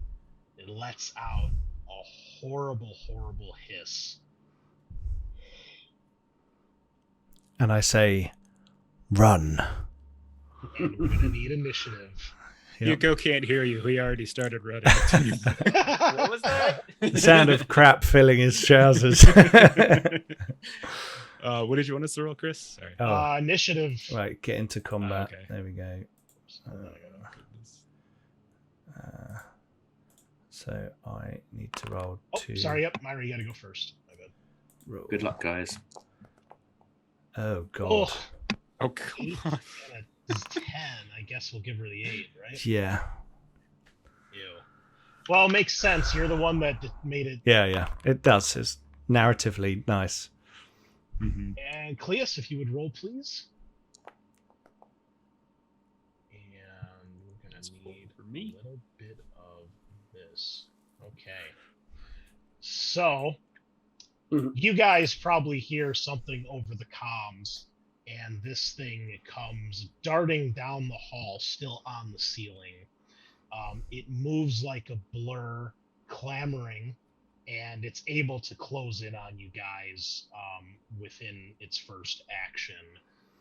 It lets out a horrible, horrible hiss. And I say, run. And we're gonna need initiative. Yep. Hugo can't hear you. He already started running. What was that? The sound of crap filling his trousers. What did you want us to roll, Chris? Sorry. Oh, Initiative. right. Get into combat. okay. There we go. So I need to roll Oh, two. sorry. Yep, Myra, you gotta go first. My bad. Roll. Good luck, guys. Oh God. Oh, Oh, come 8 on. and a 10. I guess we'll give her the 8, right? Yeah. Ew. Well, it makes sense. You're the one that made it. Yeah. It does. It's narratively nice. Mm-hmm. And Cleus, if you would roll, please. And we're gonna need for me. a little bit of this. Okay. So, Mhm. you guys probably hear something over the comms, and this thing comes darting down the hall, still on the ceiling. It moves like a blur, clamoring, and it's able to close in on you guys within its first action.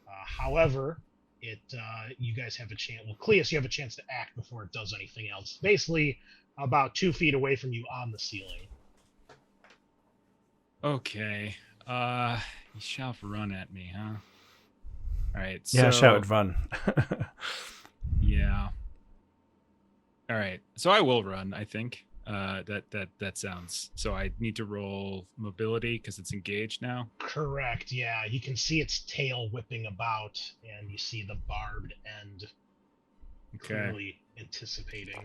However, you guys have a chance. Well, Cleus, you have a chance to act before it does anything else. Basically, about 2 feet away from you on the ceiling. Okay. You shall run at me, huh? All right. Yeah, I so, shouted run. Yeah. All right. So I will run, I think. That sounds. So I need to roll mobility because it's engaged now. Correct. Yeah, you can see its tail whipping about, and you see the barbed end Okay. clearly anticipating.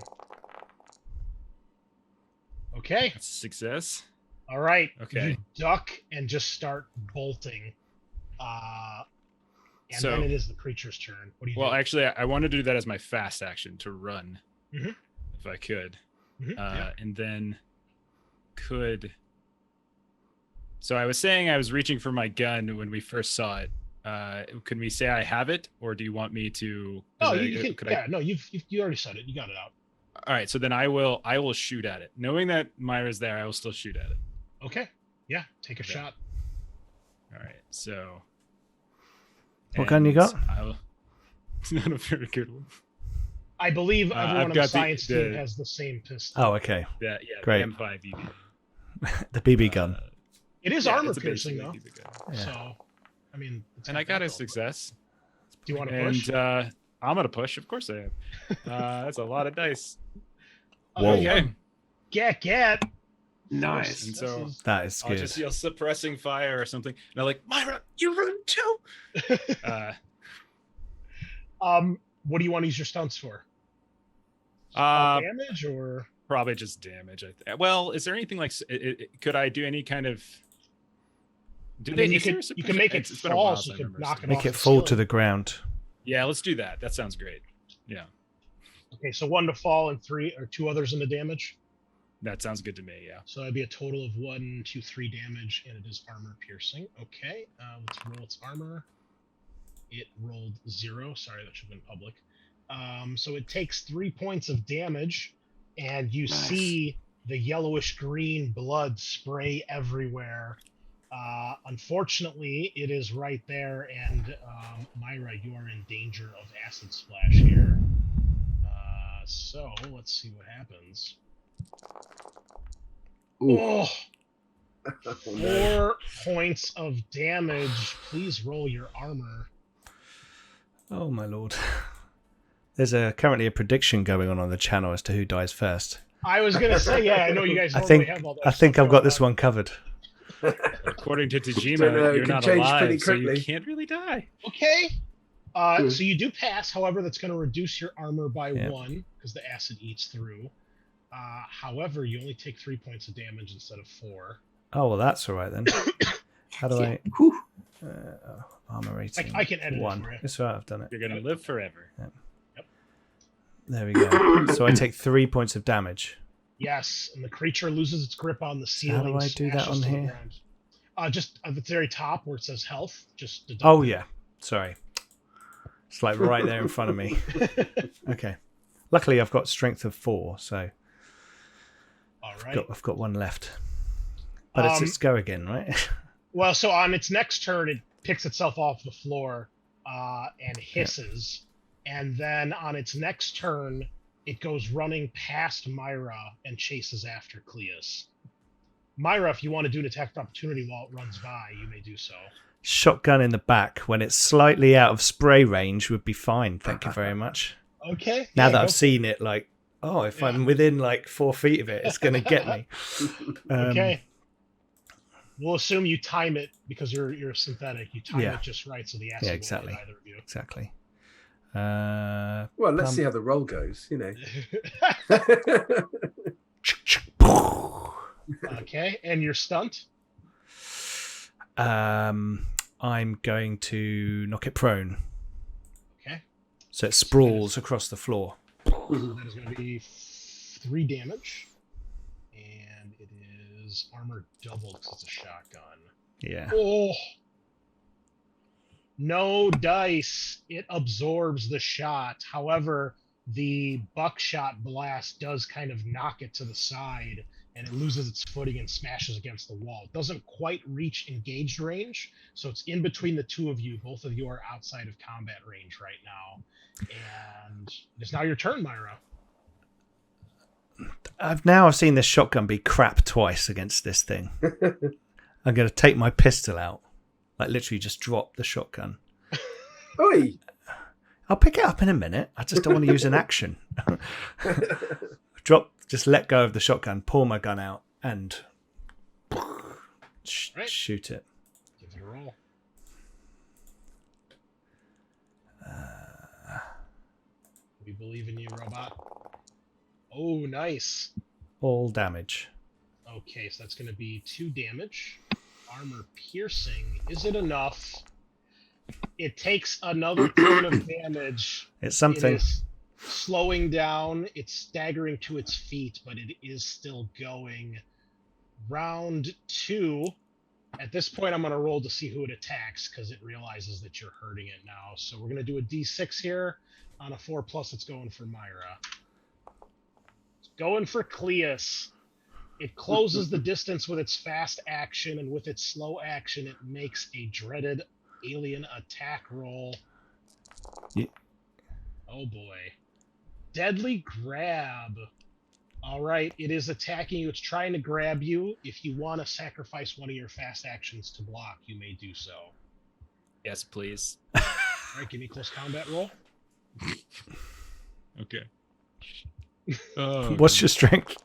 Okay. That's a success. All right. Okay. You duck and just start bolting. And So- then it is the creature's turn. What do you Well, do? actually, I wanted to do that as my fast action to run, Mhm. if I could, Yeah. and then could. So I was saying I was reaching for my gun when we first saw it, can we say I have it, or do you want me to? Oh, you can. No, you already said it. You got it out. All right, so then I will shoot at it, knowing that Myra's there. I will still shoot at it. Okay. Yeah. Take a Okay. shot. All right, so. What gun you got? It's not a very good one. I believe everyone I've on the got science team the- has the same pistol. Oh, okay. Yeah, Great. The M5 BB. The BB gun. It is Yeah, armor it's a piercing basically though. BB gun. Yeah. So, I mean, it's And I got a that, though. success. Do you want to push? And I'm gonna push. Of course I am. That's a lot of dice. Whoa. Okay. Get. Nice. And so That is I'll good. just yell suppressing fire or something. And I'm like, Myra, you run too. What do you want to use your stunts for? Uh, Damage or? Probably just damage. Well, is there anything like? Could I do any kind of? I mean, you can make it It's been a fall while so you since I can remember knock seeing it Make off it the fall to ceiling. the ground. Yeah, let's do that. That sounds great. Yeah, Okay, so 1 to fall and 3 or 2 others into damage. that sounds good to me. Yeah. So that'd be a total of 1, 2, 3 damage, and it is armor piercing. Okay, let's roll its armor. It rolled 0. Sorry, that should have been public. So it takes 3 points of damage, and you Nice. see the yellowish green blood spray everywhere. Unfortunately, it is right there, and Myra, you are in danger of acid splash here. So let's see what happens. Ooh. Oh, Oh, no. 4 points of damage. Please roll your armor. Oh my lord. There's currently a prediction going on the channel as to who dies first. I was gonna say, yeah, I know you guys I normally think have all that. I think stuff I've got going this on. one covered. According to Don't know, Tajima, it you're can not change alive, pretty so you quickly. can't really die. Okay. Hmm. So you do pass. However, that's going to reduce your armor by Yeah. 1 because the acid eats through. However, you only take 3 points of damage instead of 4. Oh well, that's all right then. How do I Whew. armor rating? I can edit it 1. for you. It's all right. I've done it. You're gonna live forever. There we go. So I take 3 points of damage. Yes, and the creature loses its grip on the ceiling. How do I do that smashes on to the here? ground. Just at the very top where it says health. Just deduct Oh it. yeah. Sorry. It's like right there in front of me. Okay. Luckily, I've got strength of 4, so All right. I've got 1 left. But it's go again, right? Well, so on its next turn, it picks itself off the floor and hisses. And then on its next turn, it goes running past Myra and chases after Cleus. Myra, if you want to do an attack of opportunity while it runs by, you may do so. Shotgun in the back when it's slightly out of spray range would be fine. Thank you very much. Okay. Now yeah, that go I've seen it, like, oh, if Yeah. I'm within like 4 feet of it, it's going to get me. Okay. We'll assume you time it because you're synthetic. You time Yeah. it just right so the acid Yeah, won't exactly. hit either of you. Exactly. Well, let's see how the roll goes, you know. Okay, and your stunt? I'm going to knock it prone. Okay. So it sprawls across the floor. That is going to be 3 damage. And it is armor doubled because it's a shotgun. Yeah. Oh! No dice. It absorbs the shot. However, the buckshot blast does kind of knock it to the side, and it loses its footing and smashes against the wall. It doesn't quite reach engaged range, so it's in between the two of you. Both of you are outside of combat range right now. And it's now your turn, Myra. I've seen this shotgun be crap twice against this thing. I'm going to take my pistol out. Like literally just drop the shotgun. Oi! I'll pick it up in a minute. I just don't want to use an action. Just let go of the shotgun, pull my gun out, and Right. shoot it. Give it a roll. We believe in you, robot. Oh, nice. All damage. Okay, so that's going to be 2 damage. Armor piercing. Is it enough? It takes another turn of damage. It's something. It is slowing down. It's staggering to its feet, but it is still going. Round 2. At this point, I'm going to roll to see who it attacks because it realizes that you're hurting it now. So we're going to do a D6 here. On a 4+, it's going for Myra. It's going for Cleus. It closes the distance with its fast action, and with its slow action, it makes a dreaded alien attack roll. Yeah. Oh boy. Deadly grab. All right, it is attacking you. It's trying to grab you. If you want to sacrifice one of your fast actions to block, you may do so. Yes, please. All right, give me a close combat roll. Okay. What's your strength?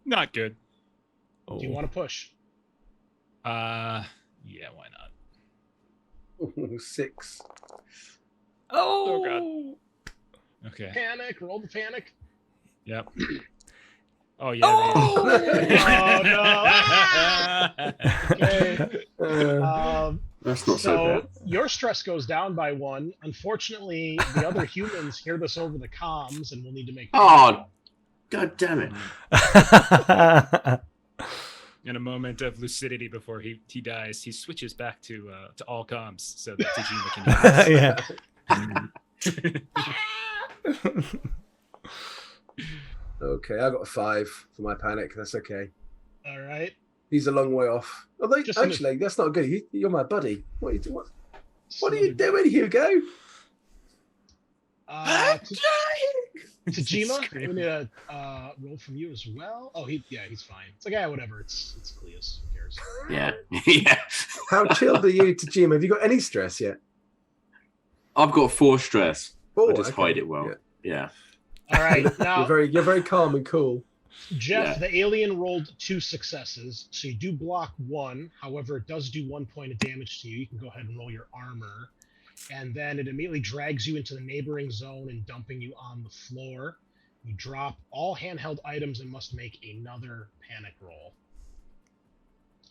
Not good. Oh. Do you want to push? Yeah, why not? 6. Oh, God. Okay. Panic. Roll the panic. Yep. Oh yeah. Okay. That's not so bad. Your stress goes down by 1. Unfortunately, the other humans hear this over the comms and will need to make. Oh, God damn it! In a moment of lucidity before he dies, he switches back to all comms so that Tajima can yeah. Okay, I got a 5 for my panic. That's okay. All right. He's a long way off. Although, Just actually, that's not good. You're my buddy. What are you doing? What are you doing, Hugo? Tajima, we need a roll from you as well. Oh, he's fine. It's like, yeah, whatever. It's Cleus. Who cares? Yeah, yeah. How chilled are you, Tajima? Have you got any stress yet? I've got 4 stress. Oh, I just okay. hide it well. Yeah. Yeah. All right. Now, You're very calm and cool. Jeff, Yeah. the alien rolled 2 successes, so you do block 1. However, it does do 1 point of damage to you. You can go ahead and roll your armor. And then it immediately drags you into the neighboring zone and dumping you on the floor. You drop all handheld items and must make another panic roll.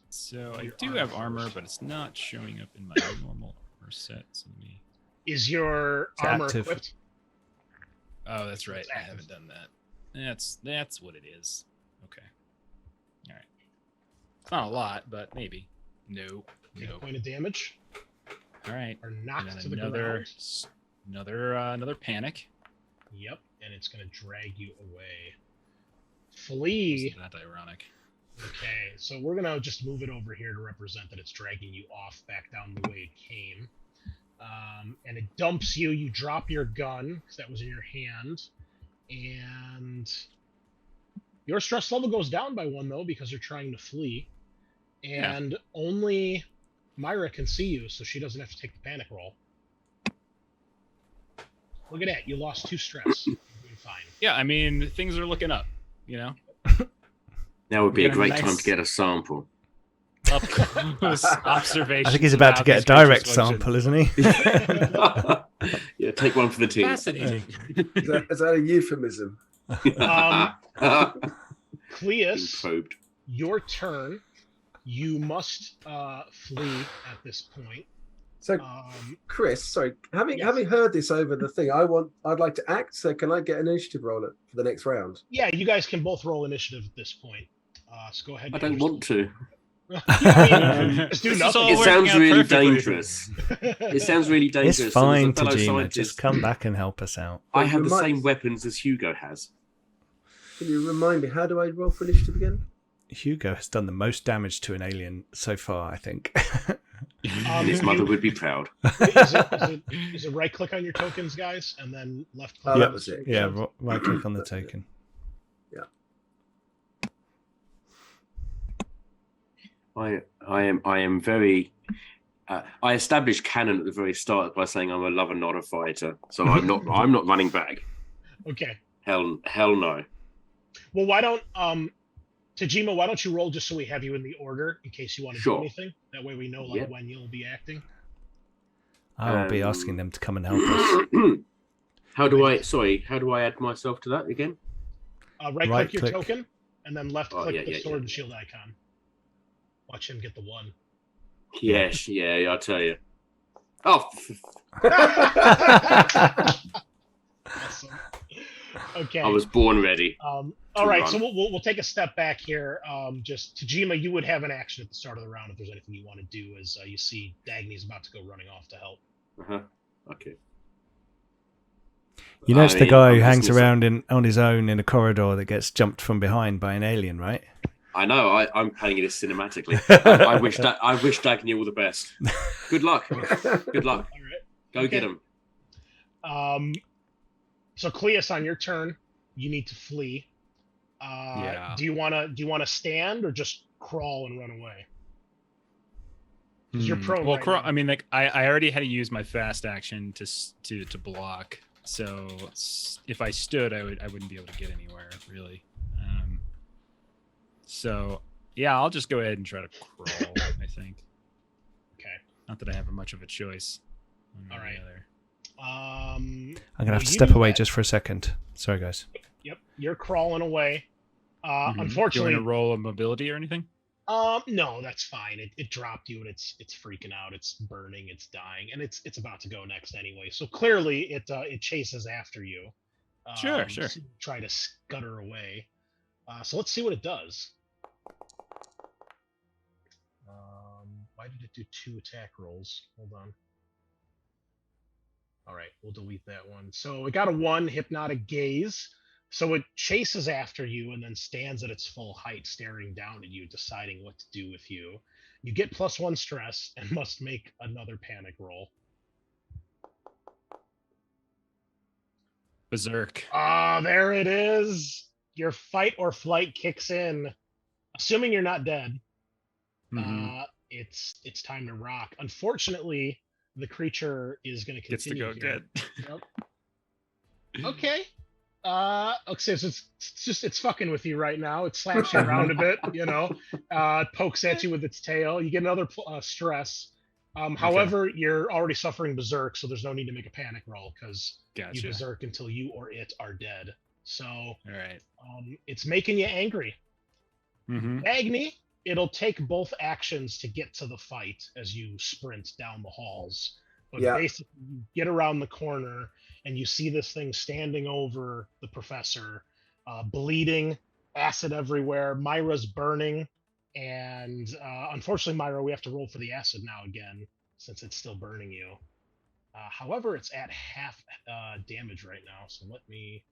So I do have armor, but it's not showing up in my normal armor set. So let me... Is your It's armor active. equipped? Oh, that's right. It's I active. haven't done that. That's what it is. Okay. All right. It's not a lot, but maybe. No. Take No. a point of damage. All right. Or And knocked then to the another ground. another panic. Yep, and it's going to drag you away. Flee. Isn't that ironic? Okay, so we're going to just move it over here to represent that it's dragging you off back down the way it came. And it dumps you. You drop your gun, because that was in your hand. And your stress level goes down by 1, though, because you're trying to flee. And only Myra can see you, so she doesn't have to take the panic roll. Look at that. You lost 2 stress. You're doing fine. Yeah, I mean, things are looking up, you know? Now would be a Get a great nice- time to get a sample. Up close observation. I think he's about to get a direct sample, isn't he? Yeah, take one for the team. Fascinating. Is that a euphemism? Cleus, Probed. your turn. You must flee at this point. So, Chris, sorry, having heard this over the thing, I'd like to act. So, can I get an initiative roll for the next round? Yeah, you guys can both roll initiative at this point. So go ahead. I don't want to. Just do This is nothing. all It working sounds out really perfectly. dangerous. It sounds really dangerous. It's And fine, as a fellow Tajima. scientist, Just come back and help us out. I have the Remind- same weapons as Hugo has. Can you remind me, how do I roll for initiative again? Hugo has done the most damage to an alien so far, I think. And his mother would be proud. Is it right click on your tokens, guys, and then left click? Oh, Yep. that was it. Yeah, right click on the token. I am very. I established canon at the very start by saying I'm a lover, not a fighter. So I'm not running back. Okay. Hell no. Well, why don't Tajima? Why don't you roll just so we have you in the order in case you want to do Sure. anything? That way we know Yep. when you'll be acting. I'll be asking them to come and help us. How do I add myself to that again? Right Right click your click. token, and then left Oh, click yeah, the yeah, sword yeah. and shield icon. Watch him get the 1. Yes, yeah, I'll tell you. Oh, Awesome. Okay. I was born ready. All right, run. so we'll take a step back here. Just Tajima, you would have an action at the start of the round if there's anything you want to do, as you see Dagny's about to go running off to help. Okay. You notice the guy who hangs listening to- around on his own in a corridor that gets jumped from behind by an alien, right? I know. I'm planning this cinematically. I wish Dagny all the best. Good luck. Good luck. All right. Go Okay. get him. So Cleus, on your turn, you need to flee. Yeah. Do you wanna stand or just crawl and run away? 'Cause you're prone. Well, right now. I mean, like I already had to use my fast action to block. So if I stood, I wouldn't be able to get anywhere really. So yeah, I'll just go ahead and try to crawl. I think. Okay. Not that I have much of a choice. All right. I'm gonna have to you step do away that. just for a second. Sorry, guys. Yep, you're crawling away. Do you Unfortunately, want to roll a mobility or anything? no, that's fine. It dropped you, and it's freaking out. It's burning. It's dying, and it's about to go next anyway. So clearly, it chases after you. Sure. So you try to scutter away. So let's see what it does. Why did it do 2 attack rolls? Hold on. All right, we'll delete that one. So it got a 1 hypnotic gaze. So it chases after you and then stands at its full height, staring down at you, deciding what to do with you. You get +1 stress and must make another panic roll. Berserk. Ah, there it is. Your fight or flight kicks in. Assuming you're not dead, it's time to rock. Unfortunately, the creature is going to Gets to continue. go here. dead. Yep. Okay. Okay, so it's fucking with you right now. It slaps you around a bit, it pokes at you with its tail. You get another stress. However, you're already suffering berserk, so there's no need to make a panic roll because you Gotcha. berserk until you or it are dead. So All right. it's making you angry. Mm-hmm. Agni, it'll take both actions to get to the fight as you sprint down the halls. But Yeah. basically, you get around the corner and you see this thing standing over the professor, bleeding, acid everywhere. Myra's burning. And unfortunately, Myra, we have to roll for the acid now again, since it's still burning you. However, it's at half damage right now. So let me...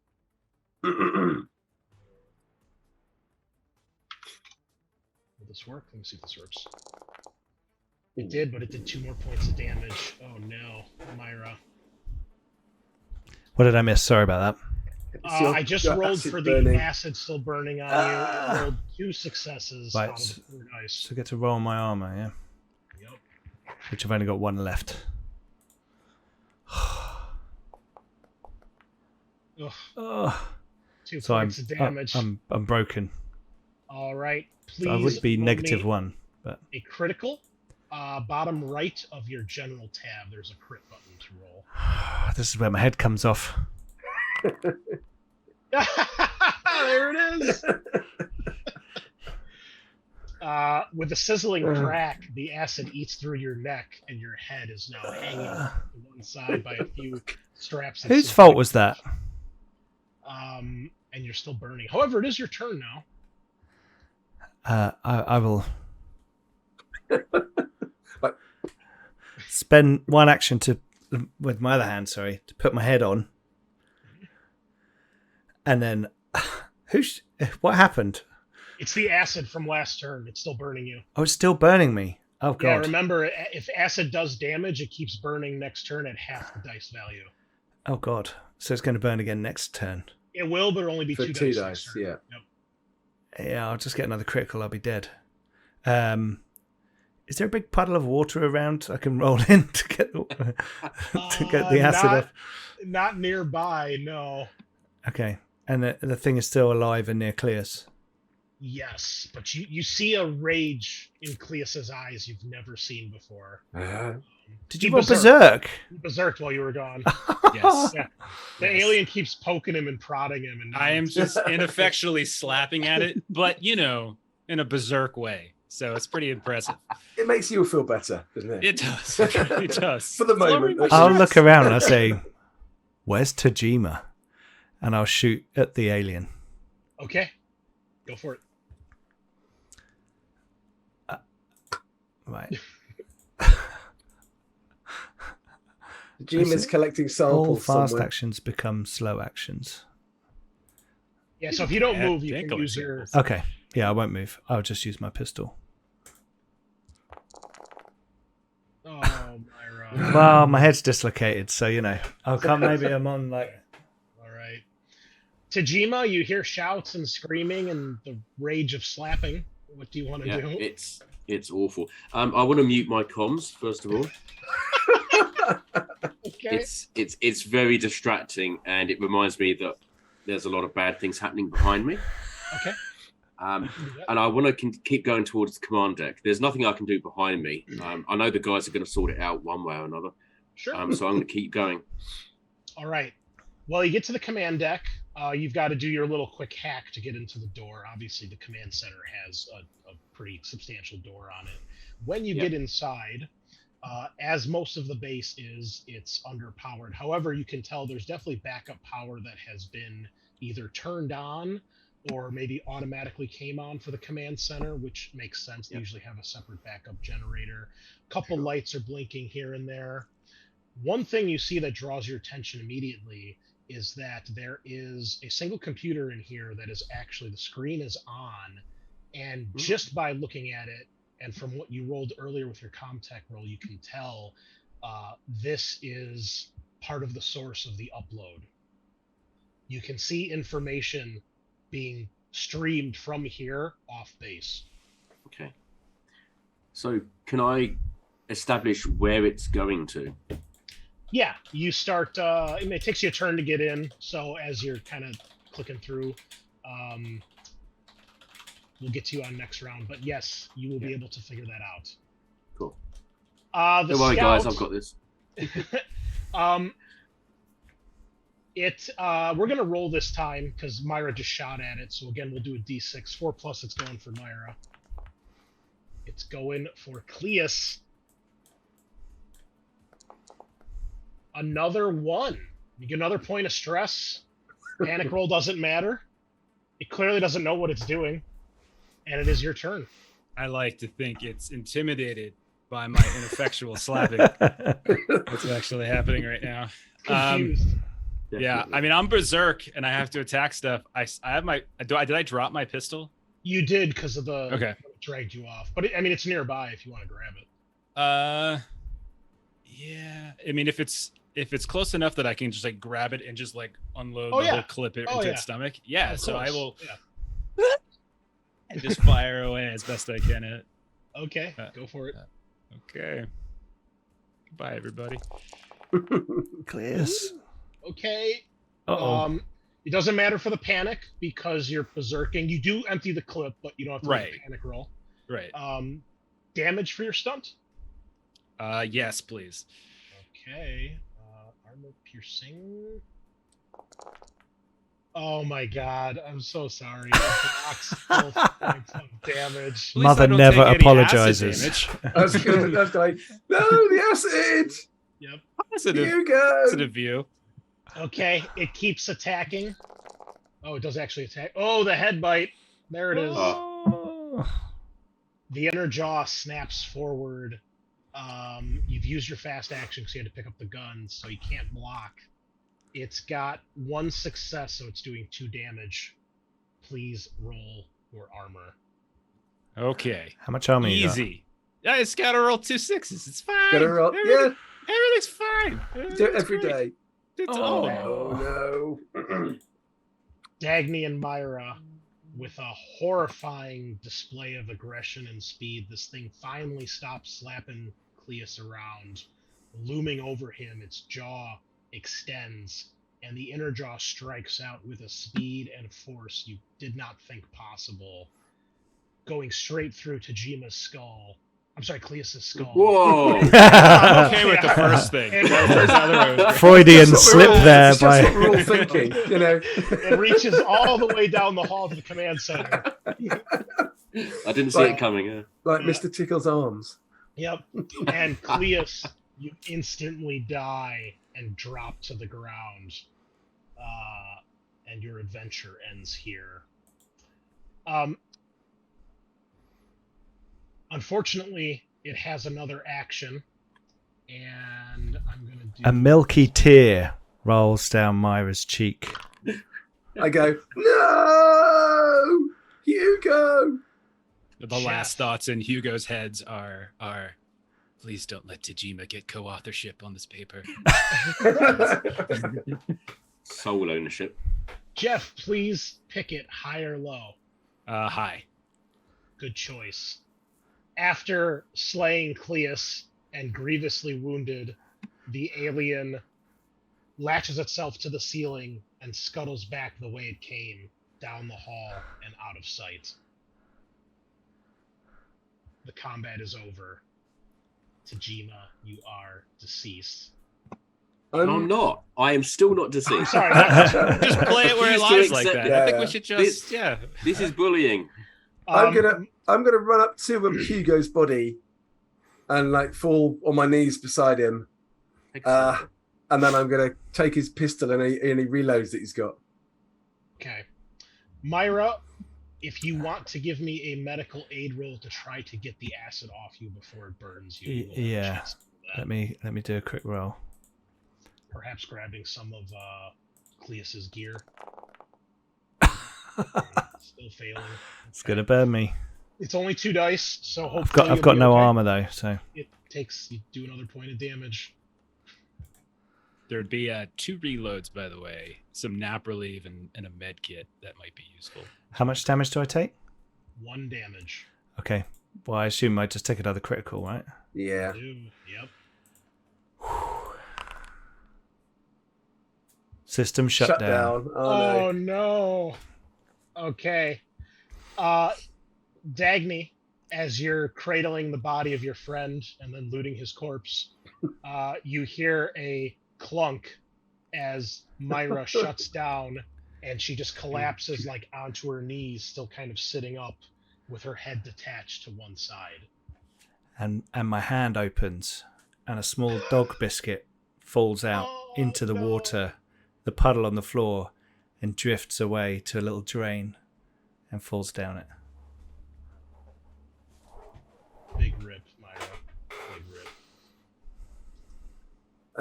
Will this work? Let me see if this works. It did, but it did 2 more points of damage. Oh no, Myra. What did I miss? Sorry about that. I just rolled for the acid still burning on you. I rolled 2 successes Right, out of the 4 dice. So I get to roll my armor, yeah? Yep. Which I've only got 1 left. Ugh, Ugh. 2 So points of damage. I'm broken. All right, please. I would be roll negative me 1, but A critical. Bottom right of your general tab, there's a crit button to roll. this is where my head comes off. There it is. With a sizzling crack, the acid eats through your neck, and your head is now hanging to one side by a few straps. that Whose seem fault to- was that? And you're still burning. However, it is your turn now. I will spend 1 action with my other hand, to put my head on. And then, what happened? It's the acid from last turn. It's still burning you. Oh, it's still burning me. Oh, Yeah, God. remember, if acid does damage, it keeps burning next turn at half the dice value. Oh, God. So it's going to burn again next turn. It will, but it'll only be For 2 2 dice. dice, next turn. yeah. Yep. Yeah, I'll just get another critical. I'll be dead. Is there a big puddle of water around I can roll in to get the acid off? Not nearby, no. Okay. And the thing is still alive and near Cleus. Yes, but you see a rage in Cleus's eyes you've never seen before. Did He you roll berserked. berserk? He berserked while you were gone. Yes. Yeah. The Yes. alien keeps poking him and prodding him, and I am just ineffectually slapping at it, but in a berserk way. So it's pretty impressive. It makes you feel better, doesn't it? It does. It does. For the It's lowering moment. my I'll stress. look around and I'll say, where's Tajima? and I'll shoot at the alien. Okay, go for it. Right. Jim is collecting All samples fast somewhere. actions become slow actions. Yeah, so if you don't Yeah, move, you can't can go use your. examples. Okay. Yeah, I won't move. I'll just use my pistol. Oh, Myra. Well, my head's dislocated, so I'll come. Maybe I'm on like. All right. Tajima, you hear shouts and screaming and the rage of slapping. What do you want to Yeah, do? it's awful. I want to mute my comms first of all. Okay. It's very distracting, and it reminds me that there's a lot of bad things happening behind me. Okay. And I want to keep going towards the command deck. There's nothing I can do behind me. I know the guys are going to sort it out one way or another. Sure. So I'm going to keep going. All right. Well, you get to the command deck. You've got to do your little quick hack to get into the door. Obviously, the command center has a pretty substantial door on it. When you get inside, as most of the base is, it's underpowered. However, you can tell there's definitely backup power that has been either turned on or maybe automatically came on for the command center, which makes sense. They usually have a separate backup generator. A couple lights are blinking here and there. One thing you see that draws your attention immediately is that there is a single computer in here that is actually, the screen is on, and just by looking at it, and from what you rolled earlier with your Comtech roll, you can tell this is part of the source of the upload. You can see information being streamed from here off base. Okay. So can I establish where it's going to? Yeah, you start. It takes you a turn to get in, so as you're kind of clicking through, we'll get to you on next round. But yes, you will be able to figure that out. Cool. The Don't worry, scout, guys. I've got this. We're gonna roll this time because Myra just shot at it. So again, we'll do a D6. 4+. It's going for Myra. It's going for Cleus. Another 1. You get another point of stress. Panic roll doesn't matter. It clearly doesn't know what it's doing. And it is your turn. I like to think it's intimidated by my ineffectual slapping. What's actually happening right now? Confused. Yeah, I mean, I'm berserk and I have to attack stuff. I have my. Did I drop my pistol? You did because of the. Okay. It dragged you off, but it's nearby if you want to grab it. Yeah. I mean, if it's close enough that I can just like grab it and just like unload the whole clip into its stomach. Yeah. So I will. Yeah. And just fire away as best I can at it. Okay, go for it. Okay. Bye, everybody. Clears. Okay. Uh-oh. It doesn't matter for the panic because you're berserking. You do empty the clip, but you don't have to make a panic roll. Right. Damage for your stunt? Yes, please. Okay. Armor piercing. Oh my god, I'm so sorry. Blocks both points of damage. Mother never apologizes. I was going, no, the acid! Yep. Positive view. Okay, it keeps attacking. Oh, it does actually attack. Oh, the head bite. There it is. Oh. The inner jaw snaps forward. You've used your fast action because you had to pick up the gun, so you can't block. It's got 1 success, so it's doing 2 damage. Please roll your armor. Okay. How much armor you got? Easy. Yeah, it's got to roll 2 6s. It's fine. Gotta roll. Yeah. Everything's fine. Do it every day. Oh, no. Dagny and Myra, with a horrifying display of aggression and speed, this thing finally stops slapping Cleus around. Looming over him, its jaw extends, and the inner jaw strikes out with a speed and force you did not think possible, going straight through Tajima's skull. I'm sorry, Cleus's skull. Whoa! I'm okay with the first thing. Freudian slip there. It's just what we're all thinking, you know. It reaches all the way down the hall to the command center. I didn't see it coming. Yeah. Like Mr. Tickle's arms. Yep. And Cleus, you instantly die and drop to the ground. and your adventure ends here. Unfortunately, it has another action, and I'm going to do... A milky tear rolls down Myra's cheek. I go, no, Hugo. The last thoughts in Hugo's heads are please don't let Tajima get co-authorship on this paper. Sole ownership. Jeff, please pick it high or low. High. Good choice. After slaying Cleus and grievously wounded, the alien latches itself to the ceiling and scuttles back the way it came, down the hall and out of sight. The combat is over. Tajima, you are deceased. I'm not. I am still not deceased. I'm sorry. Just play it where it lies like that. I think we should just This is bullying. I'm gonna run up to Hugo's body and like fall on my knees beside him. And then I'm gonna take his pistol and he reloads that he's got. Okay. Myra, if you want to give me a medical aid roll to try to get the acid off you before it burns you. Yeah. Let me do a quick roll. Perhaps grabbing some of Cleus's gear. Still failing. It's gonna burn me. It's only 2 dice, so hopefully I've got no armor though, so you do another point of damage. There'd be 2 reloads, by the way, some nap relief and a med kit that might be useful. how much damage do I take? 1 damage. Okay. Well, I assume I just take another critical, right? Yeah. Yep. System shut down. Oh, no. No. Okay. Dagny, as you're cradling the body of your friend and then looting his corpse, you hear a clunk as Myra shuts down and she just collapses like onto her knees, still kind of sitting up with her head detached to one side. And my hand opens and a small dog biscuit falls out into the water, the puddle on the floor, and drifts away to a little drain and falls down it. Big rip, Myra. Big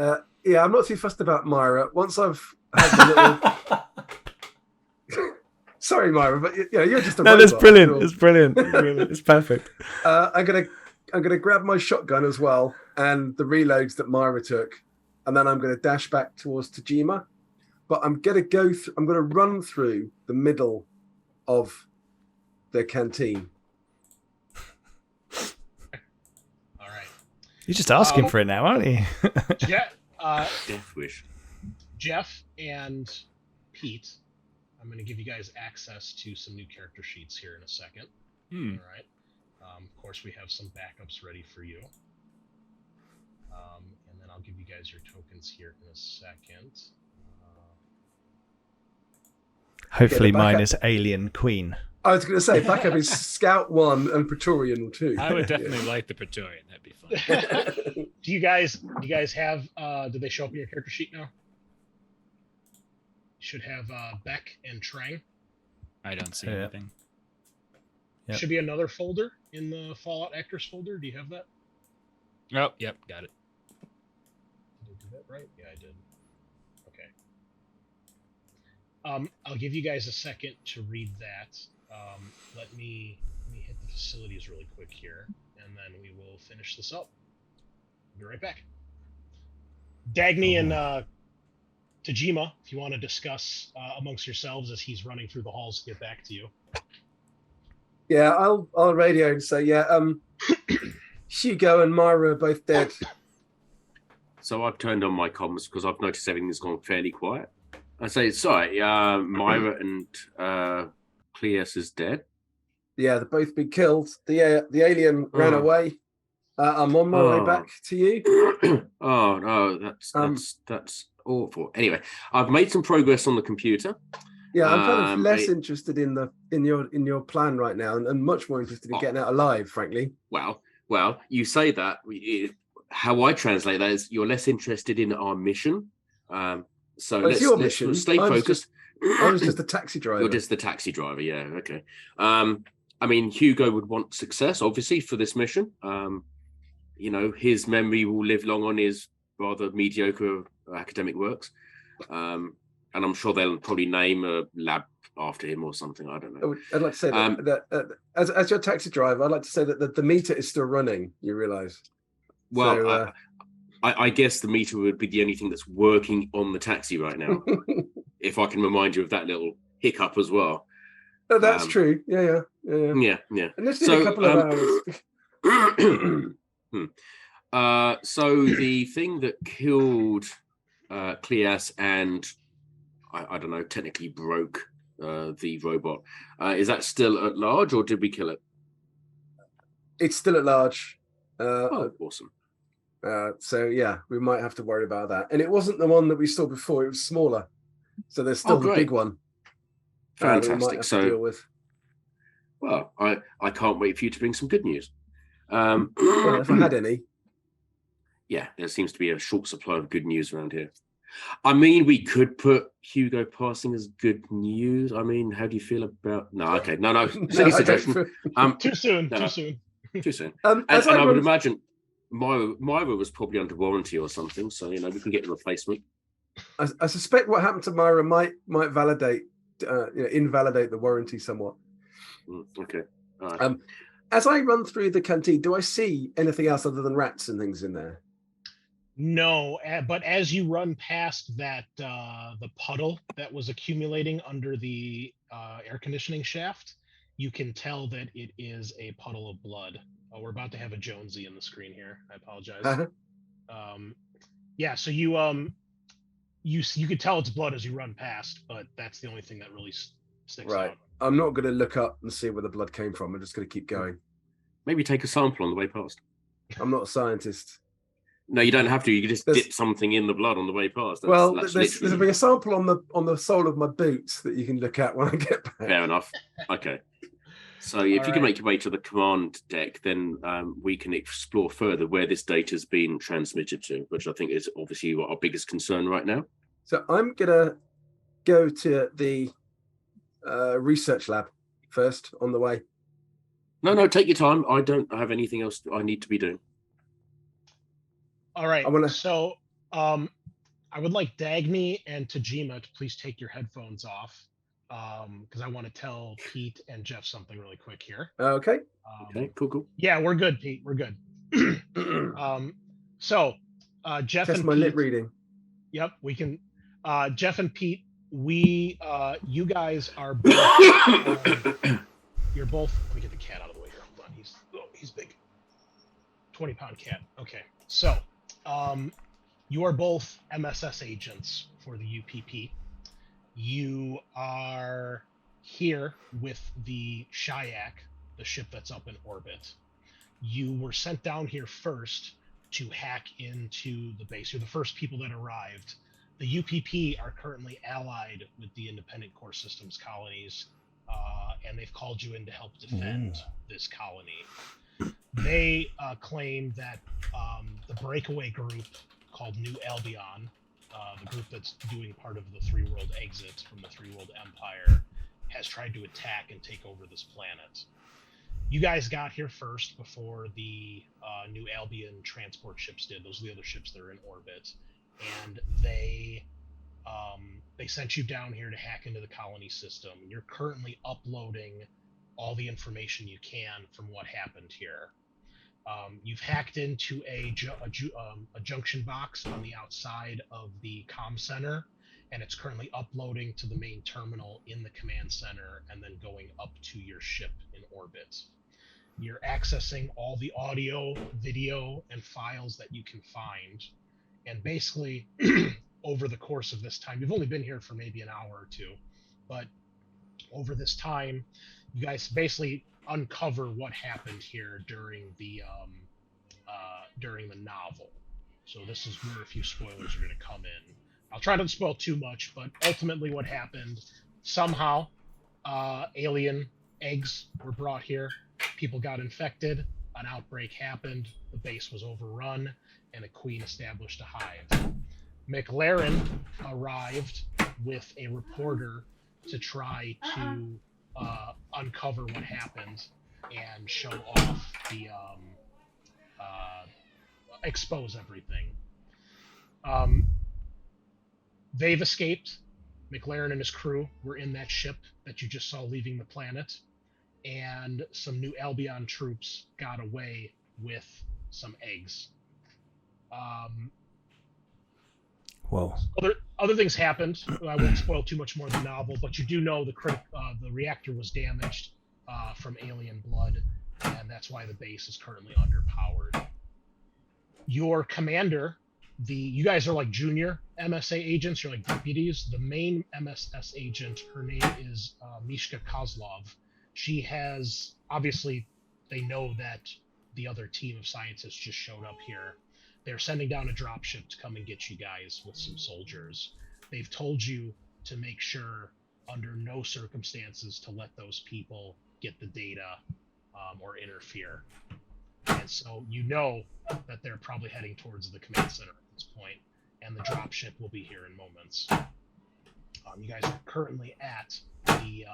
rip. Yeah, I'm not too fussed about Myra. Once I've had the little... Sorry, Myra, but you're just a No, robot. that's brilliant. Cool. It's brilliant. It's perfect. I'm gonna grab my shotgun as well and the reloads that Myra took, and then I'm gonna dash back towards Tajima. But I'm gonna run through the middle of the canteen. All right. You're just asking for it now, aren't you? Death wish. Jeff and Pete, I'm going to give you guys access to some new character sheets here in a second. All right. Of course, we have some backups ready for you. And then I'll give you guys your tokens here in a second. Hopefully mine is Alien Queen. I was going to say backup is Scout 1 and Praetorian 2. I would definitely like the Praetorian. That'd be fun. Do you guys have did they show up in your character sheet now? You should have Beck and Trang. I don't see anything. Yep. Should be another folder in the Fallout Actors folder. Do you have that? Oh, yep, got it. Did I do that right? Yeah, I did. Okay. I'll give you guys a second to read that. Let me hit the facilities really quick here, and then we will finish this up. Be right back. Dagny and Tajima, if you want to discuss amongst yourselves as he's running through the halls to get back to you. Yeah, I'll radio and say, Hugo and Myra are both dead. So I've turned on my comms because I've noticed everything's gone fairly quiet. I say, sorry, Myra and Cleus is dead. Yeah, they've both been killed. The alien ran away. I'm on my way back to you. Oh no, that's awful. Anyway, I've made some progress on the computer. Yeah, I'm kind of less interested in your plan right now, and much more interested in getting out alive, frankly. Well, you say that. How I translate that is you're less interested in our mission. So it's your mission. Let's stay focused. I was just a taxi driver. You're just the taxi driver, yeah. Okay. I mean, Hugo would want success, obviously, for this mission. You know, his memory will live long on his rather mediocre academic works. And I'm sure they'll probably name a lab after him or something. I don't know. I'd like to say that as your taxi driver, I'd like to say that the meter is still running. You realise? Well, So, I guess the meter would be the only thing that's working on the taxi right now. If I can remind you of that little hiccup as well. oh, that's true. Yeah. Yeah. And this did a couple of hours. So the thing that killed Cleas and I don't know, technically broke the robot, is that still at large, or did we kill it? It's still at large. Oh, awesome. So yeah, we might have to worry about that. And it wasn't the one that we saw before; it was smaller. So there's still the great. big one. That we might Fantastic. have So, to deal with. well, I can't wait for you to bring some good news. Well, if I had any. Yeah, there seems to be a short supply of good news around here. I mean, we could put Hugo passing as good news. I mean, how do you feel about? No, okay, no. Silly suggestion. Too soon. No. Too soon. Too soon. And I would imagine Myra was probably under warranty or something, so we can get a replacement. I suspect what happened to Myra might validate, invalidate the warranty somewhat. Okay. All right. As I run through the canteen, do I see anything else other than rats and things in there? No, but as you run past that, the puddle that was accumulating under the air conditioning shaft, you can tell that it is a puddle of blood. Oh, we're about to have a Jonesy in the screen here. I apologize. Uh-huh. Yeah, so you could tell it's blood as you run past, but that's the only thing that really sticks Right. out. I'm not going to look up and see where the blood came from. I'm just going to keep going. Maybe take a sample on the way past. I'm not a scientist. No, you don't have to. You can just dip something in the blood on the way past. There'll be a sample on the sole of my boots that you can look at when I get back. Fair enough. Okay. So if you can make your way to the command deck, then we can explore further where this data has been transmitted to, which I think is obviously our biggest concern right now. So I'm gonna go to the research lab first on the way. No, take your time. I don't have anything else I need to be doing. All right. I wanna- So I would like Dagny and Tajima to please take your headphones off, because I want to tell Pete and Jeff something really quick here. Okay. Okay, cool. Yeah, we're good, Pete. We're good. So Jeff Test and my Pete, lip reading. Yep, we can. Jeff and Pete, you guys are both. You're both. Let me get the cat out of the way here. Hold on. He's big. 20-pound cat. Okay. So, you are both MSS agents for the UPP. You are here with the Shayak, the ship that's up in orbit. You were sent down here first to hack into the base. You're the first people that arrived. The UPP are currently allied with the Independent Core Systems colonies, and they've called you in to help defend this colony. They claim that the breakaway group called New Albion, the group that's doing part of the Three World Exit from the Three World Empire, has tried to attack and take over this planet. You guys got here first before the New Albion transport ships did. Those are the other ships that are in orbit. And they sent you down here to hack into the colony system. You're currently uploading all the information you can from what happened here. You've hacked into a junction box on the outside of the comm center, and it's currently uploading to the main terminal in the command center and then going up to your ship in orbit. You're accessing all the audio, video, and files that you can find. And basically, over the course of this time, you've only been here for maybe an hour or two, but over this time, you guys basically uncover what happened here during the novel. So this is where a few spoilers are going to come in. I'll try not to spoil too much, but ultimately what happened, somehow alien eggs were brought here, people got infected, an outbreak happened, the base was overrun, and a queen established a hive. McLaren arrived with a reporter to try to uncover what happened and show off the expose everything. They've escaped. McLaren and his crew were in that ship that you just saw leaving the planet, and some New Albion troops got away with some eggs. Whoa. Other things happened. I won't spoil too much more of the novel, but you do know the reactor was damaged from alien blood, and that's why the base is currently underpowered. Your commander, you guys are like junior MSA agents. You're like deputies. The main MSS agent, her name is Mishka Kozlov. She has, obviously, they know that the other team of scientists just showed up here. They're sending down a dropship to come and get you guys with some soldiers. They've told you to make sure, under no circumstances, to let those people get the data or interfere. And so you know that they're probably heading towards the command center at this point, and the dropship will be here in moments. You guys are currently at the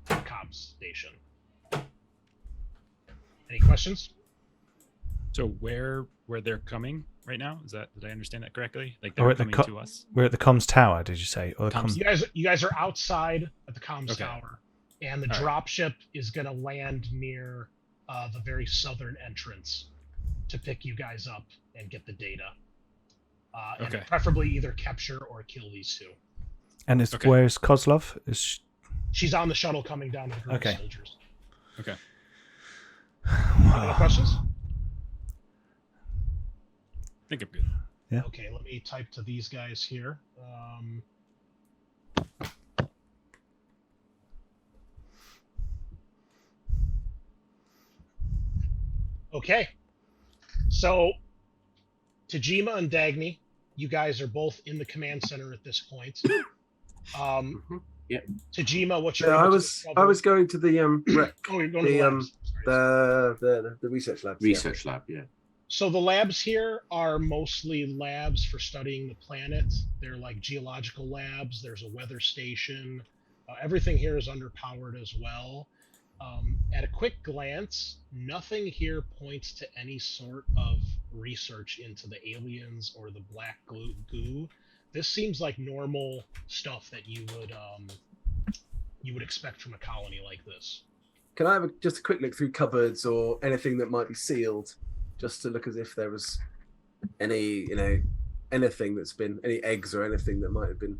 comms station. Any questions? So where they're coming right now? Did I understand that correctly? Like they're coming to us? We're at the comms tower, did you say? Or the You guys are outside at the comms Okay. tower, and the All dropship is going to land near the very southern entrance to pick you guys up and get the data. And Okay. preferably either capture or kill these two. And where is Kozlov? She's on the shuttle coming down with a group Okay. of soldiers. Okay. Any questions? I think I'm good. Yeah. Okay, let me type to these guys here. Okay, so Tajima and Dagny, you guys are both in the command center at this point. Yep. Tajima, what's Yeah, your? I was going to the rec, Oh, you're going to the, the labs. Sorry. the research labs. Research lab, yeah. So the labs here are mostly labs for studying the planet. They're like geological labs. There's a weather station. Everything here is underpowered as well. At a quick glance, nothing here points to any sort of research into the aliens or the black goo. This seems like normal stuff that you would expect from a colony like this. Can I have just a quick look through cupboards or anything that might be sealed, just to look as if there was any, anything that's been, any eggs or anything that might have been.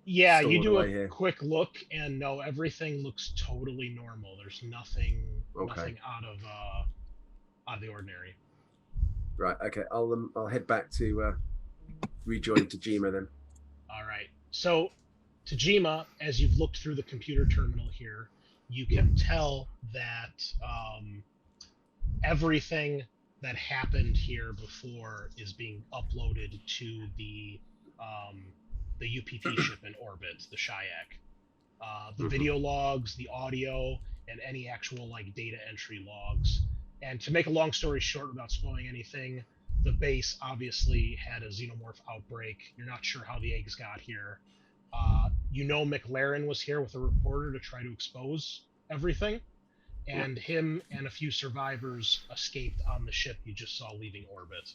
Yeah, you stored do away a here. quick look, and no, everything looks totally normal. There's nothing out of the ordinary. Right. Okay. I'll head back to rejoin Tajima then. All right. So, Tajima, as you've looked through the computer terminal here, you can tell that everything that happened here before is being uploaded to the UPT ship in orbit, the Shayak. The video logs, the audio, and any actual data entry logs. And to make a long story short, without spoiling anything, the base obviously had a xenomorph outbreak. You're not sure how the eggs got here. McLaren was here with a reporter to try to expose everything, and him and a few survivors escaped on the ship you just saw leaving orbit.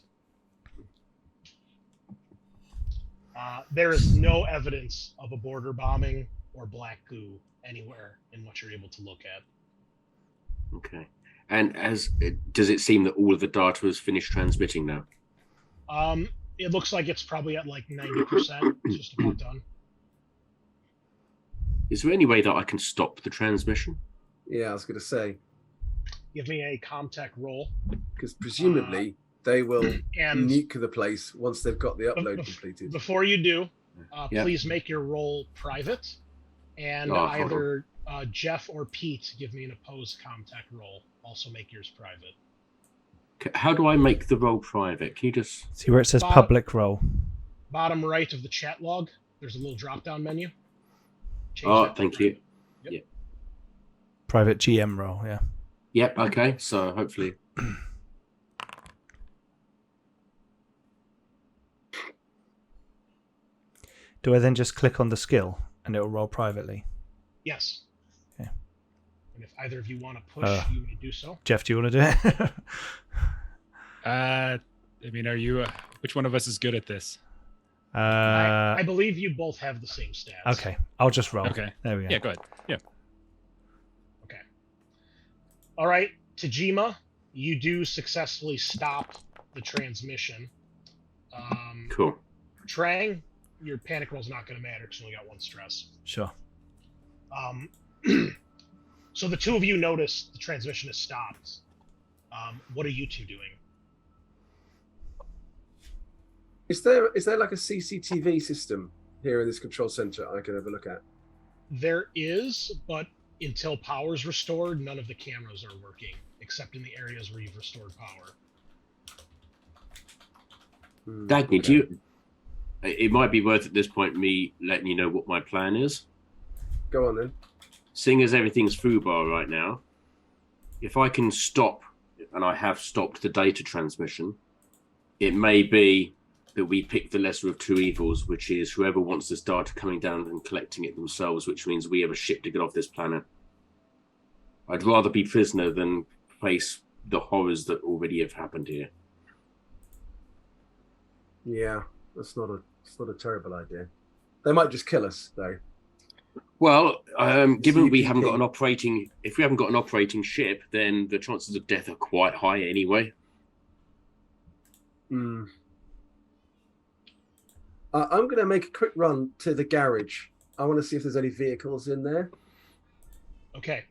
There is no evidence of a border bombing or black goo anywhere in what you're able to look at. Okay. And does it seem that all of the data has finished transmitting now? It looks like it's probably at 90%. It's just about done. Is there any way that I can stop the transmission? Yeah, I was going to say, Give me a Comtech roll. because presumably they will And nuke the place once they've got the upload completed. before you do, Yeah. please make your roll private. And Oh, hold either Jeff or Pete give me an opposed Comtech roll. Also make yours private. How do I make the role private? Can you just... See where it says Bob. public role. Bottom right of the chat log, there's a little drop-down menu. Change Oh, that to thank private. you. Private GM role, yeah. Yep, okay. So hopefully... Do I then just click on the skill and it will roll privately? Yes. Okay. And if either of you want to push, you may do so. Jeff, do you want to do it? I mean, are you? Which one of us is good at this? I believe you both have the same stats. Okay, I'll just roll. Okay. There we go. Yeah, go ahead. Yeah. Okay. All right, Tajima, you do successfully stop the transmission. Cool. Trang, your panic roll's not going to matter because you only got 1 stress. Sure. So the two of you notice the transmission is stopped. What are you two doing? Is there like a CCTV system here in this control center I can have a look at? There is, but until power's restored, none of the cameras are working, except in the areas where you've restored power. Dagny, do you? It might be worth at this point me letting you know what my plan is. Go on then. Seeing as everything's foobar right now, if I can stop, and I have stopped the data transmission, it may be that we pick the lesser of two evils, which is whoever wants this data coming down and collecting it themselves, which means we have a ship to get off this planet. I'd rather be prisoner than face the horrors that already have happened here. Yeah, it's not a terrible idea. They might just kill us though. Well, given we haven't got CPP. an operating, if we haven't got an operating ship, then the chances of death are quite high anyway. I'm going to make a quick run to the garage. I want to see if there's any vehicles in there. Okay.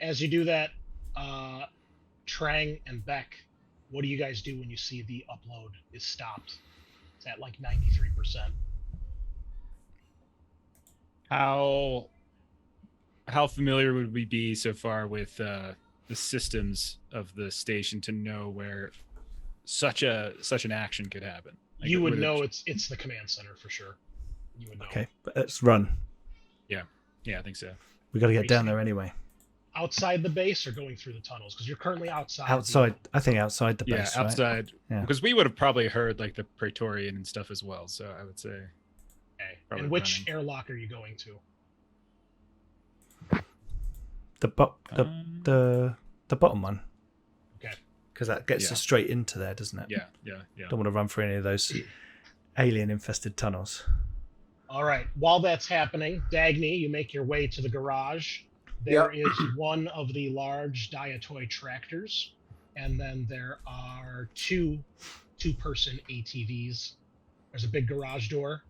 As you do that, Trang and Beck, what do you guys do when you see the upload is stopped? It's at like 93%. How familiar would we be so far with the systems of the station to know where such an action could happen? Like, You would know it's the command center for sure. You would know. Okay, but let's run. Yeah, I think so. We got to get Racing. down there anyway. Outside the base or going through the tunnels? Because you're currently outside. Outside, I think outside the base. Yeah, right? outside. Yeah. Because we would have probably heard like the Praetorian and stuff as well. So I would say. Okay. Probably And which running. airlock are you going to? The bottom one. Okay. Because that gets Yeah. us straight into there, doesn't it? Yeah. Don't want to run through any of those alien-infested tunnels. All right. While that's happening, Dagny, you make your way to the garage. There is one of the large Diatoy tractors, and then there are two-person ATVs. There's a big garage door,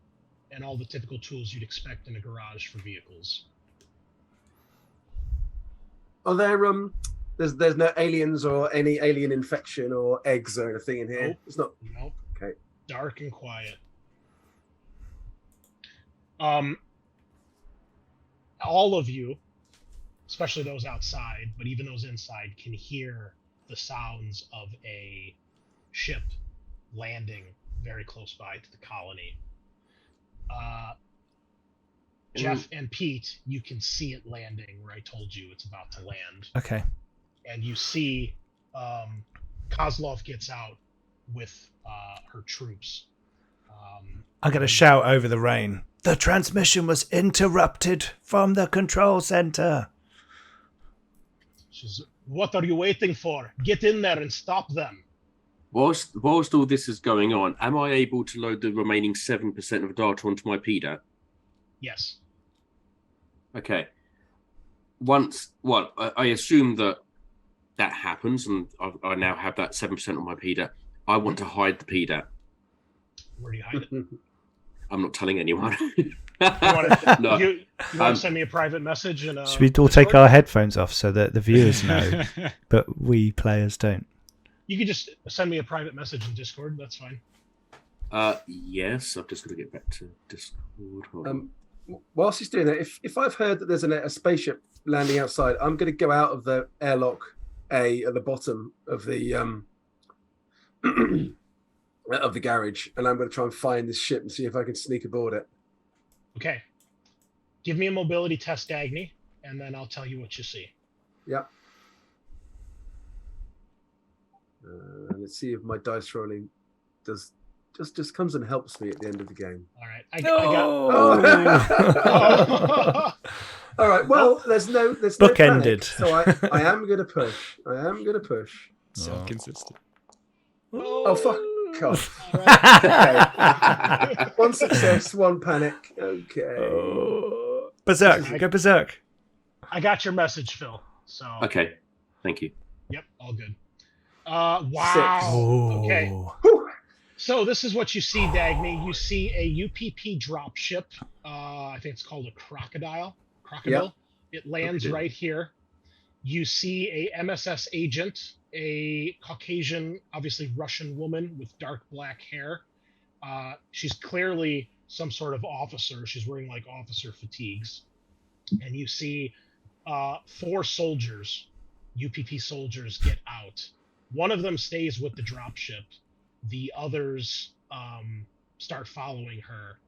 and all the typical tools you'd expect in a garage for vehicles. Are there there's no aliens or any alien infection or eggs or anything in here? Nope. It's not. Nope. Okay. Dark and quiet. All of you, especially those outside, but even those inside, can hear the sounds of a ship landing very close by to the colony. Jeff and Pete, you can see it landing where I told you it's about to land. Okay. And you see Kozlov gets out with her troops. I'm going to shout over the rain. The transmission was interrupted from the control center. She's, what are you waiting for? Get in there and stop them. Whilst all this is going on, am I able to load the remaining 7% of data onto my PDAT? Yes. Okay. I assume that happens, and I now have that 7% on my PDAT. I want to hide the PDAT. Where do you hide it? I'm not telling anyone. You want to No. send me a private message? And Should we all take our headphones off so that the viewers know, but we players don't? You could just send me a private message in Discord. That's fine. Yes, I've just got to get back to Discord. Hold on. Whilst he's doing that, if I've heard that there's a spaceship landing outside, I'm going to go out of the airlock A at the bottom of the of the garage, and I'm going to try and find this ship and see if I can sneak aboard it. Okay. Give me a mobility test, Dagny, and then I'll tell you what you see. Yep. Let's see if my dice rolling does just comes and helps me at the end of the game. All right. I Oh. got. All right. Well, there's no Bookended. panic, so I am gonna push. So Oh. consistent. Oh fuck off. All right. Okay. One success, one panic. Okay. Oh. Berserk. Go berserk. I got your message, Phil. So Okay, thank you. Yep, all good. Wow. Oh. Okay. Whew. So this is what you see, Dagny. You see a UPP dropship. I think it's called a crocodile. Crocodile. It lands Crocodile. right here. You see a MSS agent, a Caucasian, obviously Russian woman with dark black hair. She's clearly some sort of officer. She's wearing like officer fatigues. And you see 4 soldiers, UPP soldiers, get out. One of them stays with the dropship. The others start following her.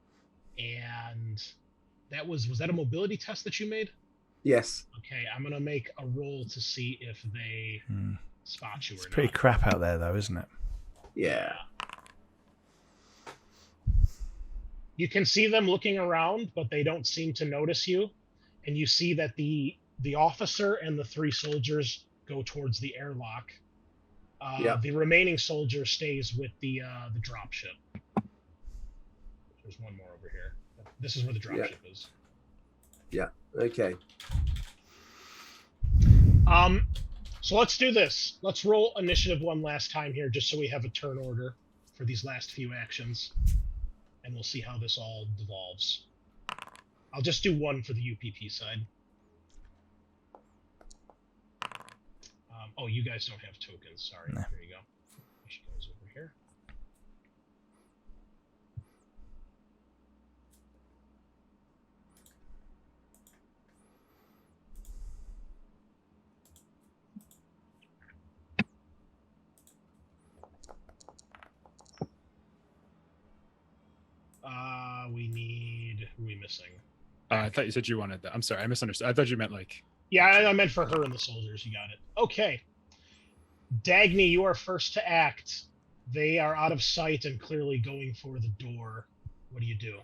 And that was that a mobility test that you made? Yes. Okay, I'm gonna make a roll to see if they spot you or It's not. pretty crap out there, though, isn't it? Yeah. You can see them looking around, but they don't seem to notice you. And you see that the officer and the 3 soldiers go towards the airlock. The remaining soldier stays with the dropship. There's one more over here. This is where the dropship is. Yeah. Okay. So let's do this. Let's roll initiative one last time here, just so we have a turn order for these last few actions, and we'll see how this all devolves. I'll just do 1 for the UPP side. Oh, you guys don't have tokens. Sorry. No. Here you go. She goes over here. We need. Who are we missing? I thought you said you wanted that. I'm sorry, I misunderstood. I thought you meant like. Yeah, I meant for her and the soldiers. You got it. Okay. Dagny, you are first to act. They are out of sight and clearly going for the door. What do you do?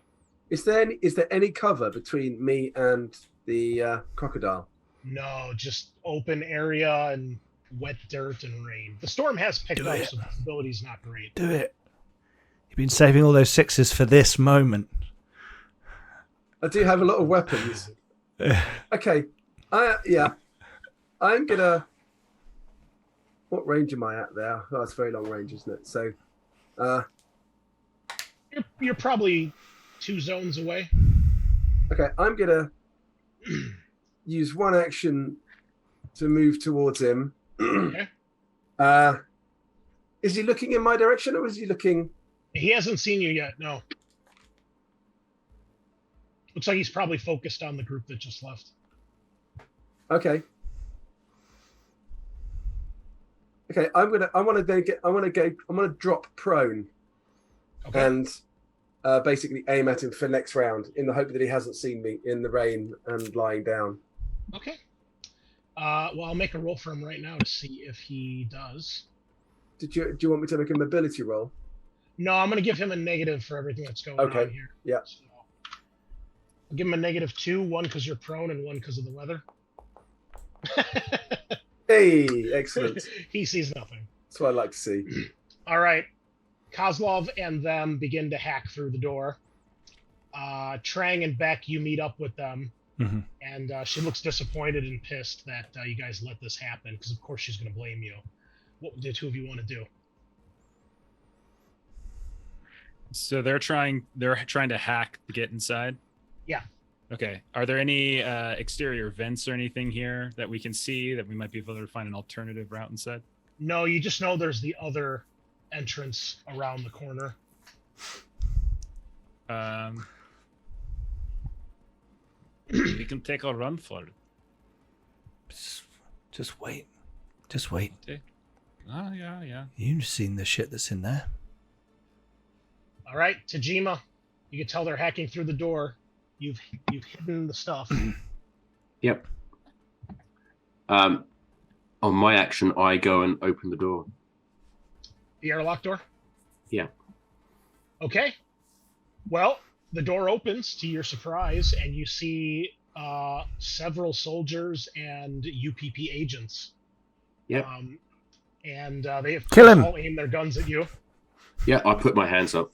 Is there any cover between me and the crocodile? No, just open area and wet dirt and rain. The storm has picked Do up, it. so visibility's not great. Do it. You've been saving all those 6s for this moment. I do have a lot of weapons. Okay. I'm gonna. What range am I at there? Oh, it's very long range, isn't it? So, You're probably 2 zones away. okay, I'm gonna use one action to move towards him. Okay. Is he looking in my direction, or is he looking? He hasn't seen you yet. No. Looks like he's probably focused on the group that just left. Okay. Okay, I'm gonna drop prone Okay. and basically aim at him for next round in the hope that he hasn't seen me in the rain and lying down. Okay. Well, I'll make a roll for him right now to see if he does. Do you want me to make a mobility roll? No, I'm going to give him a negative for everything that's going on here. Yeah. So, I'll give him a -2, 1 because you're prone and 1 because of the weather. Hey, excellent. He sees nothing. That's what I like to see. All right. Kozlov and them begin to hack through the door. Trang and Beck, you meet up with them. Mhm. And she looks disappointed and pissed that you guys let this happen, because of course she's going to blame you. What do the 2 of you want to do? So they're trying to hack to get inside? Yeah. Okay. Are there any exterior vents or anything here that we can see that we might be able to find an alternative route inside? No, you just know there's the other entrance around the corner. We can take a run for it. Just wait. Just wait. Oh, yeah. You've seen the shit that's in there. All right, Tajima, you can tell they're hacking through the door. You've hidden the stuff. Yep. On my action, I go and open the door. The airlock door? Yeah. Okay. Well, the door opens to your surprise, and you see several soldiers and UPP agents. Yep. And they of Kill course him. all aim their guns at you. Yeah, I put my hands up.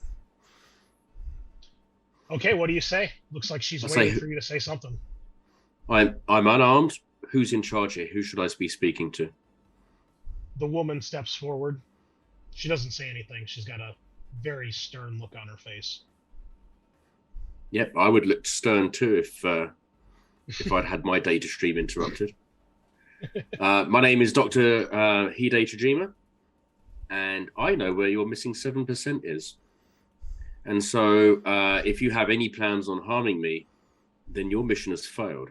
Okay, what do you say? Looks like she's I'll waiting say- for you to say something. I'm unarmed. Who's in charge here? Who should I be speaking to? The woman steps forward. She doesn't say anything. She's got a very stern look on her face. Yep, I would look stern too if I'd had my data stream interrupted. My name is Dr. Hide Tajima, and I know where your missing 7% is. And so if you have any plans on harming me, then your mission has failed.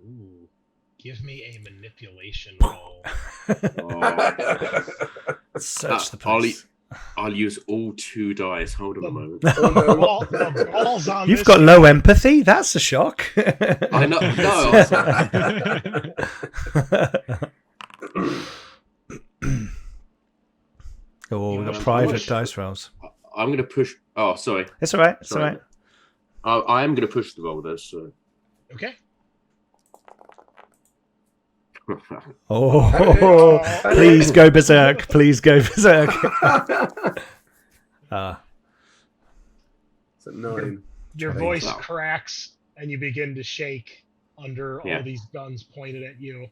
Ooh. Give me a manipulation roll. Oh, Search the I'll, place. I'll use all 2 dice. Hold on a moment. The balls on You've this got guy. no empathy. That's a shock. I know. Oh, we've got Yeah, private much- dice rolls. I'm going to push. Oh, sorry. It's all right. It's all Sorry. right. I am going to push the roll though. So. Okay. Oh, please go berserk. Please go berserk. Ah, It's a 9. Your Wow. voice cracks, and you begin to shake under Yeah. all these guns pointed at you.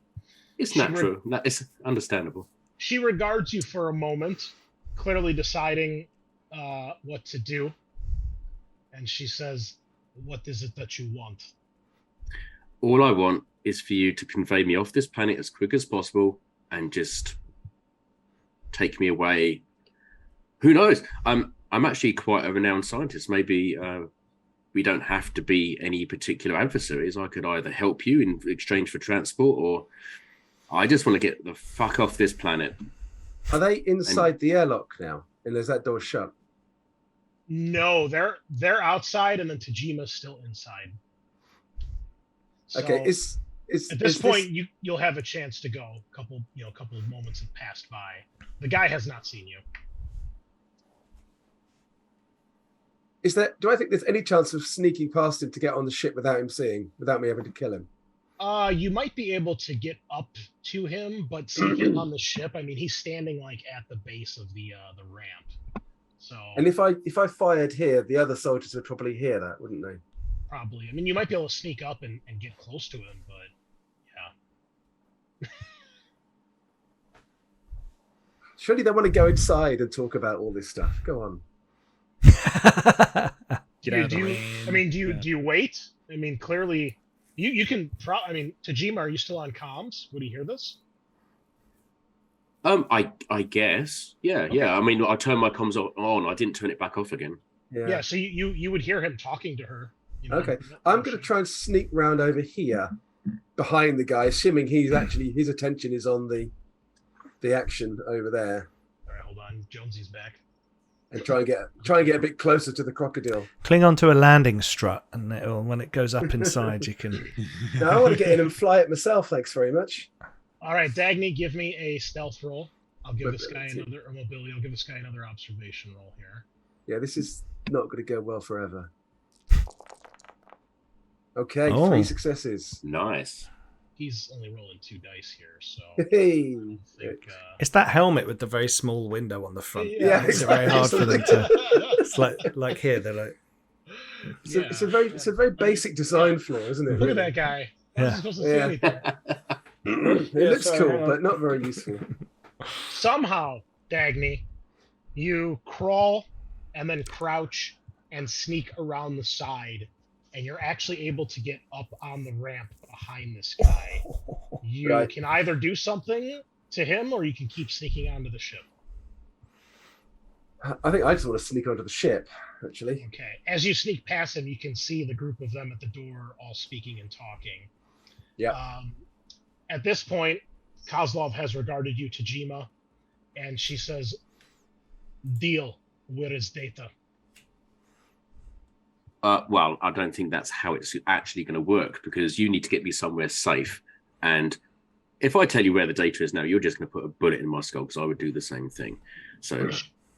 It's She natural. It's understandable. She regards you for a moment, clearly deciding what to do. And she says, "What is it that you want?" All I want is for you to convey me off this planet as quick as possible and just take me away. Who knows? I'm actually quite a renowned scientist. Maybe we don't have to be any particular adversaries. I could either help you in exchange for transport, or I just want to get the fuck off this planet. Are they inside the airlock now? And is that door shut? No, they're outside, and then Tajima's still inside. So, Okay, is at this is point, you'll have a chance to go. A couple of moments have passed by. The guy has not seen you. is there? Do I think there's any chance of sneaking past him to get on the ship without him seeing, without me having to kill him? You might be able to get up to him, but seeing him on the ship, I mean, he's standing like at the base of the ramp. So And if I fired here, the other soldiers would probably hear that, wouldn't they? probably, I mean, you might be able to sneak up and get close to him, but yeah. Surely they want to go inside and talk about all this stuff. Go on. Get out of the do you, rain. I mean, do Yeah. you wait? I mean, clearly, you can. I mean, Tajima, are you still on comms? Would he hear this? I guess. Yeah, Okay. yeah. I mean, I turned my comms on. I didn't turn it back off again. Yeah. So you would hear him talking to her. You know, Okay. I'm going to try and sneak round over here behind the guy, assuming he's actually his attention is on the action over there, All right, hold on. Jonesy's back. and try and get a bit closer to the crocodile. Cling onto a landing strut, and when it goes up inside, you can. No, I want to get in and fly it myself. Thanks very much. All right, Dagny, give me a stealth roll. I'll give this guy Mobility. another mobility. I'll give this guy another observation roll here. Yeah, this is not going to go well forever. Okay, Oh. 3 successes. Nice. He's only rolling 2 dice here, so Hey. I think. It's that helmet with the very small window on the front. Yeah, It's very hard for them to. to. It's like here, they're like. It's a very basic design flaw, isn't it? Look at that guy. I wasn't supposed to see Yeah. anything. It looks sorry, cool, hang on. but not very useful. Somehow, Dagny, you crawl and then crouch and sneak around the side, and you're actually able to get up on the ramp behind this guy. You Right. can either do something to him, or you can keep sneaking onto the ship. I think I just want to sneak onto the ship, actually. Okay. As you sneak past him, you can see the group of them at the door all speaking and talking. Yeah. At this point, Kozlov has regarded you, Tajima, and she says, "Deal. Where is data?" Well, I don't think that's how it's actually going to work, because you need to get me somewhere safe. And if I tell you where the data is now, you're just going to put a bullet in my skull, because I would do the same thing. So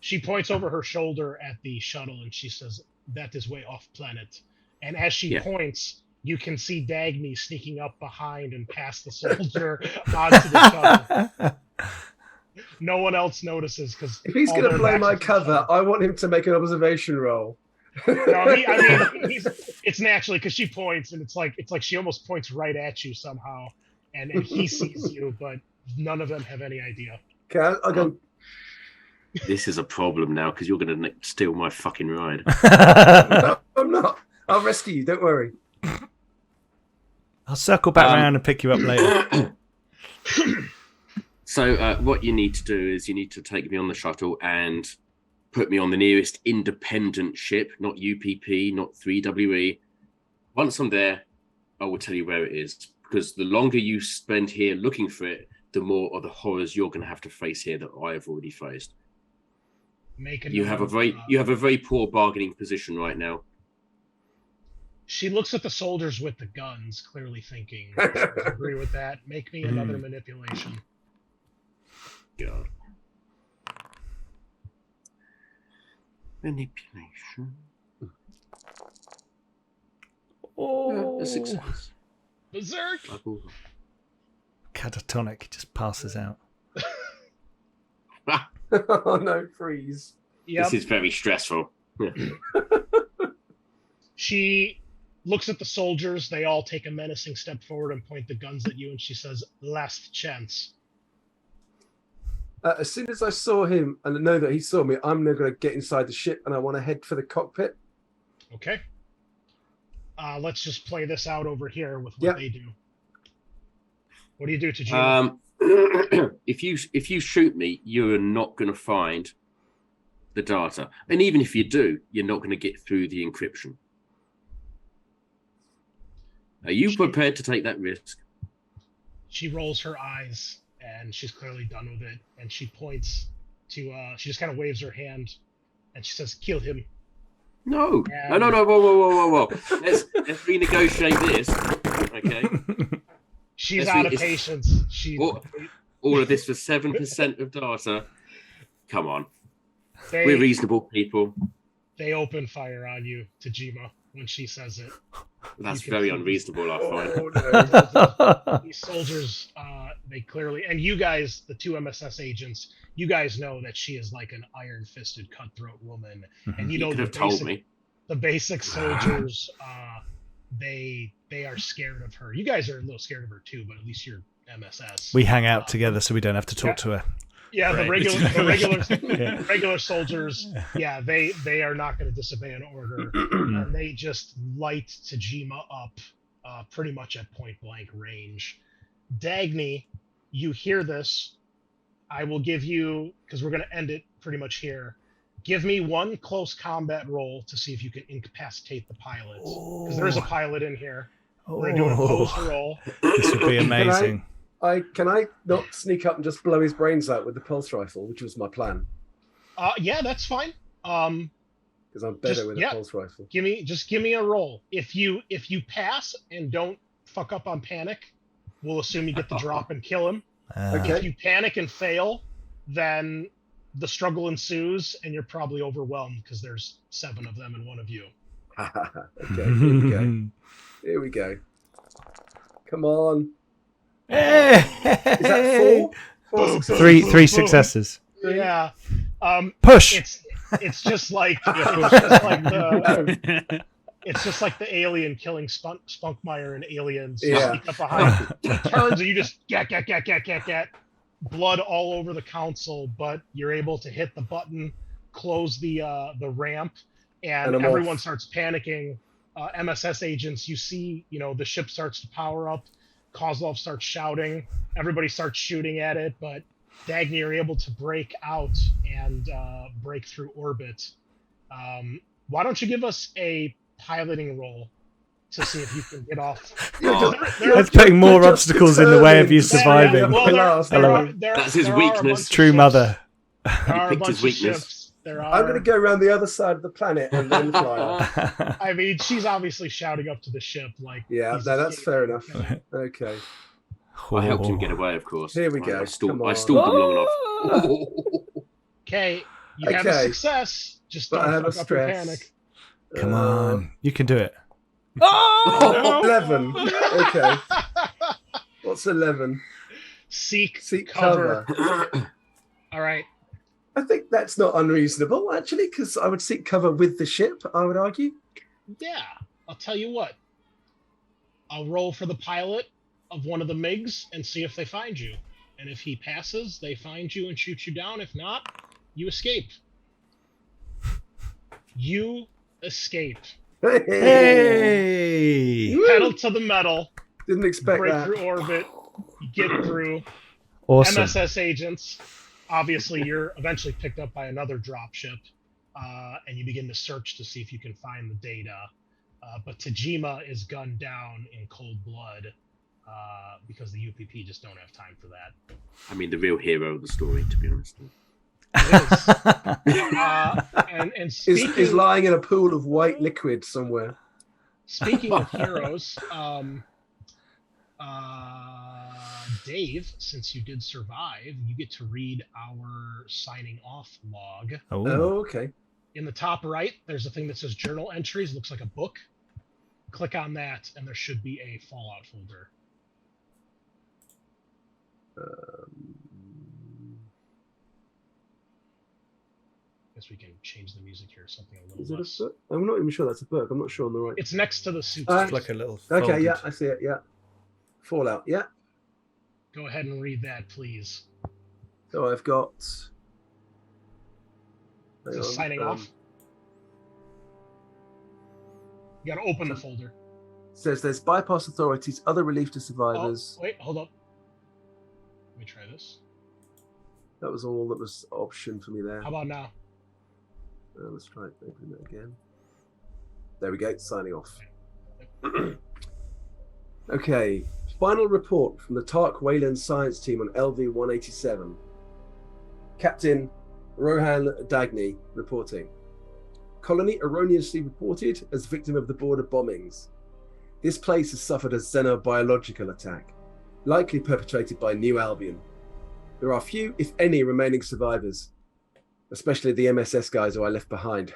She points over her shoulder at the shuttle and she says, "That is way off planet." And as she points, you can see Dagny sneaking up behind and past the soldier onto the shuttle. No one else notices because If he's going to play my cover, I want him to make an observation roll. No, it's naturally because she points and it's like she almost points right at you somehow, and he sees you, but none of them have any idea. Okay, I'll go. This is a problem now because you're going to steal my fucking ride. No, I'm not. I'll rescue you. Don't worry. I'll circle back around and pick you up later. So what you need to do is you need to take me on the shuttle and put me on the nearest independent ship, not UPP, not 3WE. Once I'm there, I will tell you where it is. Because the longer you spend here looking for it, the more of the horrors you're going to have to face here that I have already faced. You have a very poor bargaining position right now. She looks at the soldiers with the guns, clearly thinking, I agree with that. Make me another manipulation. God. Manipulation. A success. Berserk! Catatonic just passes out. Oh no, freeze. Yep. This is very stressful. She looks at the soldiers. They all take a menacing step forward and point the guns at you, and she says, "Last chance." As soon as I saw him and I know that he saw me, I'm now going to get inside the ship and I want to head for the cockpit. Okay. Let's just play this out over here with what they do. What do you do to Gina? If you shoot me, you're not going to find the data, and even if you do, you're not going to get through the encryption. Are you prepared to take that risk? She rolls her eyes, and she's clearly done with it. And she points to. She just kind of waves her hand, and she says, "Kill him." No. Whoa. Let's renegotiate this. Okay. She's out of patience. All of this for 7% of data. Come on. We're reasonable people. They open fire on you, Tajima, when she says it. That's very unreasonable, I find. No. These soldiers, they clearly, and you guys, the two MSS agents, you guys know that she is like an iron-fisted, cutthroat woman, and you know the basic soldiers, they are scared of her. You guys are a little scared of her too, but at least you're MSS. We hang out together, so we don't have to talk to her. Yeah, right. the regular soldiers, they are not going to disobey an order, and they just light Tajima up pretty much at point blank range. Dagny, you hear this. I will give you, because we're going to end it pretty much here, give me one close combat roll to see if you can incapacitate the pilot. Because there is a pilot in here. We're going to do an opposed roll. This would be amazing. Can I not sneak up and just blow his brains out with the pulse rifle, which was my plan? Yeah, that's fine. Because I'm better with a pulse rifle. Give me a roll. If you pass and don't fuck up on panic, we'll assume you get the drop and kill him. Okay. If you panic and fail, then the struggle ensues, and you're probably overwhelmed because there's 7 of them and 1 of you. Okay, here we go. Here we go. Come on. Hey! Is that 4? 3 successes. Yeah. Push. It's just like it's just like the alien killing Spunkmeyer and aliens. Yeah. Sneak up behind. Turns and you just get. Blood all over the console, but you're able to hit the button, close the ramp, and everyone starts panicking. MSS agents, you see, the ship starts to power up. Kozlov starts shouting. Everybody starts shooting at it, but Dagny are able to break out and break through orbit. Why don't you give us a piloting roll to see if you can get off? That's putting more obstacles in the way of you surviving. That's his weakness. True mother. There are a bunch of ships. I'm going to go around the other side of the planet and then fly off. I mean, she's obviously shouting up to the ship. Yeah, that's fair enough. Okay. I helped him get away, of course. Here we go. I stalled him long enough. Okay, You have a success. Just But I don't have a fuck up your stress. panic. Come on, you can do it. Oh, 11. Okay. What's 11? Seek cover. All right. I think that's not unreasonable, actually, because I would seek cover with the ship, I would argue. Yeah. I'll tell you what. I'll roll for the pilot of one of the MiGs and see if they find you. And if he passes, they find you and shoot you down. If not, you escape. You escape. Hey! Pedal to the metal. Didn't expect Break that. through orbit. Get through. Awesome. MSS agents. Obviously, you're eventually picked up by another dropship, and you begin to search to see if you can find the data. But Tajima is gunned down in cold blood because the UPP just don't have time for that. I mean, the real hero of the story, to be honest. And speaking, Is lying in a pool of white liquid somewhere. Speaking of heroes, Dave, since you did survive, you get to read our signing off log. Oh, okay. In the top right, there's a thing that says journal entries. It looks like a book. Click on that, and there should be a Fallout folder. Guess we can change the music here, something a little Is it less. a book? I'm not even sure that's a book. I'm not sure on the right. It's next to the suit. It's like a little. Okay, folded- yeah, I see it. Yeah. Fallout, yeah. Go ahead and read that, please. So I've got. Hang Just on, signing off. You gotta open the folder. Says there's bypass authorities, other relief to survivors. Oh, wait, hold up. Let me try this. That was all that was option for me there. How about now? Let's try opening that again. There we go, signing off. Okay, final report from the Tark Wayland science team on LV-187. Captain Rohan Dagny reporting. Colony erroneously reported as victim of the border bombings. This place has suffered a xenobiological attack, likely perpetrated by New Albion. There are few, if any, remaining survivors, especially the MSS guys who I left behind.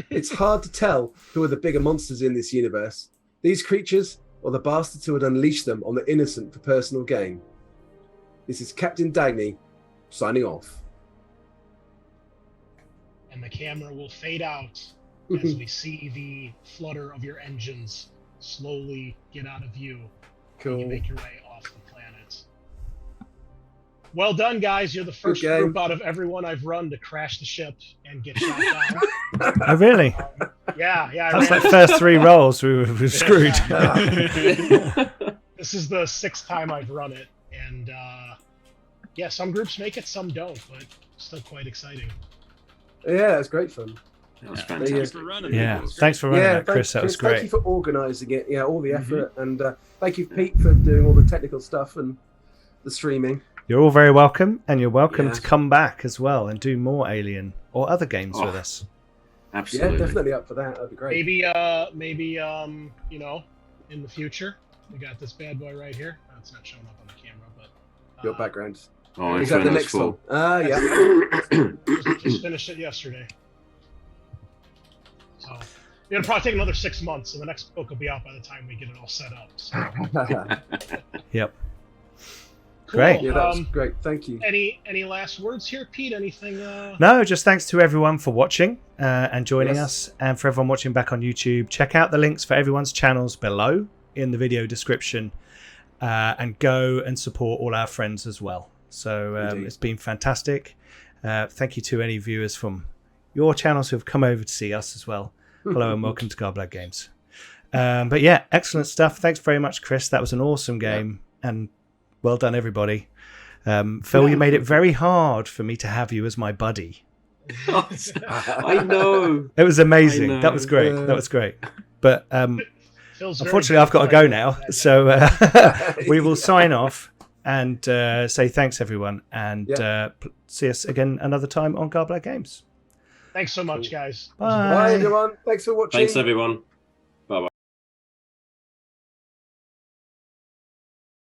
It's hard to tell who are the bigger monsters in this universe, these creatures or the bastards who would unleash them on the innocent for personal gain. This is Captain Dagny, signing off. And the camera will fade out as we see the flutter of your engines slowly get out of view. Cool. You make your way off the planet. Well done, guys. You're the first game. group out of everyone I've run to crash the ship and get shot down. Oh, really? Yeah. That's like first 3 rolls. We were screwed. This is the 6th time I've run it. And yeah, some groups make it, some don't, but still quite exciting. Yeah, it's great fun. That was Yeah. fantastic. Thanks for running. Yeah. Thanks for running that, Chris. That was Thank you great. for organising it. Yeah, all the effort. And thank you, Pete, for doing all the technical stuff and the streaming. You're all very welcome, and you're welcome Yeah. to come back as well and do more Alien or other games with us. Absolutely. Yeah, definitely up for that. That'd be great. Maybe you know, in the future, we got this bad boy right here. It's not showing up on the camera, but Your background. Oh, Is that the next one? Yeah. just finished it yesterday. So it'll probably take another 6 months, and the next book will be out by the time we get it all set up. So. Yep. Cool. Great. Yeah, that was great. Thank you. Any last words here, Pete? Anything? No, just thanks to everyone for watching and joining Yes. us, and for everyone watching back on YouTube. Check out the links for everyone's channels below in the video description, and go and support all our friends as well. So Indeed. it's been fantastic. Thank you to any viewers from your channels who have come over to see us as well. Hello and welcome to Garblag Games. But yeah, excellent stuff. Thanks very much, Chris. That was an awesome game, and well done, everybody. Phil, you made it very hard for me to have you as my buddy. I know. It was amazing. I know. That was great. That was great. But Phil's very unfortunately, good I've got to at go playing now. that So we will sign off and say thanks, everyone, and see us again another time on Garblag Games. Thanks so much, guys. Bye. Bye, everyone. Thanks for watching. Thanks, everyone.